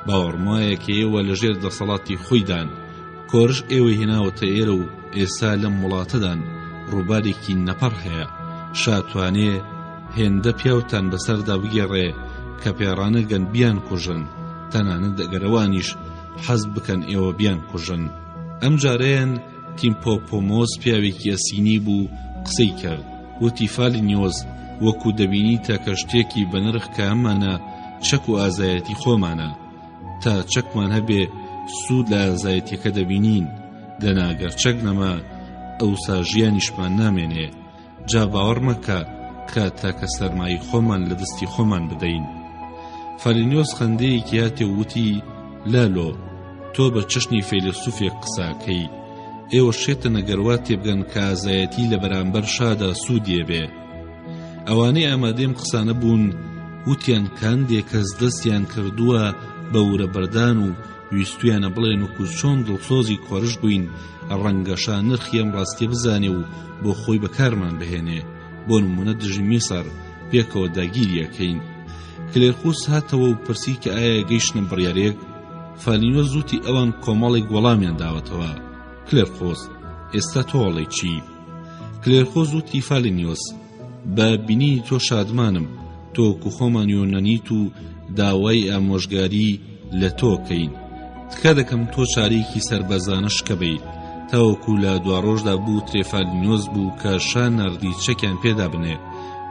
باوەڕمایە کە ئێوە لەژێر دەسەڵاتی خۆیدان. کۆرش ئێوە هێناوەتە ئێرە و ئێستا لەم وڵاتەدان ڕووبارێکی نەپەڕ هەیە. شاتوانێ هێندە پیاوتان بەسەردا بگێڕێ کە پێڕانە گەن بیان کوژن، تەنانەت دەگەرەوانیش حەز بکەن ئێوە بیان کوژن. ئەم جارەیان تیمپۆپۆمۆس پیاوێکی ئەسینی بوو قسەی کرد. وتی فالینیۆس وەکو دەبینی تاکە شتێکی بەنرخ کە ئەمانە چەک و ئازایەتی خۆمانە. تا چەکمان هەبێ سوود لە ئازایەتیەکە دەبینین. دەناگەر چەک نەما ئەوسا ژیانیشمان نامێنێ. جا باوەڕ مەکە کە تاکە سەرمایی خۆمان لە دەستی خۆمان بدەین. فالینیۆس خەندەیەکی هاتێ وتی لالۆ تۆ بە چشنی فەیلسوفێک قساکەی. ئێوە شێتە نەگەروا تێبگەن کە ئازایەتی لە بەرامبەر شادا سوودیە بێ. ئەوانەی ئامادەیم قسانە بوون وتیان کاندێک کەس دەستیان کردووە بە ورەبەردان و ویستویانە بڵێن وەکو چۆن دڵسۆزی کۆرش بووین ڕەنگەشا نرخی ئەم ڕاستیە بزانێ و بۆ خۆی بەکارمان بهێنێ. بۆ نمونە دژی میسەر پێکەوە داگیریەکەین. کلێرخوس هاتەوە و پرسی کە ئایا گەیشتنە بڕیارێک؟ فالینۆس زووتی ئەوان کۆمەڵێک وەڵامیان داوەتەوە. کلێرخۆس ئێستا تۆڵی چی؟ کلێرخۆس زووتی فالینۆس بە بینی تۆ شادمانم، تۆ کو خۆمان یۆنەنیت و داوای ئامۆژگاری لە تۆکەین. تکە دەکەم تۆ چارەیەکی سەربەزانە شکە بیت. تاوەکو لە دوا ڕۆژدا بوو ترێفالینۆس بوو کە شان نەردی چەکیان پێدا بنێ،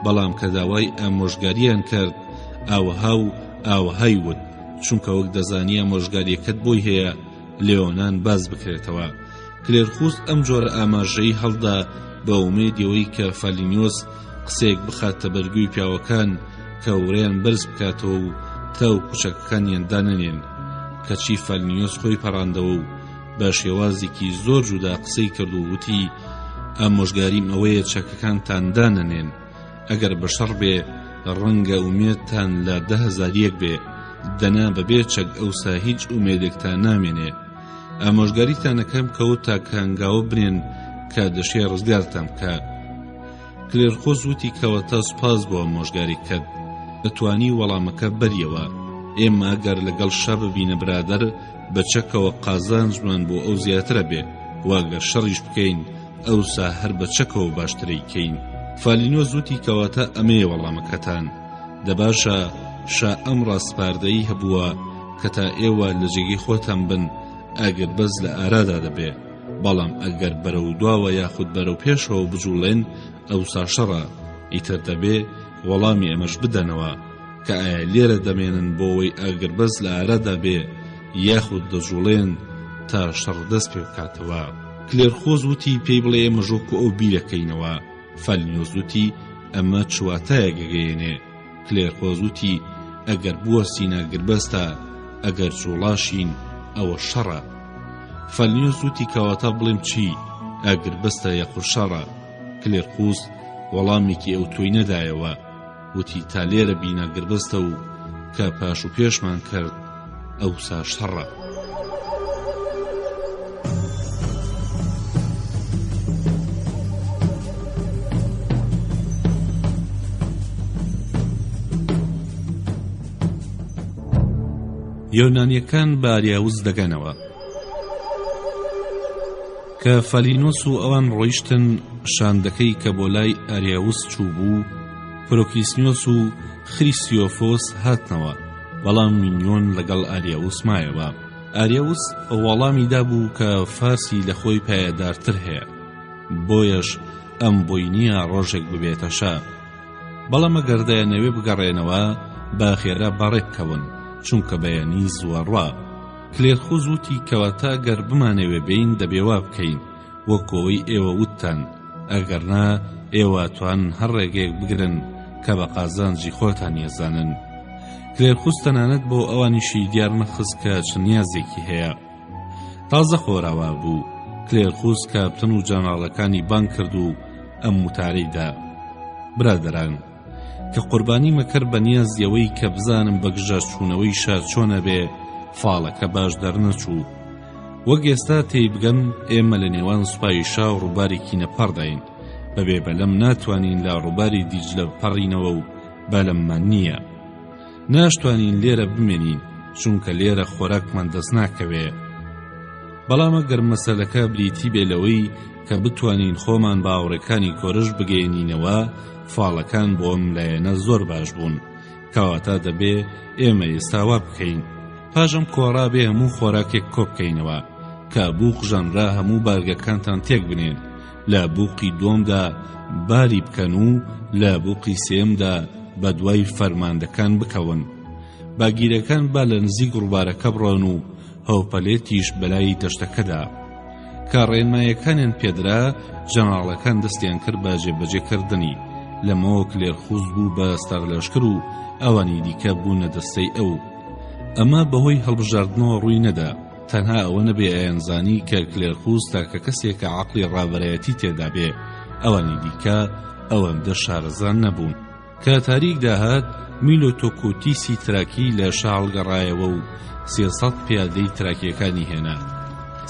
بەڵام کە داوای ئامۆژگاریان کرد ئاوەها و ئاوەهای وت، چونکە وەک دەزانی ئامۆژگاریەکەت بۆی هەیە لێۆنان باز بکرێتەوە. کلێرخۆس ئەم جۆرە ئاماژەی هەڵدا بە ئومێدیەوەی کە فالینۆس قسێک بخاتە بەرگووی پیاوەکان کە وڕێیان بەرز بکاتەوە و تاو کوچەکەکانیان دانەنێن. کەچی فالینۆس خۆی پەڕاندەوە و بە شێوازێکی زۆر جودا قسەی کرد و وتی ئامۆژگاریم ئەوەیە چەکەکانتان دانەنێن، ئەگەر بەشەڕ بێ ڕەنگە ئومێدتان لە 10,000 بێ، دەنا بەبێ چەک ئەوسا هیچ ئومێدێکتان نامێنێ. ئامۆژگاریتان ئەەکەم کەوت تا کەنگاوە بنێن کە دەشێ ڕزگارتان بکە. کلێرخۆس وتی کەواتە سوپاس بۆ ئامۆژگاری کرد، دەتوانی وەڵامەکە بەریەوە. ئێمە ئەگەر لەگەڵ شە ببینە برادەر بەچەکەوە قازانجمان بۆ ئەو زیاترە بێ، واگەر شەڕیش بکەین ئەوسا هەر بەچەکەوە باشترەیکەین. فالینۆس وتی کەواتە ئەمەیە وەڵامەکەتان. دەباشە شا ئەم ڕاستپاردەیی هەبووە کە تا ئێوە لە جێگەی خۆتان بن ئەگەر بەس لە ئارادا دەبێ، بەڵام ئەگەر بەرەو دواوە یاخود بەرەو پێشەوە بجوڵێن ئەوسا شەڕە. ئیتر دەبێ وەڵامی ئەمەش بدەنەوە کە ئایا لێرە دەمێنن بۆەوەی ئەگەر بەس لە ئارادا بێ یاخود دەجوڵێن تا شەڕ دەست پێ بکاتەوە. کلێرخۆس وتی پێی بڵێ ئێمە ژۆکو ئەو بیرەکەینەوە. فالینۆس وتی ئەمە چواتایە گەگەیەنێ. کلێرخۆس وتی ئەگەر بووە سینە گربەستە، ئەگەر جوڵاشین ئەوە شەڕە. فالینۆس وتی کەواتە بڵێم چی؟ ئەگەر بەستە یاخود شەڕە. کلێرخۆس وەڵامێکی ئەو تۆی نەدایەوە، وتی تا لێرە بینە گربەستە و کە پاش و پێشمان کرد ئەوسا شەڕە. یۆنانیەکان بە ئاریاوس دەگەنەوە. کە فالینۆس و ئەوان ڕۆیشتن شاندەکەی کە بۆ لای ئاریاوس چوو بوو، پرۆکیسنیۆس و خریسیۆفۆس هاتنەوە، بەڵام مینیۆن لەگەڵ ئاریاوس مایەوە. ئاریاوس وەڵامی دابوو کە فارسی لە خۆی پایەدارتر هەیە، بۆیەش ئەم بۆی نییە ڕۆژێک ببێتە شا، بەڵام ئەگەر دەیانەوێ بگەڕێنەوە با خێرا بەڕێ بکەون، چونکە بەیانی زوەڕوا. کلێرخۆس وتی کەواتە گەر بمانەوێ بین دەبێوا بکەین وەکەوەی ئێوە وتتان، ئەگەرنا ئێوە توان هەر ڕێگەیەک بگرن کە بە قازانجی خۆتان ێزانن. کلێرخۆس تەنانەت بۆ ئەوانیشی دیار نەخست کە چ نیازێکی هەیە. تازە خۆراوا بوو. کلێرخۆس کاپتن و جەنەڕەڵەکانی بان کرد و ئەم وتارەیدا: برادەران، کە قوربانی مەکرد بە نیازیەوەی کە بزانم بەگژە چوونەوەی شار چۆنە بێ، فاڵەکە باش دەرنەچوو. وەک ئێستا تێی بگەن ئێمە لە نێوان سوپای شا و ڕووبارێکی نەپەڕداین، بەبێ بەلەم ناتوانین لە ڕووباری دیجلە بپەڕینەوە و بەلەممان نییە. ناشتوانین لێرە بمێنین چونکە لێرە خۆراکمان دەست ناکەوێ. بەڵام ئەگەر مەسەلەکە بریتی بێ لەوەی کە بتوانین خۆمان باوەڕەکانی کۆرش بگەێنینەوە، فاڵەکان بۆم لایەنە زۆر باش بوون، کەواتە دەبێ ئێمە ئێستاوا بکەین. پاشم کۆڕا بێ هەموو خۆراکێک کۆ بکەینەوە کە بوو قژەنرا هەموو بارگەکانتان تێک بنێن، لە بووقی دووەمدا باری بکەن و لە بووقی سێمدا بە دوای فەرماندەکان بکەون. باگیرەکان با لە نزیک ڕووبارەکە بڕۆن و هەوپەلێتیش بەلای دەشتەکەدا. کە ڕێنمایەکانیان پێدرا، جەنەڕاڵەکان دەستیان کرد بە جێبەجێکردنی. لەمەوە کلێرخۆس بوو بە ستەرلەشکر و ئەوانی دیکە بوونە دەستەی ئەو. ئەمە بەهۆی هەڵبژاردنەوە ڕووی نەدا، تەنها ئەوە نەبێ ئەیانزانی کە کلێرخۆس تاکە کەسێکە عەقڵی ڕابەرایەتی تێدا بێ، ئەوانی دیکە ئەوەندە شارەزان نەبوون. کە تاریک داهات، میلۆتۆکۆتیسی تراکی لە شاڵگەڕایەوە و 300 پیادەی تراکیەکانی هێنا.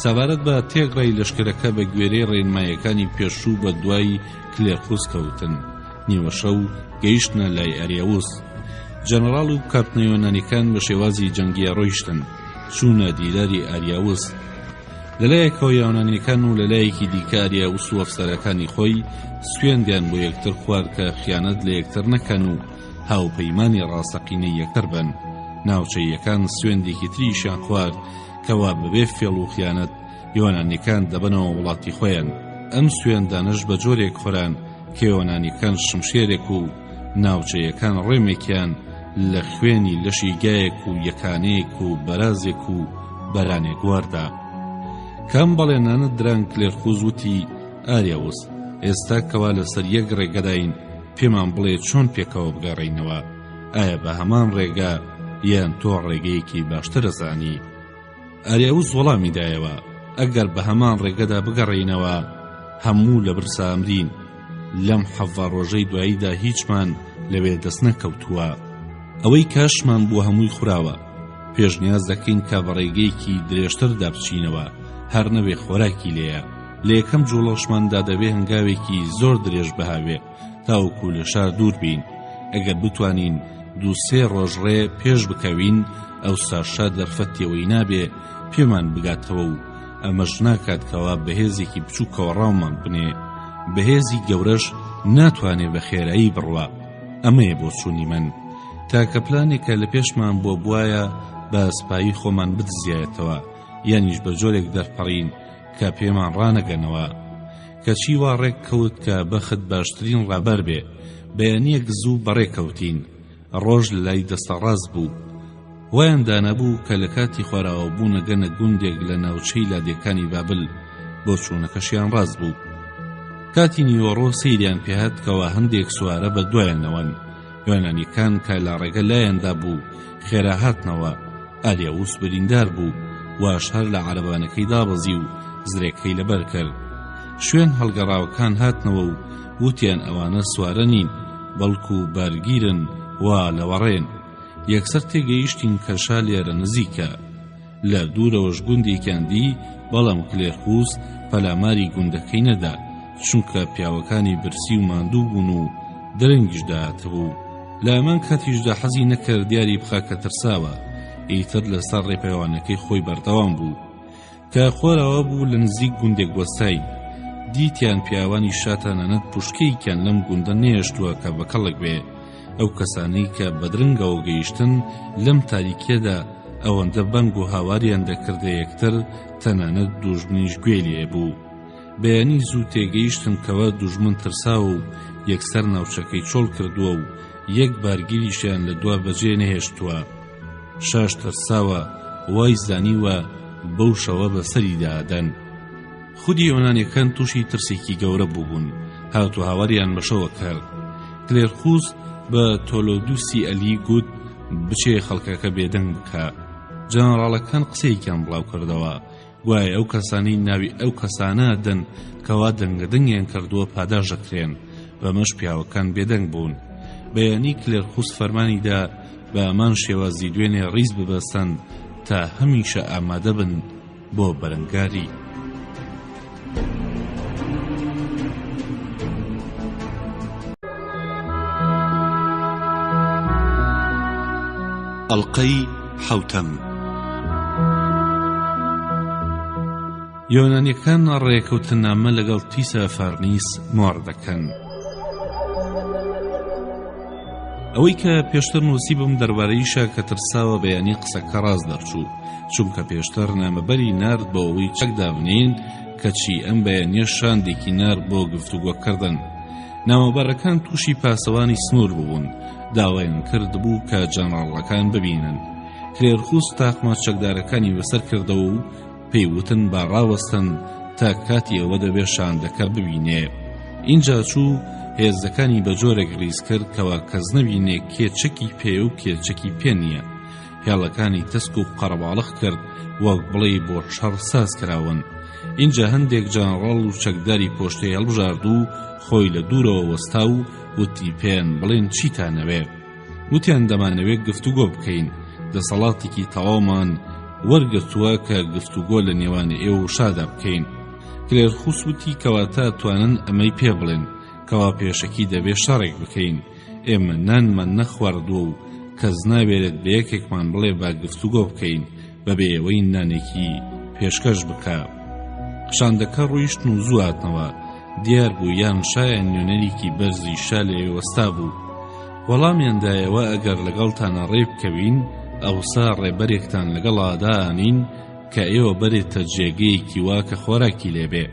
سەبارەت بە تێگڕای لەشکرەکە بە گوێرەی ڕێنمایەکانی پێشوو بە دوای کلێرخۆس کەوتن. نیوەشەو گەیشتنە لای ئەریاوس. جەنەڕاڵ و کاپتنە یۆنانیەکان بە شێوازی جەنگیە ڕۆیشتن. چوونە دیداری ئاریاوس. لەلایەکەوە یۆنانیەکان و لەلایەکی دیکە ئاریاوس و ئەفسەرەکانی خۆی سوێندیان بۆ یەکتر خوارد کە خیانەت لە یەکتر نەکەن و هاوپەیمانی ڕاستەقینەی یەکتر بن. ناوچەیەکان سوێندێکی تریشیان خوارد کەوا بەبێ فێڵ و خیانەت یۆنانیەکان دەبنەوە وڵاتی خۆیان. ئەم سوێندانش بە جۆرێک خۆران کە یۆنانیەکان شمشێرێک و ناوچەیەکان ڕێمێکیان لە خوێنی لەشی گایەک و یەکانەیەک و بەرازێک و بەرانێک واردا. کام بەڵێنانت دران کلێرخوز وتی ئاریاوس ئێستا کەوا لەسەر یەک ڕێگەداین پێمان بڵێ چۆن پێکەوە بگەڕێینەوە، ئایا بە هەمان ڕێگە یان تۆ ڕێگەیەکی باشتر ئەزانی؟ ئاریاوس وەڵامی دایەوە ئەگەر بە هەمان ڕێگەدا بگەڕێینەوە هەموو لە برسا ئەمرین، لەم حەڤە ڕۆژەی دواییدا هیچمان لەوێ دەست نەکەوتووە. ئەوەی کاشمان بۆ هەمووی خوراوە، پێشنیاز دەکەین کە بە ڕێگەیەکی درێژتردا بچینەوە، هەر نەوێ خۆراکی لێیە. لە یەکەم جوڵەشماندا دەبێ هەنگاوێکی زۆر درێژ بەهاوێ تاوەکو لە شار دوور بین. ئەگەر بتوانین 2-3 ڕۆژ ڕێ پێش بکەوین ئەوسا شا دەرفەتیەوەی نابێ پێمان بگاتەوە و ئەمەش ناکاتکەوە بەهێزێکی بچووکەوە ڕاومان بنێ، بەهێزی گەورەش ناتوانێ بە خێرایی بڕوا. ئەمەیە بۆ چوونی من، تاکە پلانێکە لە پێشمان بۆ بوایە بە سپایی خۆمان بدزیایەتەوە یانیش بە جۆرێک دەرپەڕین کە پێمان ڕانەگەنەوە. کەچی وا ڕێک کەوت کە بەخت باشترین ڕابەر بێ، بەیانیەک زوو بەڕێکەوتین. ڕۆژ لای دەستەڕاست بوو، وایان دانەبوو کە لە کاتی خۆراوە بوونە گەنە گوندێک لە ناوچەی لادێکانی بابل بۆ چوونەکەشیان ڕاست بوو. کاتی نیوەڕۆ سەیریان پێهات کەوا هەندێک سوارە بە دوایانەوەن. یۆنانیەکان کە لە ڕێگە لایەندا بوو خێرا هاتنەوە. ئاریاوس بریندار بوو، واش هەر لە عەرەبانەکەی دابەزی و زرێکەی لەبەر کرد. شوێن هەڵگەڕاوەکان هاتنەوە و وتیان ئەوانە سوارە نین، بەڵکو بارگیرن وا لەوەڕێن. یەکسەر تێگەیشتین کە شا لێرە نزیکە. لە دوورەوەش گوندێکیان دی، بەڵام کلێرخوس پەلاماری گوندەکەی نەدا، چونکە پیاوەکانی برسی و ماندوو بوون و درەنگیش داهاتبوو. لە ئەمان کاتیشدا حەزی نەکرد دیاری بخا کە ترساوە، ئیتر لەسەر ڕێپەیوانەکەی خۆی بەردەوام بوو. کە خۆرەوە بوو لە نزیک گوندێک وەستای، دیتیان پیاوانی شاتانەنەت پوشکەیکیان لەم گوندە نێشتووە کە بەکەڵک بێ. ئەو کەسانەی کە بەدرنگەوە گەیشتن لەم تاریکیەدا ئەوەندە بەنگ و هاواریان دەکردە یەکتر تەنانەت دوژمنیش گوێ لێ بوو. بەیانی زوو تێگەیشتن کەوە دوژمن ترساوە و یەکسەر ناوچەکەی چۆڵ کردووە و یەک بارگیریشیان لە دوا بەجێ نەهێشتووە. شاش ترساوە، وای زانیوە بەو شەوە بەسەری دادەن. خودی یۆنانیەکان تووشی ترسێکی گەورە بووبوون، هاتو هاواریان بەشەوە کرد. کلێرخوس بە تۆلۆدوسی ئەلی گوت بچێ خەڵکەکە بێدەنگ بکە. جەنەڕاڵەکان قسەیەکیان بڵاو کردەوە، گوایە ئەو کەسانەی ناوی ئەو کەسانە دەن کەوا دەنگەدەنگیان کردووە پاداشەکرێن، بەمەش پیاوەکان بێدەنگ بوون. بەیانی کلێرخوس فەرمانیدا بە ئەمان شێوازی دوێنێ ڕیز ببەستن تا هەمیشە ئامادە بن بۆ بەرەنگاری. ئەڵقەی حەوتەم. یۆنانیەکان ڕێکەوتنامە لەگەڵ تیسە فەرنیس مۆڕ دەکەن. ئەوەی کە پێشتر نووسیبم دەربارەیشە کە ترساوە بەیانی قسەکە ڕاست دەرچوو، چونکە پێشتر نامەبەری نارد بۆ ئەوەی چەک دابنین کەچی ئەم بەیانیە شاندێکی نارد بۆ گفتوگۆکردن. نامەبەرەکان تووشی پاسەوانی سنوور بوون، داوایان کرد بوو کە جەنەڕاڵەکان ببینن. کلێرخوس تاقمە چەکدارەکانی بەسەر کردەوە و پێیوتن با ڕاوەستن تا کاتی ئەوە دەبێ شاندەکە ببینێ. اینجا چوو هێزەکانی بە جۆرێک ڕیز کرد کەوا کەس نەبینێ کێ چەکی پێ و کێ چەکی پێ نییە. هێڵەکانی تەسک و قەرەباڵق کرد وەک بڵێ بۆ شەڕ ساز کراون. اینجا هەندێک جەنەڕاڵ و چەکداری پۆشتەی هەڵبژارد و خۆی لە دوورەوە وەستا و وتی پێیان بڵێن چیتانەوێ. وتیان دەمانەوێت گفتوگۆ بکەین، دەسەڵاتێکی تەواومان وەرگرتووە کە گفتوگۆ لە نێوانی ئێوە و شادا بکەین. کلێرخوس وتی کەواتە توانن ئەمەی پێ بڵێن کەوا پێشەکی دەبێ شەڕێک بکەین. ئێمە نانمان نەخواردووە و کەس نابێت بە یەکێکمان بڵێ با گفتوگۆ بکەین، بەبێ ئەوەی نانێکی پێشکەش بکە. خشاندەکە ڕۆیشتن و زوو هاتنەوە. دیار بوو یان شایان نوێنەرێکی بەرزی شا لێ وەستا بوو. وەڵامیاندایەوە ئەگەر لەگەڵتانە ڕێ بکەوین ئەوسا ڕێبەرێکتان لەگەڵادانین کە ئێوە بەرێتە جێگەیەکی وا کە خۆراکی لێبێ.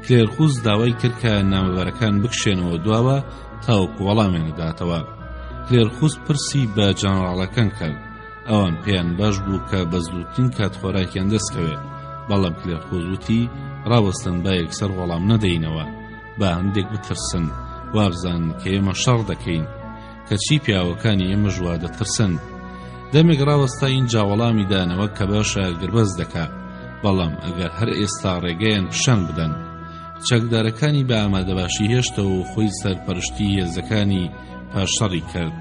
کلێرخوس داوای کرد کە نامەبەرەکان بکشێنەوە دوابە تاوەکو وەڵامیان داتەوە. کلێرخوس پرسی بە جەنەڕاڵەکان کرد. ئەوان پێیان باش بوو کە بە زووترین کات خۆراکیان دەستکەوێت. بەڵام کلێرخوس وتی ڕاوەستن با یەکسەر وەڵام نەدەینەوە، با هەندێک بترسن، وابزان کە ئێمە شەڕ دەکەین، کەچی پیاوەکانی ئێمە ژوا دەترسن. دەمێک ڕاوەستا اینجا وەڵامی دانەوە کە باشە گربەز دەکا، بەڵام ئەگەر هەر ئێستا ڕێگەیان پیشان بدەن. چەکدارەکانی بە ئامادەباشی هێشتەوە و خۆی سەرپەرشتی هێزەکانی پاشەڕی کرد.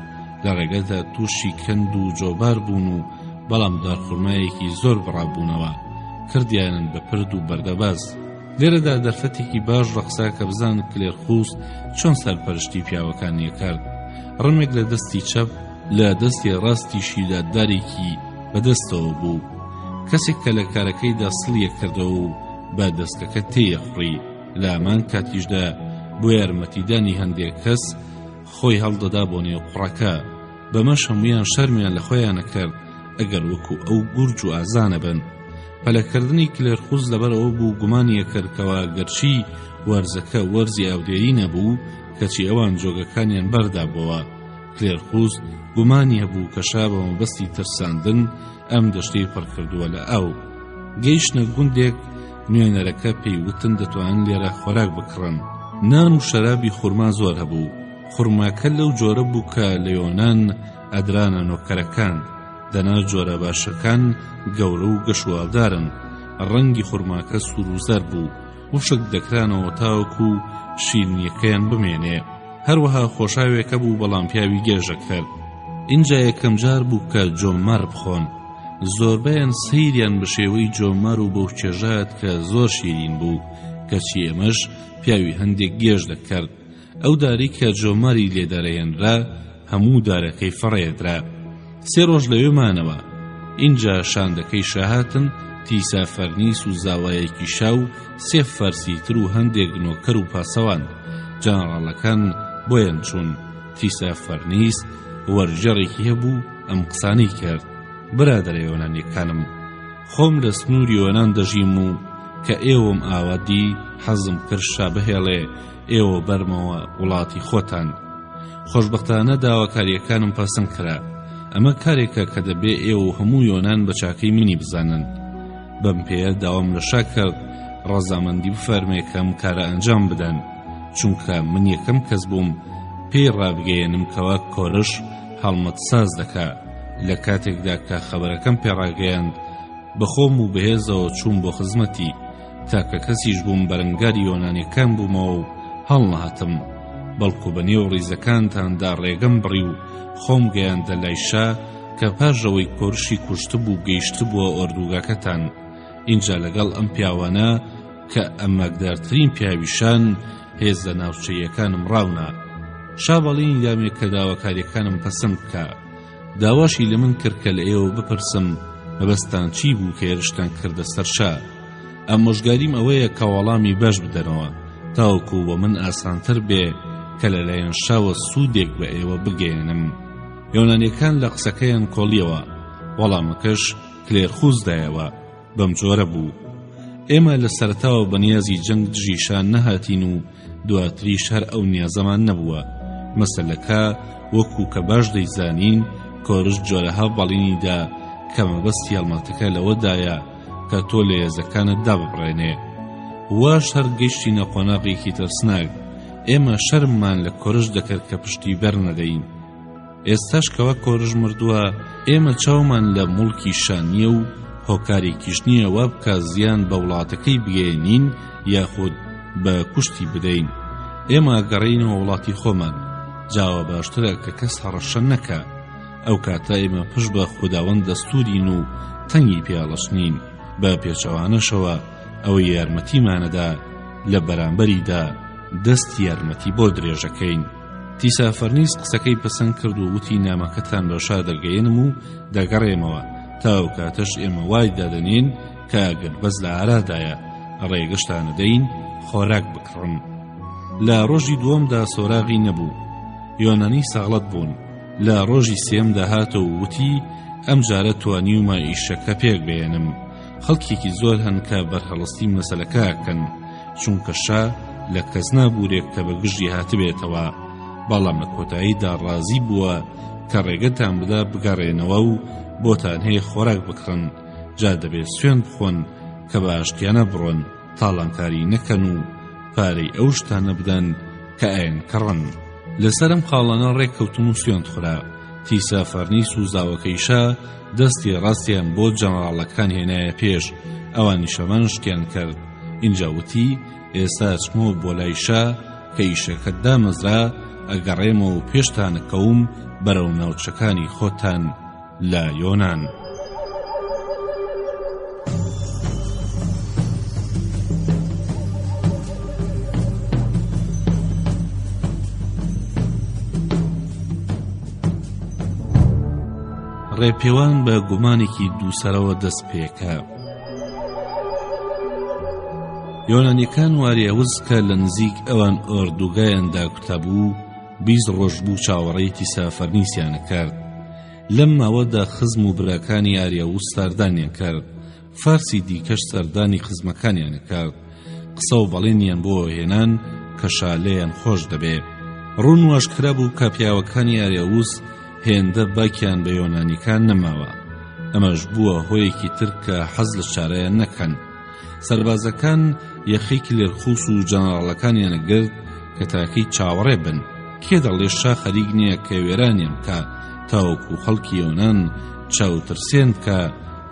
لە ڕێگەدا تووشی کەند و جۆبار بوون و بەڵام دارخورمایەکی زۆر بڕابوونەوە کردیانن بە پرد و بەردەباز. لێرەدا دەرفەتێکی باش ڕەخسا کە بزان کلێرخوس چۆن سەرپەرشتی پیاوەکانی کرد. ڕمێک لە دەستی چەپ لە دەستی ڕاستیشی دادارێکی بەدەستەوە بوو. کەسێک کە لە کارەکەیدا سڵیە کردەوە و بە دەستکەکە تێیەخڕی. لە ئەمان کاتیشدا بۆ یارمەتیدانی هەندێک کەس خۆی هەڵدەدا بۆ نێو قوڕەکە. بەمەش هەمویان شەرمیان لە خۆیانە کرد ئەگەر وەکو ئەو گورج و ئازانە بن. پەلەکردنی کلێرخوس لەبەرەوە بوو گومانیە کردکەوە گەرچی وەرزەکە وەرزی ئاودێری نەبوو کەچی ئەوان جۆگەکانیان بەردا بووە. کلێرخوس گومانی هەبوو کە شا بە مەبەستی ترساندن ئەم دەشتەی پڕکردووە لە ئاو. گەیشتنە گوندێک نوێنەرەکە پێیوتن دەتوانن لێرە خۆراک بکڕن. نان و شەرابی خورما زۆر هەبوو. خورماکە لەو جۆرە بوو کە لە یۆنان ئەدرانە نۆکەرەکان. دەنا جۆرە باشەکان گەورە و گەشوالدارن. ڕەنگی خورماکە سوور و زەر بوو. وشک دەکرانەوە تاوەکو شیرنیەکەیان بمێنێ. هەروەها خۆشاوێکە بوو بەڵام پیاوی گێژە کرد. اینجا یەکەم جار بوو کە جۆمەر بخۆن. زۆربەیان سەیریان بە شێوەی جۆمەر و بەو چێژات کە زۆر شیرین بوو کەچی ئێمەش پیاوی هەندێک گێژ دەکرد. ئەو داری کە جۆمەری لێدەرەێنرا هەموو دارەکەی فڕێدرا. 3 ڕۆژ لەوێمانەوە. اینجا شاندەکەی شاهاتن تیسا فەرنیس و زاوایەکی شاو 3 فەرسیتر و هەندێک نۆکەر و پاسەوان. جەنەڕاڵەکان بۆیان چوون. تیسا فەرنیس وەرجەڕێکی هەبوو ئەم قسانەی کرد: برادەرە یۆنانیەکانم، خۆم لە سنووری یۆنان دەژیم و کە ئێوەم ئاوادی حەزم کرد شا بهێڵێ ئێوە بەرمەوە وڵاتی خۆتان. خۆشبەختانە داواکاریەکانم پەسەند کرا. ئەمە کارێکە کە دەبێ ئێوە هەموو یۆنان بە چاکەی منی بزانن. بەم پێیە داوام لە شا کرد ڕەزامەندی بفەرمێ کە ئەم کارە ئەنجام بدەن، چونکە من یەکەم کەس بووم پێی ڕابگەیەنم کەوا کۆرش هەڵمەت ساز دەکا. لە کاتێکدا کە خەبەرەکەم پێڕاگەیاند بەخۆم و بەهێزەوە چوون بۆ خزمەتی تاکە کەسیش بووم بەرەنگاری یۆنانیەکان بوومەوە و هەڵ نەهاتم، بەڵکو بەنێو ڕیزەکانتاندا ڕێگەم بڕی و خۆم گەیاندە لای شا کە پاژەوەی کۆرشی کوشت بوو گەیشت بووە ئۆردوگاکەتان. اینجا لەگەڵ ئەم پیاوانە کە ئەمەکدارترین پیاویشان هێزە ناوچەیەکانم ڕاونا. شا بەڵێنی دامێت کە داواکاریەکانم پەسەند بکە. داواشی لە من کرد کە لە ئێوە بپرسم مەبەستان چی بوو کە هێرشتان کردە سەر شا. ئەم مۆژگاریم ئەوەیە کە وەڵامی باش بدەنەوە تاوەکو بۆ من ئاسانتر بێ کە لەلایەن شاوە سوودێک بە ئێوە بگەێنم. یۆنانیەکان لە قسەکەیان کۆڵیەوە. وەڵامەکەش کلێرخوسدایەوە. بەم جۆرە بوو: ئێمە لە سەرتاوە بەنیازی جەنگ دژی شان نەهاتین و دواتریش هەر ئەو نیازەمان نەبووە. مەسەلەکە وەکو کە باش دەیزانین کۆرش جۆرەها بەڵینیدا کە مەبەستی هەڵمەتەکە لەوەدایە کە تۆ لە هێزەکانت داببڕێنێ. واش هەر گەیشتینە قۆناغێکی ترسناک. ئێمە شەرممان لە کۆرش دەکرد کە پشتی بەر نەدەین. ئێستاش کەوە کۆرش مردووە ئێمە چاومان لە موڵکی شانیە و هۆکارێکیش نییە وا بکە زیان بە وڵاتەکەی بگەێنین یاخود بە کوشتی بدەین. ئێمە گەڕینەوە وڵاتی خۆمان. جاوە باشترە کە کەس هەڕەشە نەکە. ئەو کاتە ئێمە پشت بە خوداوەند دەستورین و تەنگی پێڵەشنین. بە پێچەوانەشەوە ئەوەی یارمەتیمانەدا لە بەرامبەریدا دەستی یارمەتی بۆ درێژەکەین. تیسا فەرنیس قسەکەی پەسەند کرد و وتی نامەکەتان بە شا دەرگەێنم و دەگەڕێمەوە تاو کاتەش ئێمە وای دادەنین کە ئەگەر بەس لە ئارادایە ڕێگەشتان دەین خۆراک بکڕن. لە ڕۆژی دووەمدا سۆراغی نەبوو، یۆنانی ساغڵەت بوون. لە ڕۆژی سێمدا هاتەوە وتی ئەم جارە توانیومە ئیشەکە پێک بێنم. خەڵکێکی زۆر هەن کە بەرهەڵستی مەسەلەکە ئەکەن، چونکە شا لە کەس نابوورێک کە بە گژی هاتبێتەوە، بەڵام لە کۆتاییدا ڕازی بووە کە ڕێگەتان بدا بگەڕێنەوە و بۆتان هەیە خۆراک بکڕن، جا دەبێت سوێن بخۆن کە بە ئاشتیانە بڕۆن، تاڵانکاری نەکەن و پارەی ئەو شتانە بدەن کە ئەیان کڕن. لەسەرم خاڵانە ڕێککەوتم و سوێند خورا. تیسا فەرنیس و زاوەکەیشا دەستی ڕاستیان بۆ جەنەڕاڵەکان هێنایە پێش، ئەوانی شەمان شتیان کرد. اینجا وتی ئێستا چمەوە بۆ لای شا کە ئیشەکەت دامەزرا، ئەگەڕێمەوە و پێشتانەکەوم بەرەو ناوچەکانی خۆتان لە یۆنان. ڕێپێوان بە گومانێکی دووسەرەوە دەست پێکە. یۆنانیەکان واریەوز کە لە نزیک ئەوان ئۆردوگایاندا کوتابوو 20 ڕۆژ بوو چاوەڕێی تیسا فەرنیسیانە کرد. لەم ماوەدا خزم و براکانی ئاریەوز ساردانیان کرد، فارسی دیکەش سەردانی خزمەکانیان کرد. قسە و بەڵێنیان بۆ هێنان کە شالەیان خۆش دەبێ. ڕوون واشکرا بوو کە پیاوەکانی ئاریەوز هێندە باکیان بە یۆنانیەکان نەماوە. ئەمەش بووە هۆیەکی تر کە حەز لە چارەیان نەکەن. سەربازەکان یەخێکی لێرخوس و جەنەڕاڵەکانیانە گرت کە تاکەی چاوەڕێ بن. کێ دەڵێ شا خەریک نییە کە وێرانیان بکە تاوەکو خەڵکی یۆنان چاوترسێن بکە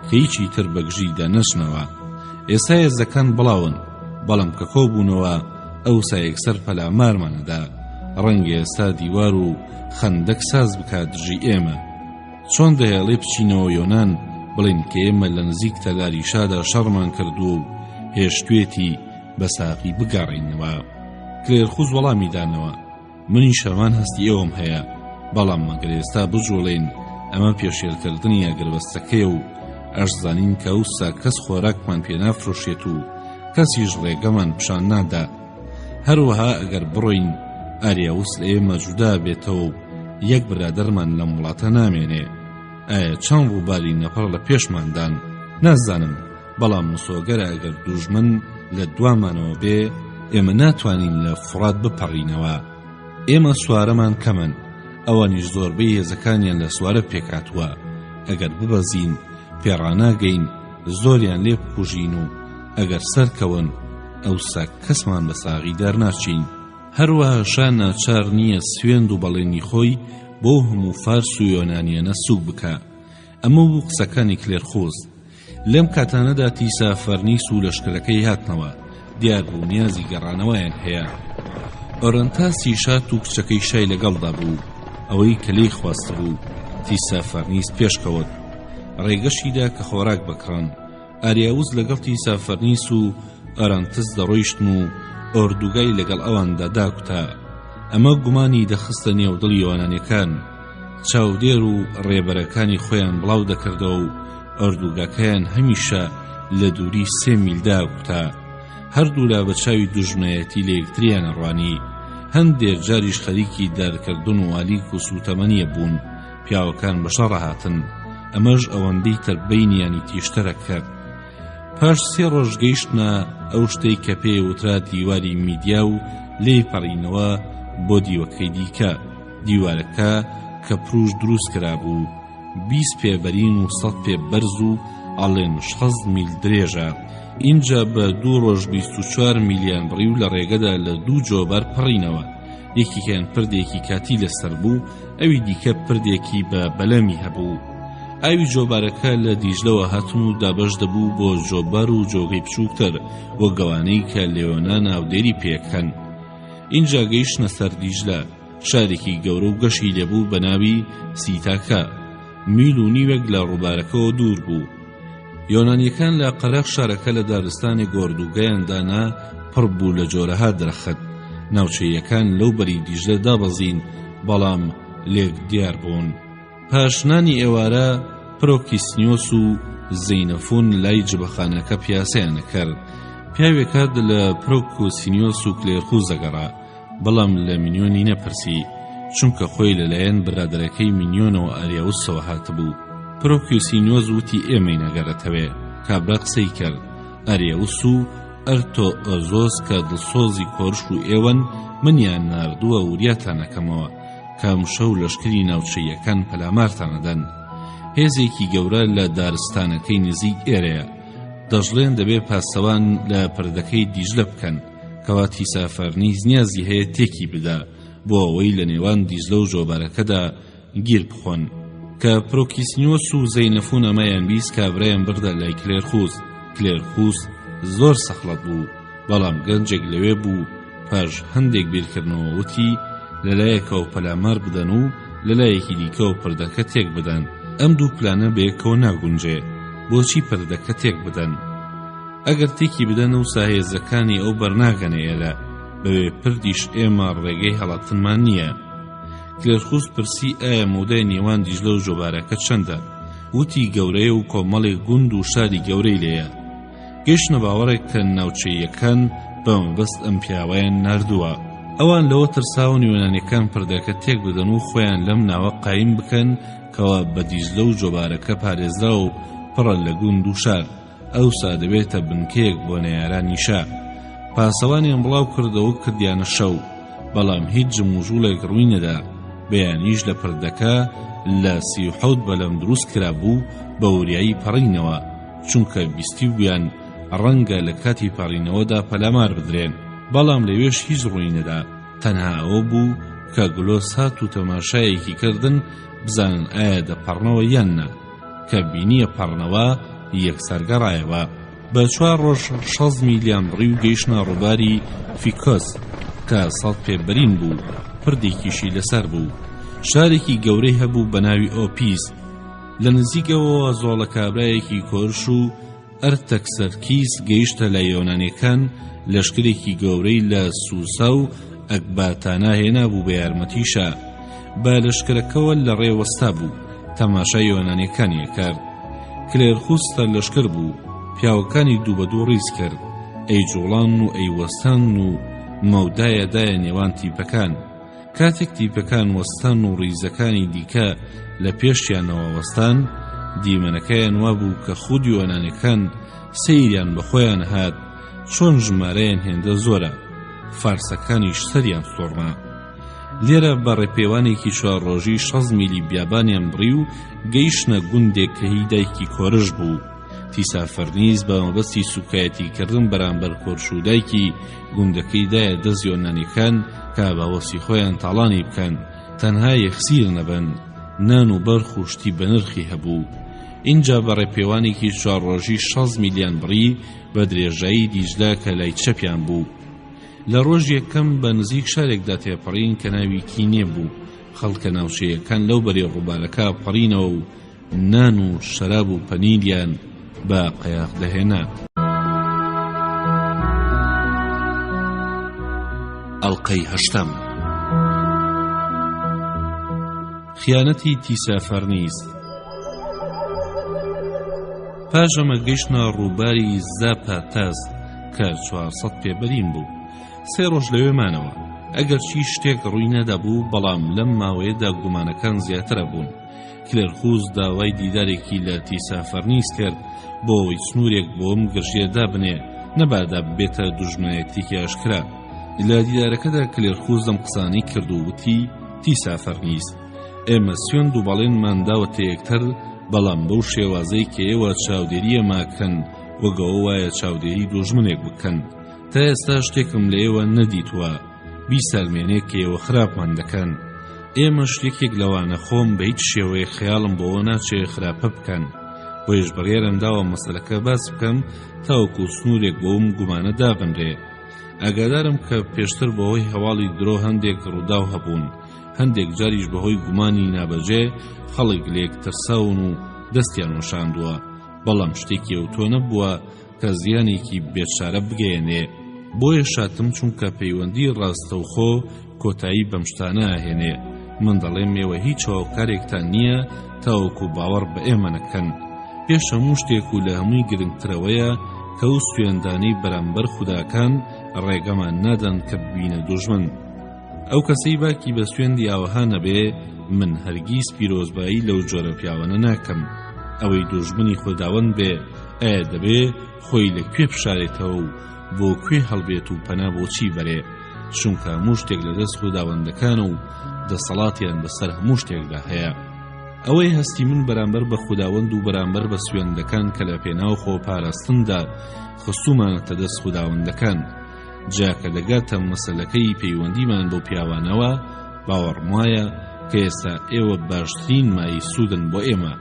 کە هیچی تر بەگژی دەنەچنەوە. ئێستا هێزەکان بڵاون، بەڵام کە کۆبوونەوە ئەوسا یەکسەر پەلامارمانەدا. ڕەنگە ئێستا دیوار و خەندەک ساز بکات دژی ئێمە. چۆن دەهێڵێ بچینەوە یۆنان بڵین کە ئێمە لە نزیک تەلاری شادا شەڕمان کردووە و هێشتوێتی بە ساقی بگەڕینەوە. کلێرخوز وەڵامی دانەوە، منی شەمان هەستی ئێوەم هەیە، بەڵام مەگەر ئێستا بجوڵێن ئەمە پێشێلکردنی ئەگەربەستەکەیە و ئەشزانین کە ئەوسا کەس خۆراکمان پێ نافرۆشێت و کەسیش ڕێگەمان پیشان نادا. هەروەها ئەگەر بڕۆین ئاریەوس لە ئێمە جودا بێتەوە و یەک برادەرمان لە وڵاتە نامێنێ. ئایا چەند ڕووباری نەپەڕ لە پێشماندان نازانم، بەڵام مسۆگەرە ئەگەر دوژمن لە دوامانەوە بێ ئێمە ناتوانین لە فڕات بپەڕینەوە. ئێمە سوارەمان کەمن، ئەوانیش زۆربەی هێزەکانیان لە سوارە پێکاتوە. ئەگەر ببەزین پێڕاناگەین زۆریان لێ بکوژین و ئەگەر سەرکەون ئەوسا کەسمان بە ساغی دەرناچین. هەروەها شا ناچار نییە سوێند و بەڵێنی خۆی بۆ هەموو فارس و یۆنانیانە سوک بکە. ئەمە بوو قسەکانی کلێرخوز. لەم کاتانەدا تیسا فەرنیس و لەشکرەکەی هاتنەوە، دیار بوو نیازی گەڕانەوەیان هەیە. ئۆرەنتاسی شات و کچەکەی شای لەگەڵدا بوو، ئەوەی کە لێی خواست بوو. تیسا فەرنیس پێشکەوت، ڕێگەشیدا کە خۆراک بکڕن. ئاریاوز لەگەڵ تیسا فەرنیس و ئۆرەنتس دەڕۆیشتن و ئۆردوگای لەگەڵ ئەواندا داکوتا. ئەمە گومانی دەخستە نێودڵی یۆنانیەکان. چاودێر و ڕێبەرەکانی خۆیان بڵاو دەکردەوە و ئۆردوگاکەیان هەمیشە لە دووری 3 میل داکوتا. هەردوو لا بە چاوی دوژمنایەتی لە یەکتریان ڕوانی. هەندێک جاریش خەریکی دارکردن و ئالیک و سوتەمەنیە بوون. پیاوەکان بەشە ڕەهاتن، ئەمەش ئەوەندەی تر بەینیانی تیشتەرە کرد. پاش 3 ڕۆژ گەیشتنە ئەو شتەی کە پێی وترا دیواری میدیا و لێی پەڕینەوە بۆ دیوەکەی دیکە. دیوارەکە کە پروش دروست کرابوو، 20 پێبەرین و 100 پێ بەرز و ئەڵێن 60 میل درێژە. اینجا بە 2 ڕۆژ 24 میلیان بڕی و لە ڕێگەدا لە 2 جۆبەر پەڕینەوە. یەکیکیان پردێکی کاتی لەسەر بوو، ئەوی دیکە پردێکی بە بەلەمی هەبوو. ئاوی جۆبارەکە لە دیژلەوە هاتن و دابەش دەبوو بۆ جۆبەر و جۆگەی بچووکتر وە گەوانەی کە لێوەنا ناودێری پێکەن. اینجا گەیشتنە سەر دیژلە، شارێکی گەورە و گەشی لێبوو بە ناوی سیتاکە. میل و نیوەک لە ڕووبارەکەەوە دوور بوو. یۆنانیەکان لە قەرەق شارەکە لە دارستانی گۆردوگەیاندانا پڕ بوو لە جۆرەها درەخت. ناوچەیەکان لەو بەری دیژلە دابەزین، بەڵام لێک دیار بوون. پاشنانی ئێوارە پرۆکیسنیۆس و زەینەفۆن لای جبەخانەکە پیاسەیان کرد. پیاوێکە لە پرۆکیسنیۆس و کلێرخوس دەگەڕا، بەڵام لە مینیۆنی نەپرسی، چونکە خۆی لەلایەن برادەرەکەی مینیۆنەوە ئەریاوسەوە هاتبوو. پرۆکیسنیۆس وتی ئێمەی نەگەڕێتەوێ. کابرا قسەی کرد. ئەریاوس و ئەرتۆئۆزۆس کە دڵسۆزی کۆرش و ئێوەن منیان ناردووە وریاتانەکەمەوە کام شەو لەشکری ناوچەیەکان پەلامارتانەدەن. هێزێکی گەورە لە دارستانەکەی نزیک ئێرەیە. دەژڵێن دەبێ پاسەوان لە پردەکەی دیژلە بکەن، کەواتی سافەرنیز نیازی هەیە تێکی بدا بۆ ئەوەی لە نێوان دیژلە و ژۆبارەکەدا گیر بخۆن. کە پرۆکیسنیۆس و زەینەفۆن ئەمەیان بیست کابرایان بردە لای کلێرخوس. کلێرخوس زۆر سەخڵەت بوو، بەڵام گەنجێک لەوێ بوو. پاش هەندێک بیرکردنەوە وتی لەلایەکەوە پەلامار بدەن و لەلایەکی دیکەوە پردەکە تێک بدەن. ئەم دوو پلانە بەیەکەوە ناگونجێ. بۆچی پردەکە تێک بدەن؟ ئەگەر تێکی بدەن و ساهێزەکانی ئەو بەرناگەنەیەرە، بەوێ پردیش ئێمە ڕێگەی هەڵاتنمان نییە. کلێرخوس پرسی ئایا مودای نێوان دیژلە و ژۆبارەکە چەندە؟ وتی گەورەیە و کۆمەڵێک گوند و شاری گەورەی لێیە. گەیشتنە باوەڕێک کە ناوچەیەکان بەمەبەست ئەم پیاوەیان ناردووە. ئەوان لەوە ترساون یۆنانیەکان پردەکە تێک بدەن و خۆیان لەم ناوە قایم بکەن کەوا بە دیژلە و ژۆبارەکە پارێزرا و پڕە لە گوند و شار، ئەوسا دەبێتە بنکەیەک بۆ نەیارانی شا. پاسەوانیان بڵاو کردەوە کردیانە شەو، بەڵام هیچ جموژوڵێک ڕووی نەدا. بەیانیش لە پردەکە لە 37 بەلەم دروست کرابوو بە وریایی پەڕینەوە، چونکە بیستی بوویان ڕەنگە لە کاتی پەڕینەوەدا پەلامار بدرێن، بەڵام لەوێش هیچ ڕووی نەدا. تەنها ئەوە بوو کە گلۆس هات و تەماشایەکی کردن بزانن ئایا دەپەڕنەوە یان نا. کە بینیە پەڕنەوە یەکسەر گەڕایەوە. بە 4 ڕۆژ 6 میلیان بڕی و گەیشتنە ڕووباری فیکۆس کە سەڵ پێبەرین بوو، پردێکیشی لەسەر بوو. شارێکی گەورەی هەبوو بە ناوی ئۆپیس. لە نزیکەوە زۆڵە کابرایەکی کۆرش و ئەرتەکسەرکیس گەیشتە لە یۆنانیەکان لەشکرێکی گەورەی لە سووسا و ئەکباتانە هێنابوو بە یارمەتیشە. بە لەشکرەکەوە لە ڕێوەستا بوو، تەماشای یۆنانیەکانی کرد. کلێرخوس سەر لەشکر بوو، پیاوەکانی دوو بە دوو ڕیز کرد. ئەی جوڵان و ئەی وەستان و مەودایەدایە نێوان تیپەکان. کاتێک تیپەکان وەستان و ڕیزەکانی دیکە لە پێشیانەوە وەستان، دیمەنەکەیان وابوو کە خود یۆنانیەکان سەیریان بەخۆیان هات چۆن ژمارەیان هێندە زۆرە، فارسەکانیش سەریان سۆڕما. لێرە بە ڕێپێوانێکی 4 ڕۆژی 6 میلی بیابانیان بڕی و گەیشتنە گوندێک کە هی دایکی کۆرش بوو. تیسافەرنیز بە مەبەستی سوکایەتیکردن بەرامبەر کۆرش و دایکی گوندەکەی دایە دەست یۆنانیەکان کە باوەسی خۆیان تاڵانی بکەن، تەنها یەخسیر نەبن، نان و بەرخ و شتی بە نرخی هەبوو. اینجا بە ڕێپێوانێکی 4 ڕۆژی 6 میلیان بڕی بە درێژایی دیژلا کە لای چەپیان بوو. لە ڕۆژ یەکەم بە نزیک شارێکدا تێپەڕین کە ناوی کینێ بوو. خەڵکە ناوچەیەکان لەو بەرێ ڕووبارەکە پەڕینەوە و نان و شەراب و پەنیریان بە قەیاق دەهێنا. ئەڵقەی 8. خیانەتی تیسافەرنیز. پاش ئەمە گەیشتنە ڕووباری زاپاتاز کە 400 پێبەرین بوو. 3 ڕۆژ لەوێمانەوە، ئەگەرچی شتێک ڕووی نەدابوو، بەڵام لەم ماوەیەدا گومانەکان زیاترە بوون. کلێرخوس داوای دیدارێکی لە تیسافەرنیز کرد بۆ ئەوەی سنوورێک بۆم گرژێدا بنێ، نەبادا بێتە دوژمنایەتێکی ئاشکرا. لە دیدارەکەدا کلێرخوس دەم قسانی کرد و وتی تیسافەرنیز، ئێمە سوێند و بەڵێنمان داوەتە یەکتر، بەڵام بەو شێوازەی کە ئێوە چاودێریە ماکەن وەگەوە وایە چاودێری دوژمنێک بکەن. تا ئێستا شتێکم لە ئێوە نەدیتوە، بیسەلمێنێک کە ئێوە خراپمان دەکەن. ئێمە شتێکێک لەوانە خۆم بە هیچ شێوەیە خەیاڵم بۆەوە ناچێ خراپە بکەن، بۆیش بڕیارم داوە مەسەلەکە باس بکەم تاوەکو سنوورێک بۆم گومانە دابنرێ. ئاگادارم کە پێشتر بەهۆی هەواڵی درۆ هەندێک ڕووداو هەبوون، هەندێک جاریش بەهۆی گومانی نابەجێ خەڵک لێک ترساون و دەستیان وەشاندووە، بەڵام شتێکی ئەوتۆ نەبووە کە زیانێکی بێچارە بگەێنێ. بۆیە شاتم چونکە پەیوەندی ڕاستەوخۆ کۆتایی بەم شتانە ئاهێنێ، من دەڵێم ئێوە هیچ هۆکارێکتان نییە تاوەکو باوەڕ بە ئێمە نەکەن. پێش هەموو شتێک و لە هەمووی گرنگترەوەیە کە و سوێندانەی بەرامبەر خوداکان ڕێگەمان نادەن کە ببینە دوژمن. ئەو کەسەی باکی بە سوێندی ئاوەها نەبێ من هەرگیز پیرۆزبایی لەو جۆرە پیاوانە ناکەم. ئەوەی دوژمنی خوداوەند بێ ئایا دەبێ خۆی لەکوێ بشارێتەوە و بۆ کوێ هەڵبێت و پەنا بۆچی بەرێ، چونکە هەموو شتێک لەدەست خوداوەندەکان و دەسەڵاتیان بەسەر هەموو شتێکدا هەیە. ئەوەی هەستی من بەرامبەر بە خوداوەند و بەرامبەر بە سوێندەکان کە لە پێناو خۆپاراستندا خستومانەتە دەست خوداوەندەکان، جاکە دەگاتە مەسەلەکەی پەیوەندیمان بۆ پیاوانەوە باوەڕم وایە کە ئێستا ئێوە باشترین مای سوودن بۆ ئێمە.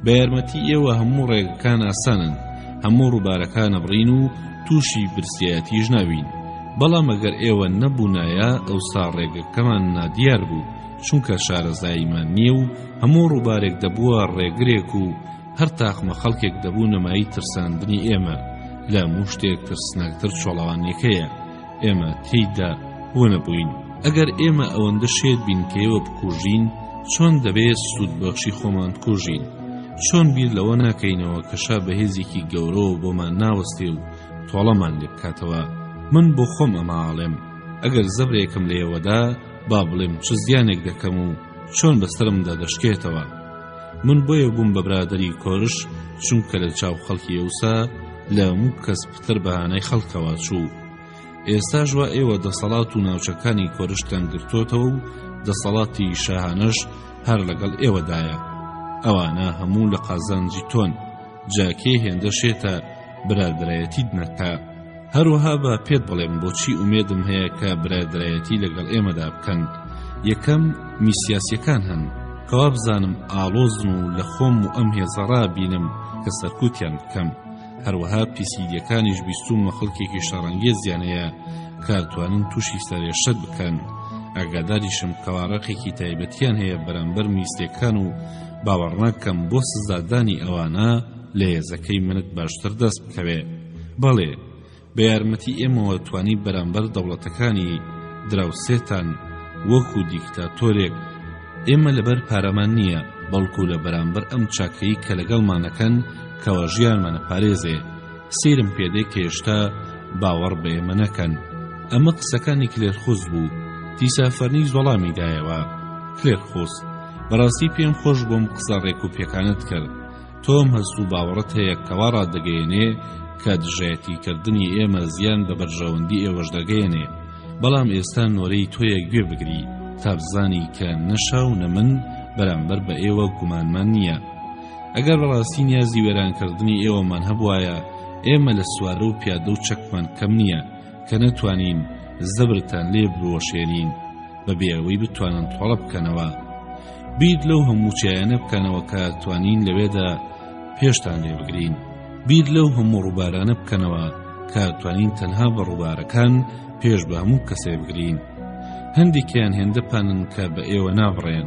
بە یارمەتی ئێوە هەموو ڕێگەکان ئاسانن، هەموو ڕووبارەکان ئەبڕین و تووشی برسایەتیش ناوین. بەڵام ئەگەر ئێوە نەبوونایە ئەوسا ڕێگەکەمان نادیار بوو، چونکە شارەزاییمان نییە و هەموو ڕووبارێک دەبووە ڕێگرێک و هەر تاقمە خەڵکێک دەبوو نەمایی ترساندنی ئێمە. لە هەموو شتێک ترسناکتر چۆڵەوانیەکەیە، ئێمە تێیدا بۆ نەبووین. ئەگەر ئێمە ئەوەندە شێت بین کە ئێوە بکوژین، چۆن دەبێت سوودبەخشی خۆمان بکوژین؟ چۆن بیر لەوە ناکەینەوە کەشا بەهێزێکی گەورەوە بۆمان ناوەستێ و تۆڵەمان لێ بکاتەوە؟ من بۆ خۆم ئەماڵێم ئەگەر زەبرێکم لێوەدا با بڵێم چ زیانێک دەکەم و چۆن بەسترمدا دەشکێتەوە. من بۆیە بووم بە برادەری کۆرش، چونکە لە چاو خەڵکی ئێوسا لە هەموو کەس پتر بەهانەی خەڵکەوە چوو. ئێستا ژوا ئێوە دەسەڵات و ناوچەکانی کۆرشتان گرتۆتەوە و دەسەڵاتی شاهانەش هەر لەگەڵ ئێوەدایە. ئەوانە هەموو لە قازانجی تۆن، جاکێ هێندە شێتە برادرایەتیت نەکا. هەروەها بە پێت بڵێم بۆچی ئومێدم هەیە کە برادرایەتی لەگەڵ ئێمەدا بکەن. یەکەم میسیاسیەکان هەن کەوا بزانم ئاڵۆزن و لە خۆم و ئەم هێزەڕا بینم کە سەرکوتیان بکەم. هەروەها پیسیدیەکانیش بیستومە خەڵکێکی شەڕەنگێزیانەیە کارتوانن تووشی سەرێشت بکەن. ئاگاداریشم کەواڕەقێکی تایبەتیان هەیە بەرامبەر میستێکان و باوەڕ ناکەم بۆ سزادانی ئەوانە لە هێزەکەی منت باشتر دەست بکەوێ. بەڵێ بە یارمەتی ئێمەوە توانی بەرامبەر دەوڵەتەکانی دراوسێتان وەکو دیکتاتۆرێک. ئێمە لەبەر پارەمان نییە، بەڵکو لە بەرامبەر ئەم چاکەی کە لەگەڵمانەکەن کەوە ژیانمانە پارێزێ. سیرم پێدەی کە هێشتا باوەڕ بە ئێمە نەکەن. ئەمە قسەکانی کلێرخۆز بوو. دیسا فەرنیز وەڵامی دایەوە: کلێرخۆز، بەڕاستی پێم خۆش بۆم قسە ڕێک و پێکانت کرد. تۆم هەست و باوەڕت هەیە کەوا ڕادەگەیەنێ کە دژایەتیکردنی ئێمە زیان بە بەرژەوەندی ئێوەش دەگەیەنێ. بەڵام ئێستا نۆرەی تۆیە گوێ بگری تا بزانی کە نەشاو نە من بەرامبەر بە ئێوە گومانمان نییە. ئەگەر بەڕاستی نیازی وێرانکردنی ئێوەمان هەبوایە، ئێمە لە سوارە و پیادە و چەکمان کەم نییە کە نەتوانین زەبرتان لێ بڕۆشێنین بەبێ ئەوەی بتوانن تۆڵە بکەنەوە. بیر لەو هەموو چایانە بکەنەوە کە توانین لەوێدا پێشتان لێ بگرین. بیر لەو هەموو ڕووبارانە بکەنەوە کە توانین تەنها بە ڕووبارەکان پێش بە هەموو کەسێ بگرین. هەندێکیان هێندەپانن کە بە ئێوە نابڕێن.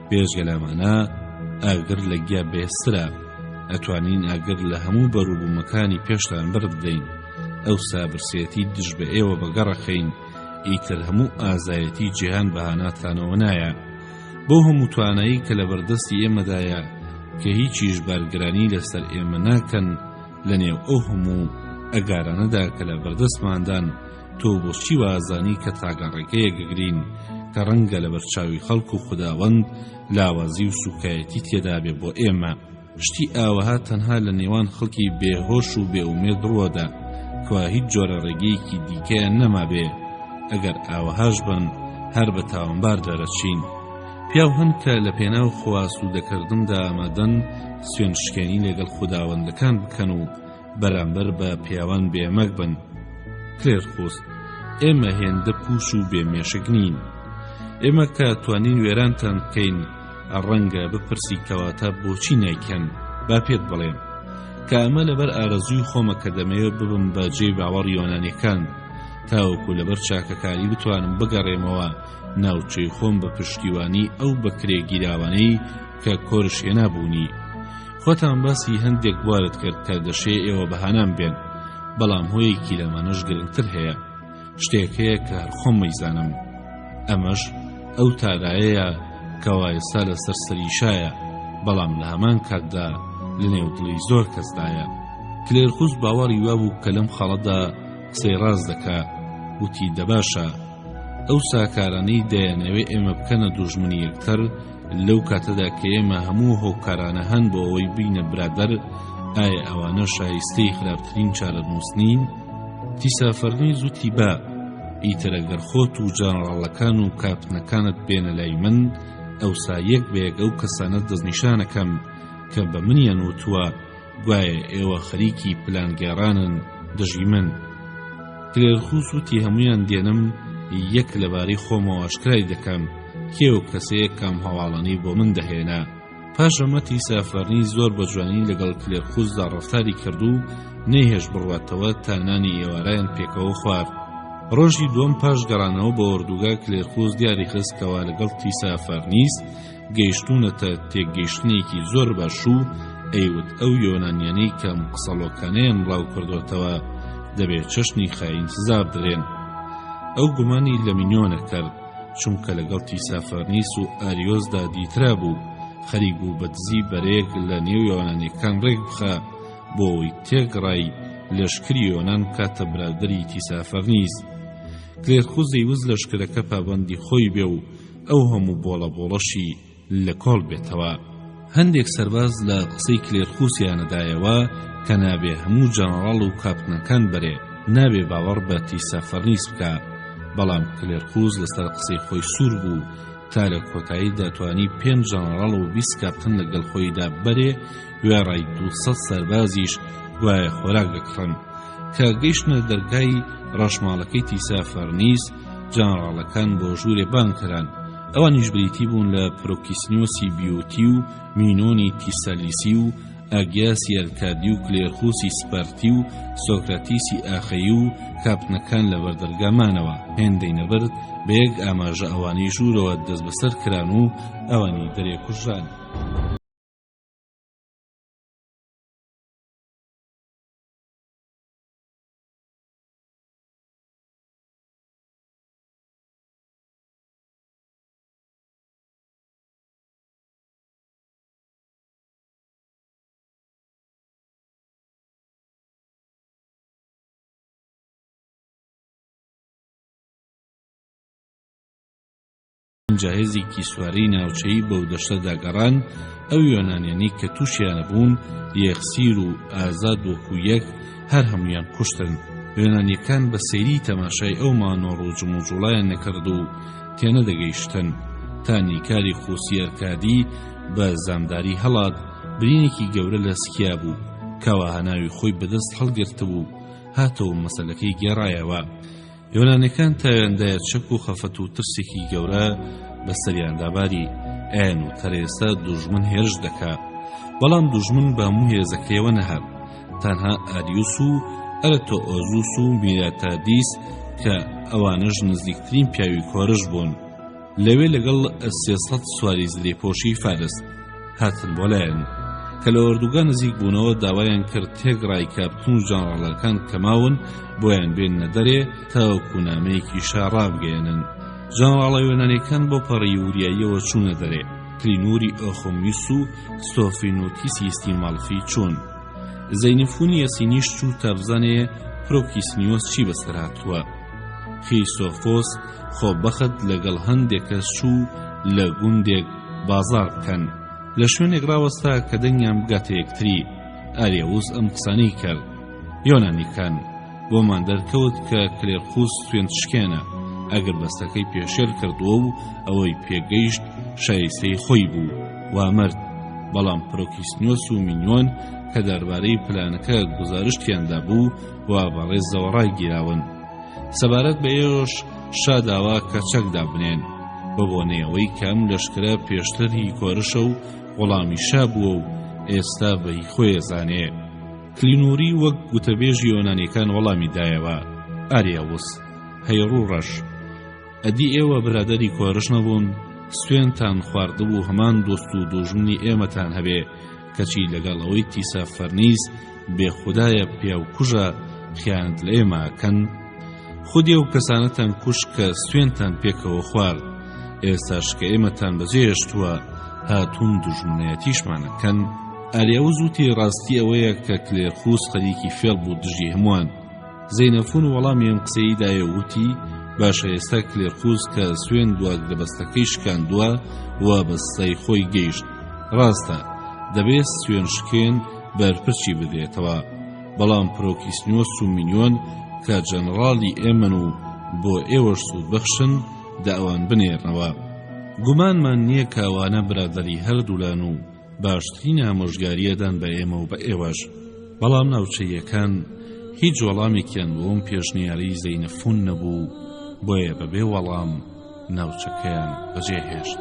بێژگە لەمانە ئاگر لە گیا بێسترە. ئەتوانین ئاگر لە هەموو بەرووبوومەکانی پێشتان بردەین. ئەوسا برسێتی دژ بە ئێوە بەگەڕەخەین، ئیتر هەموو ئازایەتی جیهان بەهاناتانەوە نایە. بۆ هەموو توانایی کە لە بەردەستی ئێمەدایە کە هیچیش بارگرانی لەسەر ئێمە ناکەن لە نێو ئەو هەموو ئەگارانەدا کە لە بەردەستماندان، تۆ بۆچی وازانی کە تاگەڕێگەیە گەگرین کە ڕەنگە لە بەرچاوی خەڵک و خوداوەند لاوازی و سوکایەتی تێدا بێ بۆ ئێمە. شتی ئاوەها تەنها لە نێوان خەڵکی بێهۆش و بێئومێد ڕووەدا کەوا هیچ جۆرە ڕێگەیەکی دیکەیان نەما بێ. ئەگەر ئاوەهاش بن هەر بە تاوانبار دەرەچین. پیاو هەن کە لە پێناو خۆواسوودەکردندا ئامادەن سوێنشکێنی لەگەڵ خوداوەندەکان بکەن و بەرامبەر بە پیاوان بێمەک بن. کلێرخۆز، ئێمە هێندە پوش و بێمێشک نین. ئێمە کە توانین وێرانتان بکەین ڕەنگە بپرسی کەواتە بۆچی نایکەن. با پێت بڵێم کە ئەمە لەبەر ئارەزووی خۆمە کە دەمەوێت ببم بە جێی باوەڕ یۆنانیەکان تاوەکو لەبەر چاکەکاری بتوانم بگەڕێمەوە ناوچەی خۆم بە پشتیوانی ئەو بەکرێ گیراوانەی کە کۆرش هێنابوونی. خۆتان باسی هەندێک بوارت کرد کە دەشێ ئێوە بەهانام بێن، بەڵام هۆیەکی لەمانەش گرنگتر هەیە. شتێک هەیە کە هەر خۆم مەیزانم. ئەمەش ئەو تارایەیە کەوا ئێستا لەسەر سەریشایە، بەڵام لە هەمان کاتدا لە نێو دڵی زۆر کەسدایە. کلێرخوس باوەڕی وا بوو کە لەم خەڵەدا قسەی ڕاست دەکا، وتی دەباشە ئەو ساکارانەی دەیانەوێ ئێمە بکەنە دوژمنی یەکتر لەو کاتەدا کە ئێمە هەموو هۆکارانە هەن بۆ ئەوەی بینە برادەر، ئایا ئەوانە شایستەی خراپترین چارەنووسنین؟ تیسافەرنیز وتی با، ئیتر ئەگەر خۆت و جەنەڕاڵەکان و کاپتنەکانت بێنە لای من، ئەوسا یەک بەیەک ئەو کەسانە دەستنیشانەکەم کە بە منیان وتووە گوایە ئێوە خەریکی پلانگێڕانن دژی من. کلێرخوس وتی هەمویان دێنم یەک لەبارەی خۆمەوە ئاشکرای دەکەم کێ و کەسەیە کام هەواڵانەی بۆ من دەهێنا. پاش ئەمە تیسافەرنی زۆر بە جوانی لەگەڵ کلێرخوسدا ڕەفتاری کرد و نەیهێش بڕواتەوە تا نانی ئێوارایان پێکەوە خوارد. ڕۆژی دووەم پاش گەڕانەوە بە ئۆردوگا کلێرخوس دیاری خستکەوە لەگەڵ تیسافەرنیس گەیشتونەتە تێگەیشتنێکی زۆر باش و ئەیوت ئەو یۆنانیانەی کەم قسەڵۆکانەیان بڵاو کردوتەوە دەبێت چەشنی خاین سزا بدرێن. ئەو گومانی لە مینیۆنە کرد چونکە لەگەڵ تیسافەرنیس و ئاریۆسدا دیترا بوو خەریک بوو بە دزی بەرەیەک لە نێو یۆنانیەکان ڕێک بخە بۆ ئەوەی تێگڕای لەشکری یۆنان کاتە برادەری تیسافەرنیس. کلێرخوس دەیویست لەشکرەکە پابەندی خۆی بێ و ئەو هەموو بۆڵە بۆڵەشی لە کۆڵ بێتەوە. هەندێک سەرباز لە قسەی کلێرخوسیانەدایەوە کە نابێ هەموو جەنەڕاڵ و کاپتنەکان بەرێ، نابێ باوەڕ بە تیسافەرنیس بکە، بەڵام کلێرخوس لەسەر قسەی خۆی سوور بوو تا لە کۆتایی دەتوانی 5 جەنەڕاڵ و 20 کاپتن لەگەڵ خۆیدا بەرێ، گوێڕای 200 سەربازیش گوایە خۆراک دەکڕن. کە گەیشتنە دەرگای ڕەشماڵەکەی تیسافەرنیس، جەنەڕاڵەکان بۆ ژوورێ بانکران. ئەوانیش بریتی بوون لە پرۆکیسنیۆسی بیوتی و مینۆنی تیسەلیسی و ئاگیاسی ئەرکادی و کلێرخوسی سپارتی و سۆکراتیسی ئاخەیی و کاپتنەکان لە بەردەرگامانەوە هێندەی نەبرد بە یەک ئاماژە ئەوانەی ژوورەوە دەست بەسەر کران و ئەوانی دەرێکوژان. جاهزێکی سوارەی ناوچەیی بەو دەشتەدا گەڕان. ئەو یۆنانیانی کە تووشیانە بوون یەخسیر و ئازاد وەکو یەک هەر هەمویان کوشتن. یۆنانیەکان بە سەیری تەماشای ئەو مانۆڕ و جموجوڵایان نەکرد و تێنەدەگەیشتن تا نیکاری خوسی ئەرکادی بە زامداری هەڵات برینێکی گەورە لە سکیا بوو کەوا هەناوی خۆی بەدەست هەڵگرتە بوو هاتەوە مەسەلەکەی گێڕایەوە. یۆنانیەکان تاوێندایە شەک و خەفەت و ترسێکی گەورە بەسەریانداباری ئەیان و تەرێستا دوژمن هێرش دەکا، بەڵام دوژمن بە هەموو هێزەکەیەوە نەهات، تەنها ئاریوس و ئەرەتۆئۆزوس و میراتادیس کە ئەوانش نزیکترین پیاوی کۆرش بوون. لەوێ لەگەڵ 300 سواری زلێپۆشی فارس هاتن بۆ لایەن کە لە ئۆردوگا نزیک بوونەوە داوایان کرد تێگڕای کاپتن و جەنەڕاڵەکان کەماون بۆیان بێننە دەرێ تاوەکو نامەیەکی شاڕابگەێنن. جەنەڕاڵە یۆنانیەکان بۆ پەڕی وریاییەوە چوونە دەرێ. کلینوری ئۆخۆمیس و سۆفینۆتیسی ئیستیمالفی چوون. زەینفونی ئەسینیش چوو تا بزانێ پرۆکیسنیۆس چی بەسەر هاتووە. خیسۆفۆس خۆبەخت لەگەڵ هەندێک کەس چوو لە گوندێک بازار بکەن. لە شوێنێک ڕاوەستا کە دەنگیان بگاتە یەکتری. ئاریوس ئەم قسانەی کرد: یۆنانیەکان، بۆمان دەرکەوت کە کلێرخوس سوێندشکێنە. ئەگەر بەستەکەی پێشێل کردووە و ئەوەی پێگەیشت شایستەی خۆی بوو وامرد، بەڵام پرۆکیسنیۆس و مینیۆن کە دەربارەی پلانەکە گوزارشتیاندا بوو وا بەڕێز زەوەڕای گیراون. سەبارەت بە ئێوەش شاداوا کە چەکدا بنێن بە بۆنەیەوەی کەم لەشکرە پێشتر هی کۆرشە و وەڵامی شا بووە و ئێستا بەهی خۆی زانێ. کلینوری وەک گوتەبێژی یۆنانیەکان وەڵامی دایەوە: ئاریاوس، هەیڕوو ڕەش، ئەدی ئێوە برادەری کۆرش نەبوون، سوێنتان خواردبوو هەمان دۆست و دوژمنی ئێمەتان هەبێ، کەچی لەگەڵ ئەوەی تیسافەرنیس بێخودایە پیاو کوژە خیانەت لە ئێمەکەن. خودی ئەو کەسانەتان کوش کە سوێنتان پێکەوە خوارد. ئێستاش کە ئێمەتان بەجێهێشتووە هاتوون دوژمنایەتیشمانەکەن. ئالیاوز وتی ڕاستی ئەوەیە کە کلێرخوس خەریکی فێڵ بوو دژی هەمووان. زەینەفون وەڵامی ئەم قسەیدایە وتی باشە ئێستا کلێرخوس کە سوێن دواگرەبەستەکەی شکاندووە و بەستەی خۆی گەیشت. ڕاستە دەبێت سوێن شکێن بەرپرسی بدرێتەوە، بەڵام پرۆکیسنیۆس و مینیۆن کە جەنەڕاڵی ئێمن و بۆ ئێوەش سوود بەخشن داوان بنێرنەوە. گومانمان نییە کە ئەوانە برادەری هەردوولان و باشترین ئامۆژگاریەدان بە ئێمە و بە ئێوەش، بەڵام ناوچەیەکان هیچ وەڵامێکیان بۆم پێشنیاری زەینەفون نەبوو، بۆیە بەبێ وەڵام ناوچەکەیان بەجێهێشت.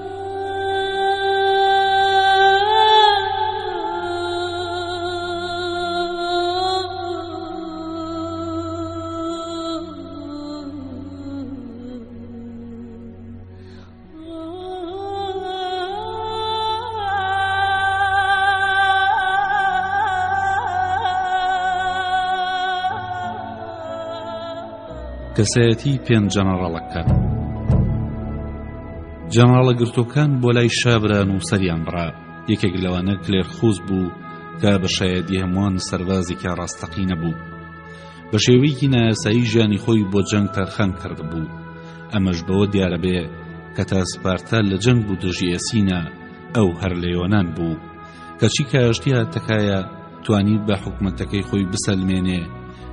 کەسایەتی پێنج جەنەڕاڵەکان. جەنەڕاڵە گرتوەکان بۆ لای شابران و سەریان بڕا. یەکێک لەوانە کلێرخوس بوو کە بە شایەتی هەمووان سەربازێکی ڕاستەقی نەبوو. بە شێوەیەکی نایاسایی ژیانی خۆی بۆ جەنگ تەرخان کردبوو. ئەمەش بەوە دیارە بێ کە تا سپارتا لە جەنگ بوو دژی ئەسینە ئەو هەر لە یۆنان بوو، کەچی کایشتی هاتەکایە توانی بە حکومەتەکەی خۆی بسەلمێنێ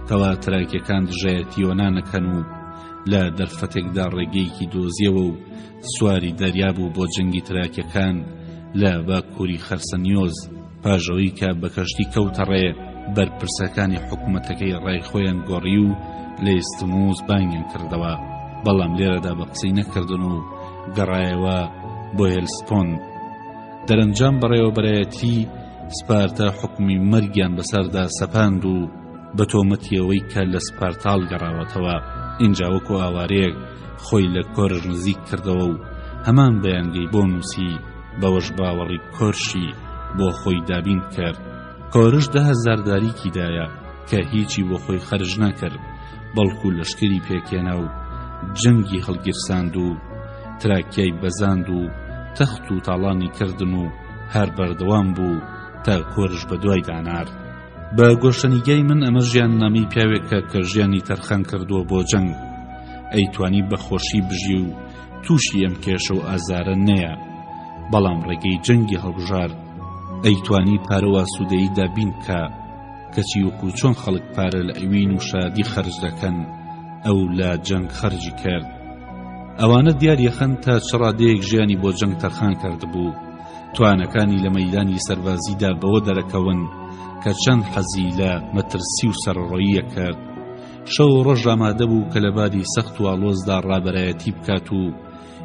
کەوا تراکیەکان دژایەتی یۆنانەکەن و لە دەرفەتێکدا ڕێگەیەکی دۆزیەوە و سواری دەریا بوو بۆ جەنگی تراکیەکان لە باکووری خەرسەنیۆز، پاژەوەی کە بە کەشتی کەوتەڕێ بەرپرسەکانی حکومەتەکەی ڕای خۆیان گۆڕی و لە ئێستموز بانگیان کردەوە، بەڵام لێرەدا بە قسەی نەکردن و گەڕایەوە بۆ هێلسپۆن. دەرەنجام بەڕێوەبەرایەتی سپارتا حکمی مەرگیان بەسەردا سەپاند و بە تۆمەتیەوەی کە لە سپارتال گەڕاوەتەوە. اینجا وەکو ئاوارەیەک خۆی لە کۆرژ نزیک کردەوە و هەمان بەیانگەی بۆ نووسی، بەوەش باوەڕی کۆرشی بۆ خۆی دابین کرد. کۆرش 10,000 داریکیدایە کە هیچی بۆ خۆی خەرج نەکرد، بەڵکو لەشکری پێکێنا و جەنگی هەڵگیرساند و تراکیای بەزاند و تەخت و تاڵانی کردن و هەر بەردەوام بوو تا کۆرش بە دوای دانار. بە گۆشەنیگەی من ئەمە ژیان نامی پیاوێکە کە ژیانی تەرخان کردووە بۆ جەنگ. ئەیتوانی بەخۆشی بژی و تووشی ئەم کێشە و ئازارە نەیە، بەڵام ڕێگەی جەنگی هەڵبژار ئەیتوانی پارەوە سوودەیی دابین بکە، کەچی وەکو چۆن خەڵک پارە لە ئەوین و شادی خەرج دەکەن ئەو لە جەنگ خەرجی کرد. ئەوانە دیاریەخەن تا چ ڕادەیەک ژیانی بۆ جەنگ تەرخان کردبوو. توانەکانی لە مەیدانی سەربازیدا بەوە دەرەکەون کە چەند حەزی لە مەترسی و سەرڕۆییە کرد. شەو ڕۆژ ئامادە بوو کە لە بادی سەخت و ئاڵۆزدا ڕابەرایەتی بکات و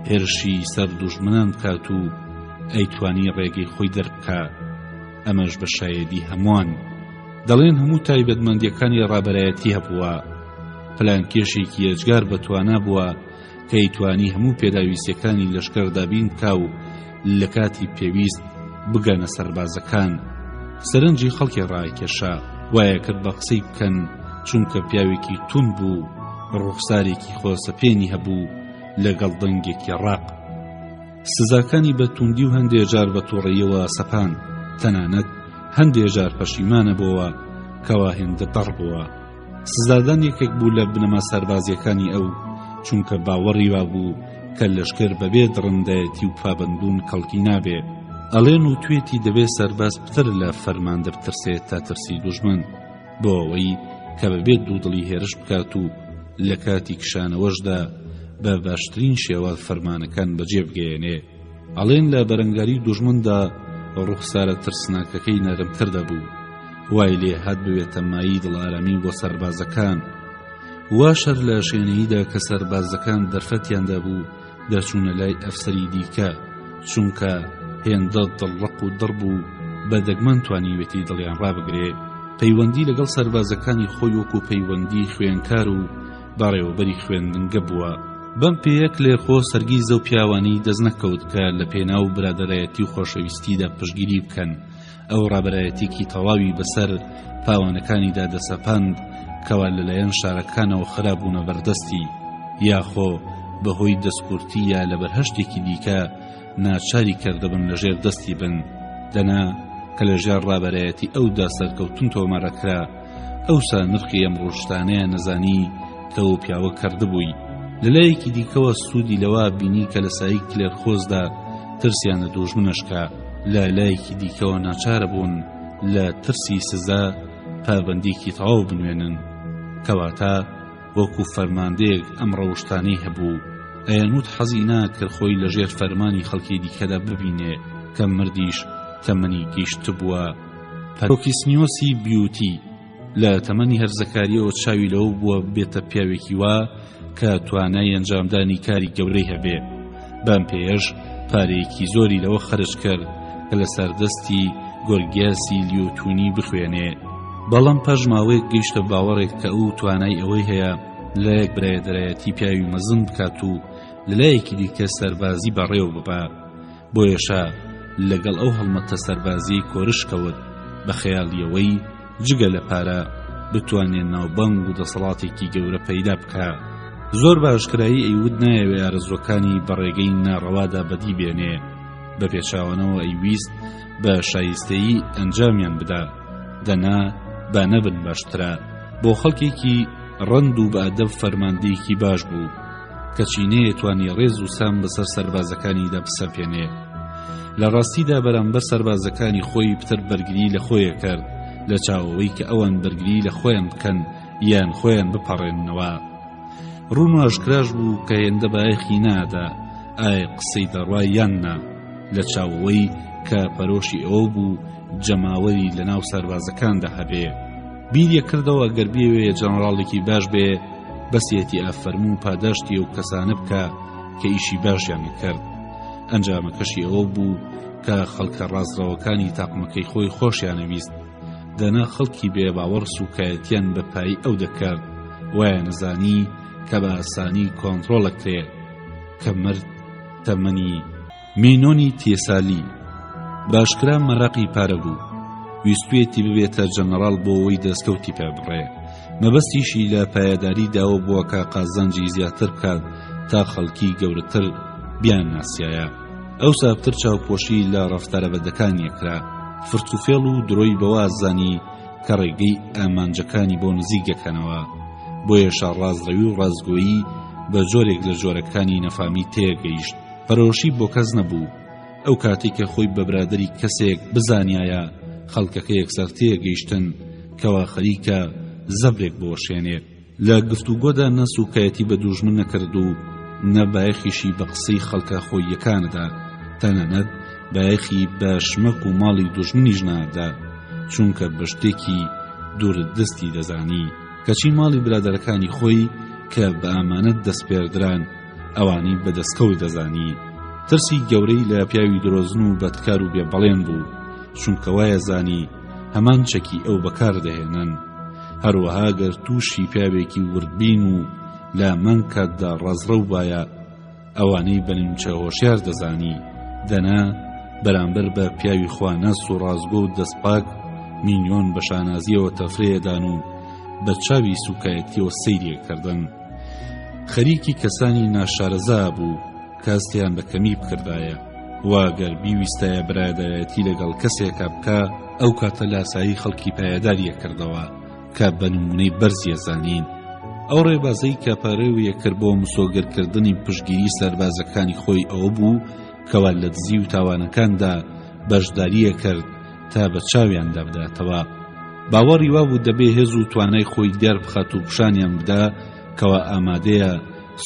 هێرشی سەر دوژمنان بکات و ئەیتوانی ڕێگەی خۆی دەربکە. ئەمەش بە شایەدی هەمووان دەڵێن هەموو تایبەتمەندیەکانی ڕابەرایەتی هەبووە. پلانکێشێکی ئەجگار بەتوانا بووە کە ئەیتوانی هەموو پێداویستیەکانی لەشکەر دابین بکا و لە کاتی پێویست بگەنە سەربازەکان. سەرنجی خەڵکی ڕایکێشا وایە کرد بە قسەی بکەن، چونکە پیاوێکی تون بوو، ڕوخسارێکی خۆسەپێنی هەبوو لەگەڵ دەنگێکی ڕاق. سزاکانی بە توندی و هەندێک جار بە تووڕەیەوە سەپان، تەنانەت هەندێک جار پەشیمانە بووە کەوا هێندە دەڕ بووە. سزادان یەکێک بوو لە بنەما سەربازیەکانی ئەو، چونکە باوەڕی وا بوو کە لەشکر بەبێ دڕندایەتی و پابەندبوون کەڵکی نابێ. ئەڵێن و توێتی دەبێت سەرباز پتر لە فەرماندە بترسێت تا ترسی دوژمن، بۆ ئەوەی کە بەبێت دوودڵی هێرش بکات و لە کاتی کشانەوەشدا بە باشترین شێوە فەرمانەکان بەجێ بگەێنێ. ئەڵێن لە بەرەنگاری دوژمندا ڕوخسارە ترسناکەکەی نەرمتر دەبوو، وای لێ هات بوێتە مایی دڵارامی بۆ سەربازەکان. وا شەر لە شوێنەیەدا کە سەربازەکان دەرفەتیاندا بوو دەچوونە لای ئەفسەری دیکە، چونکە هێندە دڵڕق و دڕب و بە دەگمەن توانیوێتی دڵیان ڕابگرێ. پەیوەندی لەگەڵ سەربازەکانی خۆی وەکو پەیوەندی خوێنکار و بەڕێوەبەری خوێندنگە بووە. بەم پێیە کلێرخۆ سەرگیزە و پیاوانی دەست نەکەوت کە لە پێناو برادەرایەتی و خۆشەویستیدا پشگیری بکەن. ئەو ڕابەرایەتێکی تەواوی بەسەر پاوانەکانیدا دەسەپاند کەوا لەلایەن شارەکانەوە خراببوونە بەردەستی، یاخۆ بەهۆی دەستکورتی یا لە بەرهەشتێکی دیکە ناچاری کردەبن لەژێر دەستی بن. دەنا کە لە ژێر ڕابەرایەتی ئەودا سەرکەوتن تۆمارەکرا، ئەوسا نرخی ئەم ڕۆژتانەیە نەزانی کە ئەو پیاوە کردبووی. لە لایەکی دیکەوە سوودی لەوە بینی کە لە سایی کلێرخۆزدا ترسیان لە دوژمنەشکا، لە لایەکی دیکەوە ناچارە بوون لە ترسی سزا پابەندێکی تەواو بنوێنن، کەواتە وەکو فەرماندەیەک ئەم ڕەوشتانەی هەبوو. ئەیانوت حەزی ناکرد خۆی لەژێر فەرمانی خەڵکی دیکەدا ببینێ کە مردیش تەمەنی گەیشت بووە. پەرۆکیسنیۆسی بیوتی لە تەمەنی هەرزەکاریەوە چاوی لەوە بووە بێتە پیاوێکی وا کە توانای ئەنجامدانی کاری گەورەی هەبێ. بەم پێیەش پارەیەکی زۆری لەوە خەرج کرد کە لە سەردەستی گۆرگیاسی لیۆتونی بخوێنێ. بەڵام پاش ماوەیەک گەیشتە باوەڕێک کە ئەو توانای ئەوەی هەیە لە یەک برایەدەرایەتی پیاوی مەزن بکات و لە لایەکی دیکە سەربازی بەڕێوە ببا. بۆیەشە لەگەڵ ئەو هەڵمەتە سەربازی کۆرش کەوت بە خەیاڵیەوەی جگە لە پارە بتوانێت ناوبانگ و دەسەڵاتێکی گەورە پەیدا بکە. زۆر باشکرایی ئەیود نایەوێ ئارەزوەکانی بەڕێگەی ناڕەوادا بەدی بێنێ، بە پێچاوانەوە ئەیویست بە شایستەیی ئەنجامیان بدا. دەنا با نەبن باشترە. بۆ خەڵکێکی ڕەند و بە ئەدەب فەرماندەیەکی باش بوو کە چینەیە توانی ڕێز و سام بەسەر سەربازەکانیدا بسەپێنێ. لە ڕاستیدا بەرامبەر سەربازەکانی خۆی پتر بەرگری لە خۆیە کرد لە چاوەوەی کە ئەوان بەرگری لە خۆیان بکەن یان خۆیان بپەڕێننەوە. ڕوون و ئاشکراش بوو کە هێندە بایەخی نادا ئایا قسەی دەڕوا یان نا، لە چاوەوەی کە پەرۆشی ئەوە بوو جەماوەری لە ناو سەربازەکاندا هەبێ. بیریە کردەوە گەر بێوێ جەنەڕاڵێکی باش بێ بەسیەتی ئافەرموو و پاداشتی ئەو کەسانە بکە کە ئیشی باشیان کرد. ئەنجامەکەشی ئەوە بوو کە خەڵکە ڕازڕەوەکانی تاقمەکەی خۆی خۆشیانەویست. دەنا خەڵکی بێ باوەڕ سوکایەتیان بە پایی ئەو دەکرد وایە نەزانی کە بە ئاسانی کۆنتڕۆڵەکرێ کە مرد تەمەنی مینۆنی تێسالی باشکرا مەراقی پارە بوو، ویستوێتی ببێتە جەنەڕاڵ بۆ ئەوەی دەستکەوتی پێ بڕێ. مەبەستیشی لە پایەداری داوە بووە کە قازانجی زیاتر بکات تا خەڵکی گەورەتر بیان ناسیایە. ئەوسا پتر چاوپۆشی لە ڕەفتارە بەدەکانی کرا، فرتوفێڵ و درۆی بەوە زانی کە ڕێگەی ئامانجەکانی بۆ نزیک دەکەنەوە. بۆیەشە ڕازڕەوی و ڕازگۆیی بە جۆرێک لە جۆرەکانی نەفامی تێگەیشت. پەرۆشی بۆ کەس نەبوو. ئەو کاتێک کە خۆی بە برادری کەسێک بزانیایە خەڵکەکە یەکسەر تێگەیشتن کەوا خەریکە زەبرێک بۆشێنێت. لە گفتوگۆدا نەسوکایەتی بە دوژمن نەکرد و نەبایەخیشی بە قسەی خەڵکە خۆیەکاندا، تەنانەت بایەخی بە شمەک و ماڵی دوژمنیش نادا، چونکە بە شتێکی دوورت دەستی دەزانی کەچی ماڵی برادەرەکانی خۆی کە بە ئامانەت دەستپێردران ئەوانی بەدەستکەوت دەزانی. ترسی گەورەی لە پیاوی درۆزن و بەدکار و بێبەڵێن بوو، چونکە وایە زانی هەمان چەکی ئەو بەکاردەهێنن. هەروەها گەر تووشی پیاوێکی وردبین و لە من کاتدا ڕازڕە و باە ئەوانەی بەنیمچە هۆشیار دەزانی. دەنا بەرامبەر بە پیاوی خوانەس و ڕازگۆ و دەستپاک مینیۆن بە شانازیەوە تەفرێدان و بە چاوی سوکایەتیەوە سەیرێکردن. خەریکی کەسانی ناشارەزا بوو کاستیان بە کەمی بکردایە. واگەر بیویستایە برادایەتی لەگەڵ کەسێکە بکە ئەو کاتە لاسایی خەڵکی پایەداریە کردەوە کە بە نمونەی بەرزیە زانین. ئەو ڕێبازەی کە پارەویە کرد بۆ مسۆگەرکردنی پشگیری سەربازەکانی خۆی ئەوە بوو کەوا لە دزی و تاوانەکاندا بەشداریە کرد تا بە چاویاندا بداتەوە. باوەڕی وا بوو دەبێ هێز و توانای خۆی دیار بخات و پیشانیان بدا کەوا ئامادەیە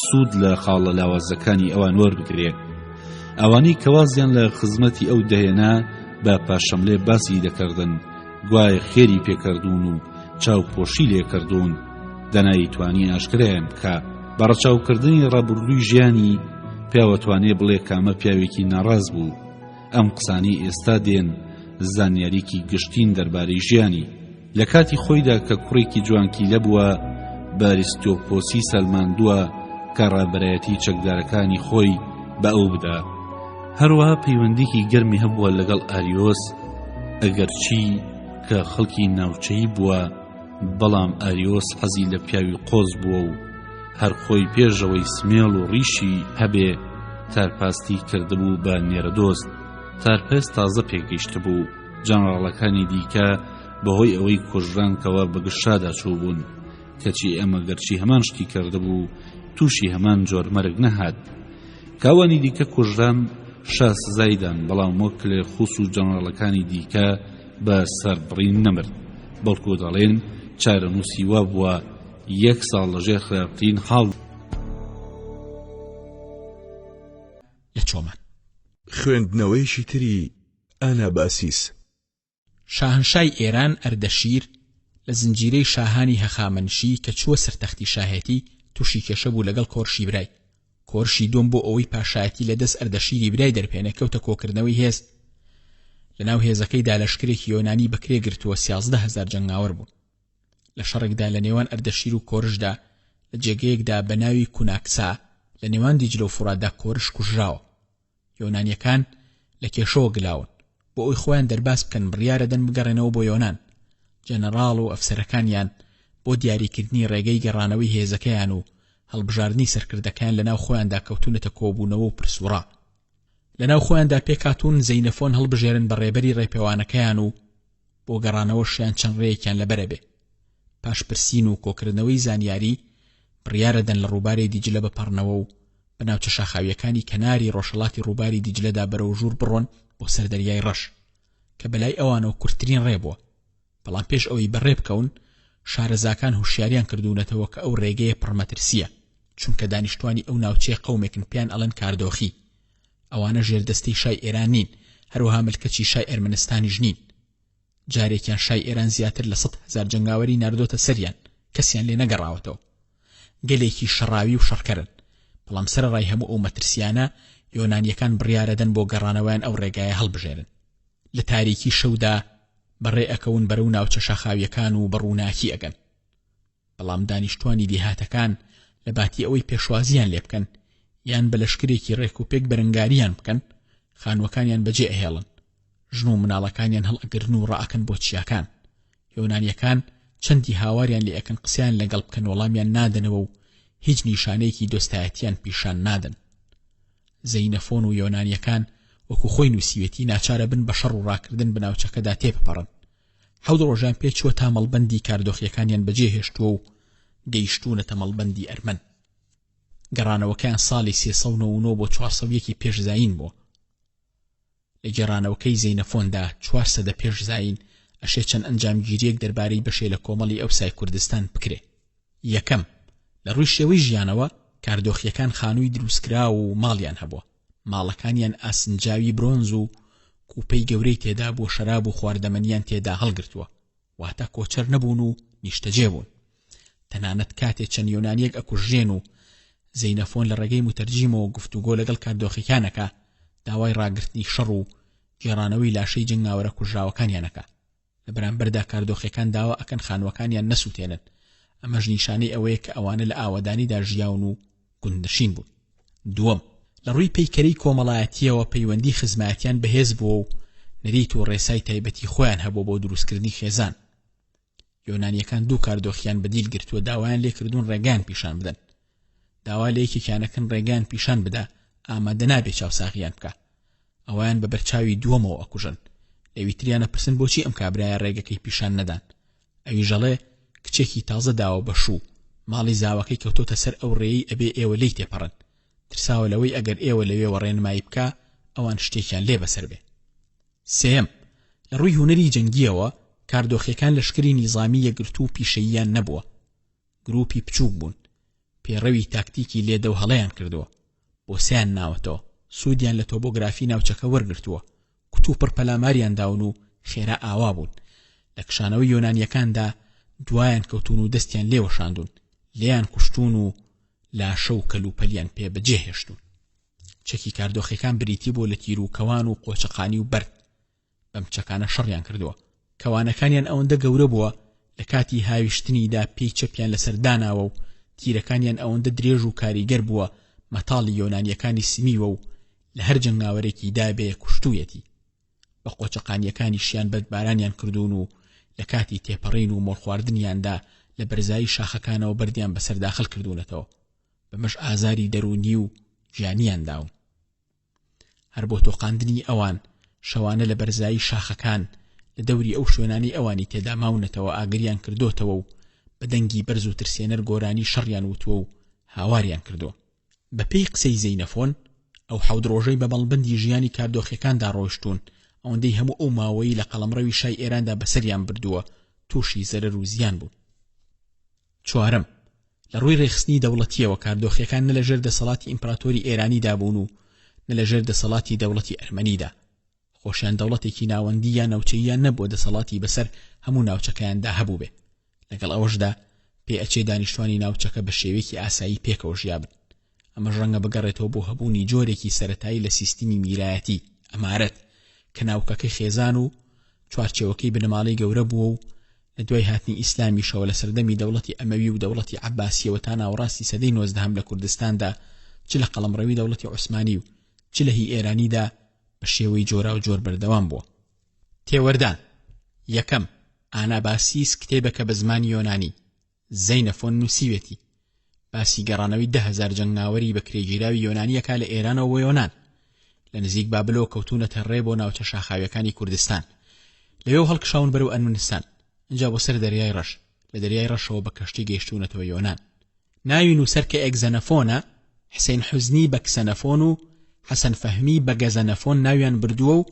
سوود لە خاڵە لاوازەکانی ئەوان وەربگرێ. ئەوانەی کەوازیان لە خزمەتی ئەو دەهێنا بە پاشەملێ باسی دەکردن، گوایە خێری پێکردوون و چاوپۆشی لێکردوون. دەنایی توانی ئاشکرایان بکە. بەڕەچاوکردنی ڕابردووی ژیانی پیاوەتوانێ بڵێ کامە پیاوێکی ناڕاز بوو. ئەم قسانی ئێستا دێن زانیاریکی گشتین دەربارەی ژیانی. لە کاتی خۆیدا کە کوڕێکی جوانکی لەبووە باریستۆپۆسی سەلماندووە کە ڕابەرایەتی چەکدارەکانی خۆی بە ئەو بدا. هەروەها پەیوەندێکی گەرمی هەبووە لەگەڵ ئاریۆس، ئەگەرچی کە خەڵکی ناوچەیی بووە، بەڵام ئاریۆس حەزی لە پیاوی قۆز بووە و هەر خۆی پێشەوەی سمێڵ و ڕیشی هەبێ تارپاستی کردبوو بە نێرەدۆست. تارپەست تازە پێگەیشت بوو. جەنەڕاڵەکانی دیکە بەهۆی ئەوەی کوژرانکەوە بەگشادا چوو بوون، کەچی ئەمە گەرچی هەمان شتی کردبوو تووشی هەمان جۆر مەرگ نەهات. کاوانی دیکە کوژران شا سزایدان، بەڵام وەک لێرخوس و جەنەڕاڵەکانی دیکە بە سەربڕین نەمرد، بەڵکو دەڵێن چارەنووسی وا بووە 1 ساڵ لەژێر خراپترین حاڵ. لە چۆمان خوێندنەوەیشی تری ئانا باسیس. شاهنشای ئێران ئەردەشیر لە زنجیرەی شاهانی هەخامنشی کە چووە سەرتەختی شاهێتی تووشی کێشە بوو لەگەڵ کۆرشی برای. کۆرشی دوم بۆ ئەوەی پاشایەتی لە دەست ئەردەشیری برای دەرپێنە کەوتە کۆکردنەوەی هێز. لەناو هێزەکەیدا لەشکرێکی یۆنانی بەکرێ گرتووە 13,000 جەنگاوەر بوون. لە شەڕێکدا لە نێوان ئەردەشیر و کۆرشدا لە جێگەیەکدا بە ناوی کوناکسا لە نێوان دیجلە و فوراتدا کۆرش کوژراوە. یۆنانیەکان لە کێشەوە گلاون، بۆ ئەوی خۆیان دەرباس بکەن بڕیارەدەن بگەڕێنەوە بۆ یۆنان. جەنەڕاڵ و ئەفسەرەکانیان بۆ دیاریکردنی ڕێگەی گەڕانەوەی هێزەکەیان و هەڵبژاردنی سەرکردەکان لەناو خۆیاندا کەوتونەتە کۆبوونەوە و پرسوڕا. لەناو خۆیاندا پێکاتون زەینەفۆن هەڵبژێرن بە ڕێبەری ڕێپێوانەکەیان و بۆ گەڕانەوەشیان چەند ڕێیەکیان لەبەرە بێ. پاشپرسین و کۆکردنەوەی زانیاری بڕیارەدەن لە ڕووباری دیجلە بپەڕنەوە و بەناوچە شاخاویەکانی کەناری ڕۆژهەڵاتی ڕووباری دیجلەدا بەرەو ژوور بڕۆن بۆ سەر دەریای ڕەش کە بەلای ئەوانەوە کورتترین ڕێ بووە. بەڵام پێش ئەوەی بەڕێ بکەون شارەزاکان هوشیاریان کردوونەتەوە کە ئەو ڕێگەیە پڕمەترسیە، چونکە دانیشتوانی ئەو ناوچەیە قەومێکن پێیان ئەڵەن کاردۆخی. ئەوانە ژێردەستەی شای ئێران نین، هەروەها ملکەچی شای ئەرمەنستانیش نین. جارێکیان شای ئێران زیاتر لە 100,000 جەنگاوەری ناردۆتە سەریان، کەسیان لێ نەگەڕاوەتەوە. گەلێکی شەڕاوی و شەڕکەرن، بەڵام سەرەڕای هەموو ئەو مەترسیانە یۆنانیەکان بڕیارەدەن بۆ گەڕانەوەیان ئەو ڕێگایە هەڵبژێرن. لە تاریکی شەودا بەڕێ ئەکەون بەرەو ناوچە شاخاویەکان و بەڕووناکی ئەگەن. بەڵام دانیشتوانی دیهاتەکان لە باتی ئەوەی پێشوازیان لێ بکەن یان بە لەشکرێکی ڕێک و پێک بەرەنگاریان بکەن، خانوەکانیان بەجێ ئەهێڵن، ژن و مناڵەکانیان هەڵئەگرن و ڕائەکەن بۆ چیاکان. یۆنانیەکان چەندی هاواریان لێ ئەکەن قسەیان لەگەڵ بکەن، وەڵامیان نادەنەوە و هیچ نیشانەیەکی دۆستایەتیان پیشان نادەن. زەینەفۆن و یۆنانیەکان وەکو خۆی نووسیوێتی ناچارە بن بە شەڕ و ڕاکردن بناوچەکەدا تێبپەڕن. 7 ڕۆژان پێچووە تا مەڵبەندی کاردۆخیەکانیان بەجێ هێشتووە و گەیشتوونەتە مەڵبەندی ئەرمەن. گەڕانەوەکەیان ساڵی 309 بۆ 401 پێشزاین بووە. لە گێڕانەوەکەی زەینەفۆندا 400 پێشزاین ئەشێ چەند ئەنجامگیریەک دەربارەی بەشێ لە کۆمەڵی ئەوسای کوردستان بکرێ. یەکەم، لە ڕووی شێوەی ژیانەوە کاردۆخیەکان خانووی دروستکرا و ماڵیان هەبووە. ماڵەکانیان ئاسنجاوی برۆنز و کوپەی گەورەی تێدا بۆ شەراب و خواردەمەنیان تێدا هەڵگرتووە، واتە کۆچەر نەبوون و نیشتەجێ بوون. تەنانەت کاتێک چەند یۆنانیەک ئەکوژێن و زەینەفۆن لە ڕێگەی متەرجیمەوە گفتوگۆ لەگەڵ کاردۆخیەکانەکە داوای ڕاگرتنی شەڕ و گێڕانەوەی لاشەی جنگاوەرە کوژراوەکانیانەکە. لە بەرامبەردا کاردۆخیەکان داوا ئەکەن خانوەکانیان نەسووتێنن، ئەمەش نیشانەی ئەوەیە کە ئەوانە لە ئاوەدانیدا ژیاون و گوندنشین بوون. دووەم، لە ڕووی پەیکەرەی کۆمەڵایەتیەوە پەیوەندی خزمەتیان بەهێز بووە و نەریت و ڕێسای تایبەتی خۆیان هەبوو بۆ دروستکردنی خێزان. یۆنانیەکان دوو کاردۆخیان بەدیل گرتووە، داوایان لێکردوون ڕێگان پیشان بدەن. داوا لە یەکێکیانەکەن ڕێگان پیشان بدا ئامادە نابێ چاوساغیان بکە. ئەویان بە بەرچاوی دووەمەوە ئەکوژن. لەوی تریانە پرسن بۆچی ئەم کابرایە ڕێگەکەی پیشان نەدان. ئەوی ژەڵێ کچێکی تازە داوە بە شوو، ماڵی زاوەکەی کەوتۆتە سەر ئەو ڕێی ئەبێ ئێوە لی تێپەڕن، ترساوە لەوەی ئەگەر ئێوە لەوێوە ڕێنمایی بکە ئەوان شتێکیان لێ بەسەر بێ. سێم، لە ڕووی هونەری جەنگیەوە کاردۆخیەکان لەشکری نیزامی یەکگرتو و پیشەییان نەبووە. گروپی بچووک بوون، پێڕەوی تاکتیکی لێدە و هەڵەیان کردووە، بۆ سیان ناوەتەوە، سوودیان لە تۆبۆگرافی ناوچەکە وەرگرتووە، کتوو پڕپەلاماریان داون و خێرا ئاوا بوون. لە کشانەوەی یۆنانیەکاندا دوایان کەوتون و دەستیان لێوەشاندون، لێیان کوشتون و لاشە و کەلوپەلیان پێ بەجێ هێشتون. چەکی کاردۆخیەکان بریتی بۆ لە تیر و کەوان و قۆچەقانی و بەرد. بەم چەکانە شەڕیان کردووە. کەوانەکانیان ئەوەندە گەورە بووە لە کاتی هاویشتنیدا پێی چەپیان لەسەر داناوە و تیرەکانیان ئەوەندە درێژ و کاریگەر بووە مەتاڵی یۆنانیەکانی سمیوە و لە هەر جەنگاوەرێکی دابێ کوشتوویەتی. بە قۆچەقانیەکانی شیان بەدبارانیان کردوون و لە کاتی تێپەڕین و مۆڵ خواردنیاندا لە بەرزایی شاخەکانەوە بەردیان بەسەر داخل کردوونەتەوە. بەمەش ئازاری دەرونی و ژیانیان داوم. هەر بۆ تۆقاندنی ئەوان شەوانە لە بەرزایی شاخەکان لە دەوری ئەو شوێنانی ئەوانی تێدا ماونەتەوە ئاگریان کردوتەوە و بە دەنگی بەرز و ترسێنەر گۆرانی شەڕیان وتووە و هاواریان کردووە. بە پێی قسەی زەینەفۆن ئەو حەود ڕۆژەی بە بەڵبندی ژیانی کاردۆخیەکاندا ڕۆیشتون ئەوەندەی هەموو ئەو ماوەی لە قەڵەمڕەوی شای ئێراندا بەسەریان بردووە تووشی زەرەر و زیان بوون. چوارەم، لە ڕووی ڕێخستنی دەوڵەتیەوە کاردۆخیەکان نە لەژێر دەسەڵاتی ئیمپراتۆری ئێرانیدا بوون و نە لەژێر دەسەڵاتی دەوڵەتی ئەرمەنیدا. خۆشیان دەوڵەتێکی ناوەندی یان ناوچەییان نەبووە دەسەڵاتی بەسەر هەموو ناوچەکەیاندا هەبوو بێ. لەگەڵ ئەوەشدا پێ ئەچێ دانیشتوانی ناوچەکە بە شێوەیەکی ئاسایی پێکەوە ژیابن. ئەمە ڕەنگە بگەڕێتەوە بۆ هەبوونی جۆرێکی سەرەتایی لە سیستمی میرایەتی ئەمارەت کە ناوکەکەی خێزان و چوارچێوەکەی بنەماڵەی گەورە بووە و لە دوای هاتنی ئیسلامیشەوە لە سەردەمی دەوڵەتی ئەمەوی و دەوڵەتی عەباسیەوە تا ناوەڕاستی سەدەی 19 لە کوردستاندا چ لە قەڵەمڕەوی دەوڵەتی عوسمانی و چ لە هی ئێرانیدا بە شێوەی جۆرا و جۆر بەردەوام بووە. تێوەردان: یەکەم، ئاناباسیس کتێبەکە بە زمانی یۆنانی زەینەفۆن نووسیوێتی باسی گەڕانەوەی 10,000 جەنگاوەری بە کرێگیراوی یۆنانیەکە لە ئێرانەوە بۆ یۆنان لە نزیک بابلەوە کەوتونەتە ڕێ بۆ ناوچە شاخاویەکانی کوردستان. لەوێ هەڵکشاون بەرەو ئەرمنستان، اینجا بۆ سەر دەریای ڕەش، لە دەریای ڕەشەوە بە کەشتی گەیشتونەتەوە یۆنان. ناوی نووسەر کە ئێگزەنەفۆنە، حسین حوزنی بە کسەنەفۆن و حەسەن فەهمی بە گەزەنەفۆن ناویان بردووە و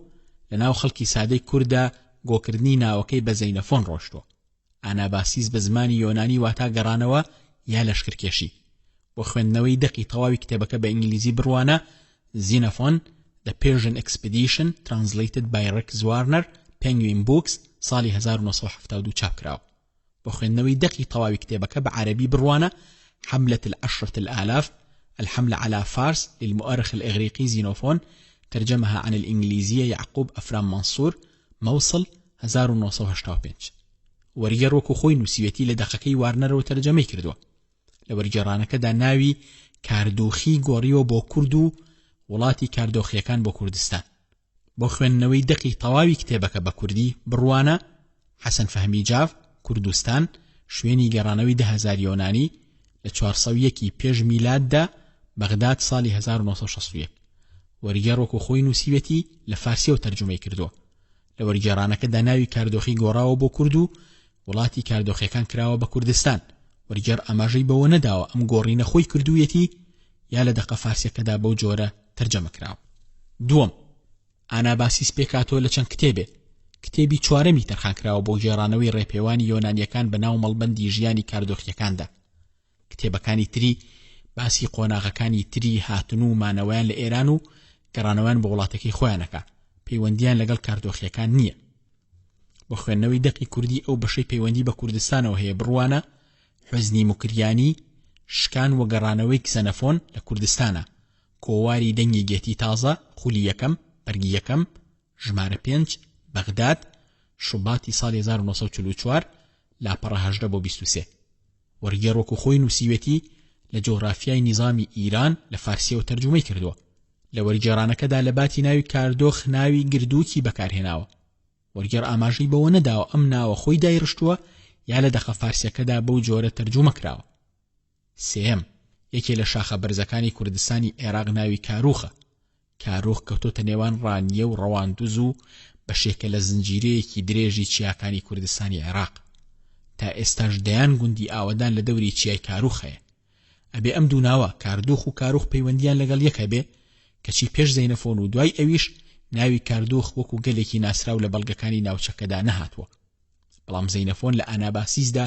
لە ناو خەڵکی سادەی کووردا گۆکردنی ناوەکەی بە زەینەفۆن ڕۆشتووە. ئاناباسیس بە زمانی یۆنانی واتا گەڕانەوە یا لەشکرکێشی. بۆ خوێندنەوەی دەقی تەواوی کتێبەکە بە ئینگلیزی بڕوانە Xenophon The Persian Expedition Translated by Rex Warner Penguin Books ساڵی 1972 چاپ کراوە. بۆ خوێندنەوەی دەقی تەواوی کتێبەکە بە عەرەبی بڕوانە حملة العشرة الآلاف الحملة على فارس للمؤرخ الإغريقي زينوفون ترجمها عن الإنجليزية يعقوب أفرام منصور موصل 1985. وەرگەر وەکو خۆی نووسیوێتی لە دەقەکەی وارنەرەوە تەرجەمەی کردووە. لە وەرگێڕانەکەدا ناوی کاردۆخی گۆڕیەوە بۆ کورد و وڵاتی کاردۆخیەکان بۆ کوردستان. بۆ خوێندنەوەی دەقی تەواوی کتێبەکە بە کوردی بڕوانە حەسەن فەهمی جاف کوردستان شوێنی گەڕانەوەی 10,000 یۆنانی لە 401 پێش میلاددا بەغداد ساڵی 1961. وەرگێڕ وەکو خۆی نووسیوێتی لە فارسیەوە تەرجمەی کردووە. لە وەرگێڕانەکەدا ناوی کاردۆخی گۆڕاوە بۆ کورد و وڵاتی کاردۆخیەکان کراوە بە کوردستان. وەرگێڕ ئاماژەی بەوە نەداوە ئەم گۆڕینە خۆی کردوویەتی یا لە دەقە فارسیەکەدا بەو جۆرە تەرجەمە کراوە. دووەم، ئاناباسیس پێکاتۆ لە چەند کتێبێ. کتێبی چوارەمی تەرخان کراوە بۆ گێڕانەوەی ڕێپێوانی یۆنانیەکان بە ناو مەڵبەندی ژیانی کاردۆخیەکاندا. کتێبەکانی تری باسی قۆناغەکانی تری هاتن و مانەوەیان لە ئێران و گەڕانەوەیان بە وڵاتەکەی خۆیانەکە، پەیوەندیان لەگەڵ کاردۆخیەکان نییە. بۆ خوێندنەوەی دەقی کوردی ئەو بەشەی پەیوەندی بە کوردستانەوە هەیە بڕوانە حوزنی موکریانی شکان و گەڕانەوەی کسەنەفۆن لە کوردستانە، کۆواری دەنگی گێتی تازە خولی یەکەم بەرگی یەکەم ژمارە 5 بەغداد شوباتی ساڵی 1944 لاپەڕە 18 بۆ 23. وەرگێڕ وەکو خۆی نووسیوێتی لە جۆغرافیای نیزامی ئیران لە فارسیەوە تەرجمەی کردووە. لە وەرگێڕانەکەدا لە باتی ناوی کاردۆخ ناوی گردووکی بەکارهێناوە. وەرگێڕ ئاماژەی بەوە نەداوە ئەم ناوە خۆی دایڕشتووە یا لە دەقە فارسیەکەدا بەو جۆرە تەرجمە کراوە. سێم، یەکێ لە شاخە بەرزەکانی کوردستانی عێراق ناوی کاروخە. کاروخ کەوتۆتە نێوان ڕانیە و ڕەواندوز و بەشێکە لە زنجیرەیەکی درێژی چیاکانی کوردستانی عێراق. تا ئێستاش دەیان گوندی ئاوەدان لە دەوری چیای کاروخەیە. ئەبێ ئەم دوو ناوە کاردۆخ و کاروخ پەیوەندیان لەگەڵ یەکە بێ کەچی پێش زەینەفۆن و دوای ئەویش ناوی کاردۆخ وەکو گەلێکی ناسراو لە بەڵگەکانی ناوچەکەدا نەهاتووە. بەڵام زەینەفۆن لە ئاناباسیسدا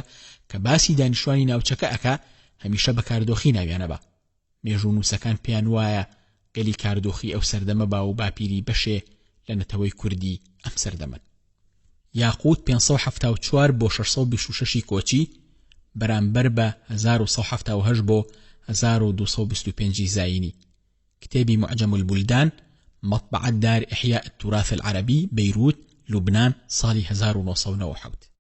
کە باسی دانیشتوانی ناوچەکە ئەکا هەمیشە بە کاردۆخی ناویانەبا. مێژوو نووسەکان پێیان وایە گەلی کاردۆخی ئەو سەردەمە با و باپیری بەشێ لە نەتەوەی کوردی ئەم سەردەمەن. یاقوت 574 بۆ 626 کۆچی بەرامبەر بە 1178 بۆ 1225 زاینی. كتابي معجم البلدان مطبعة دار إحياء التراث العربي بيروت لبنان صالح 1997.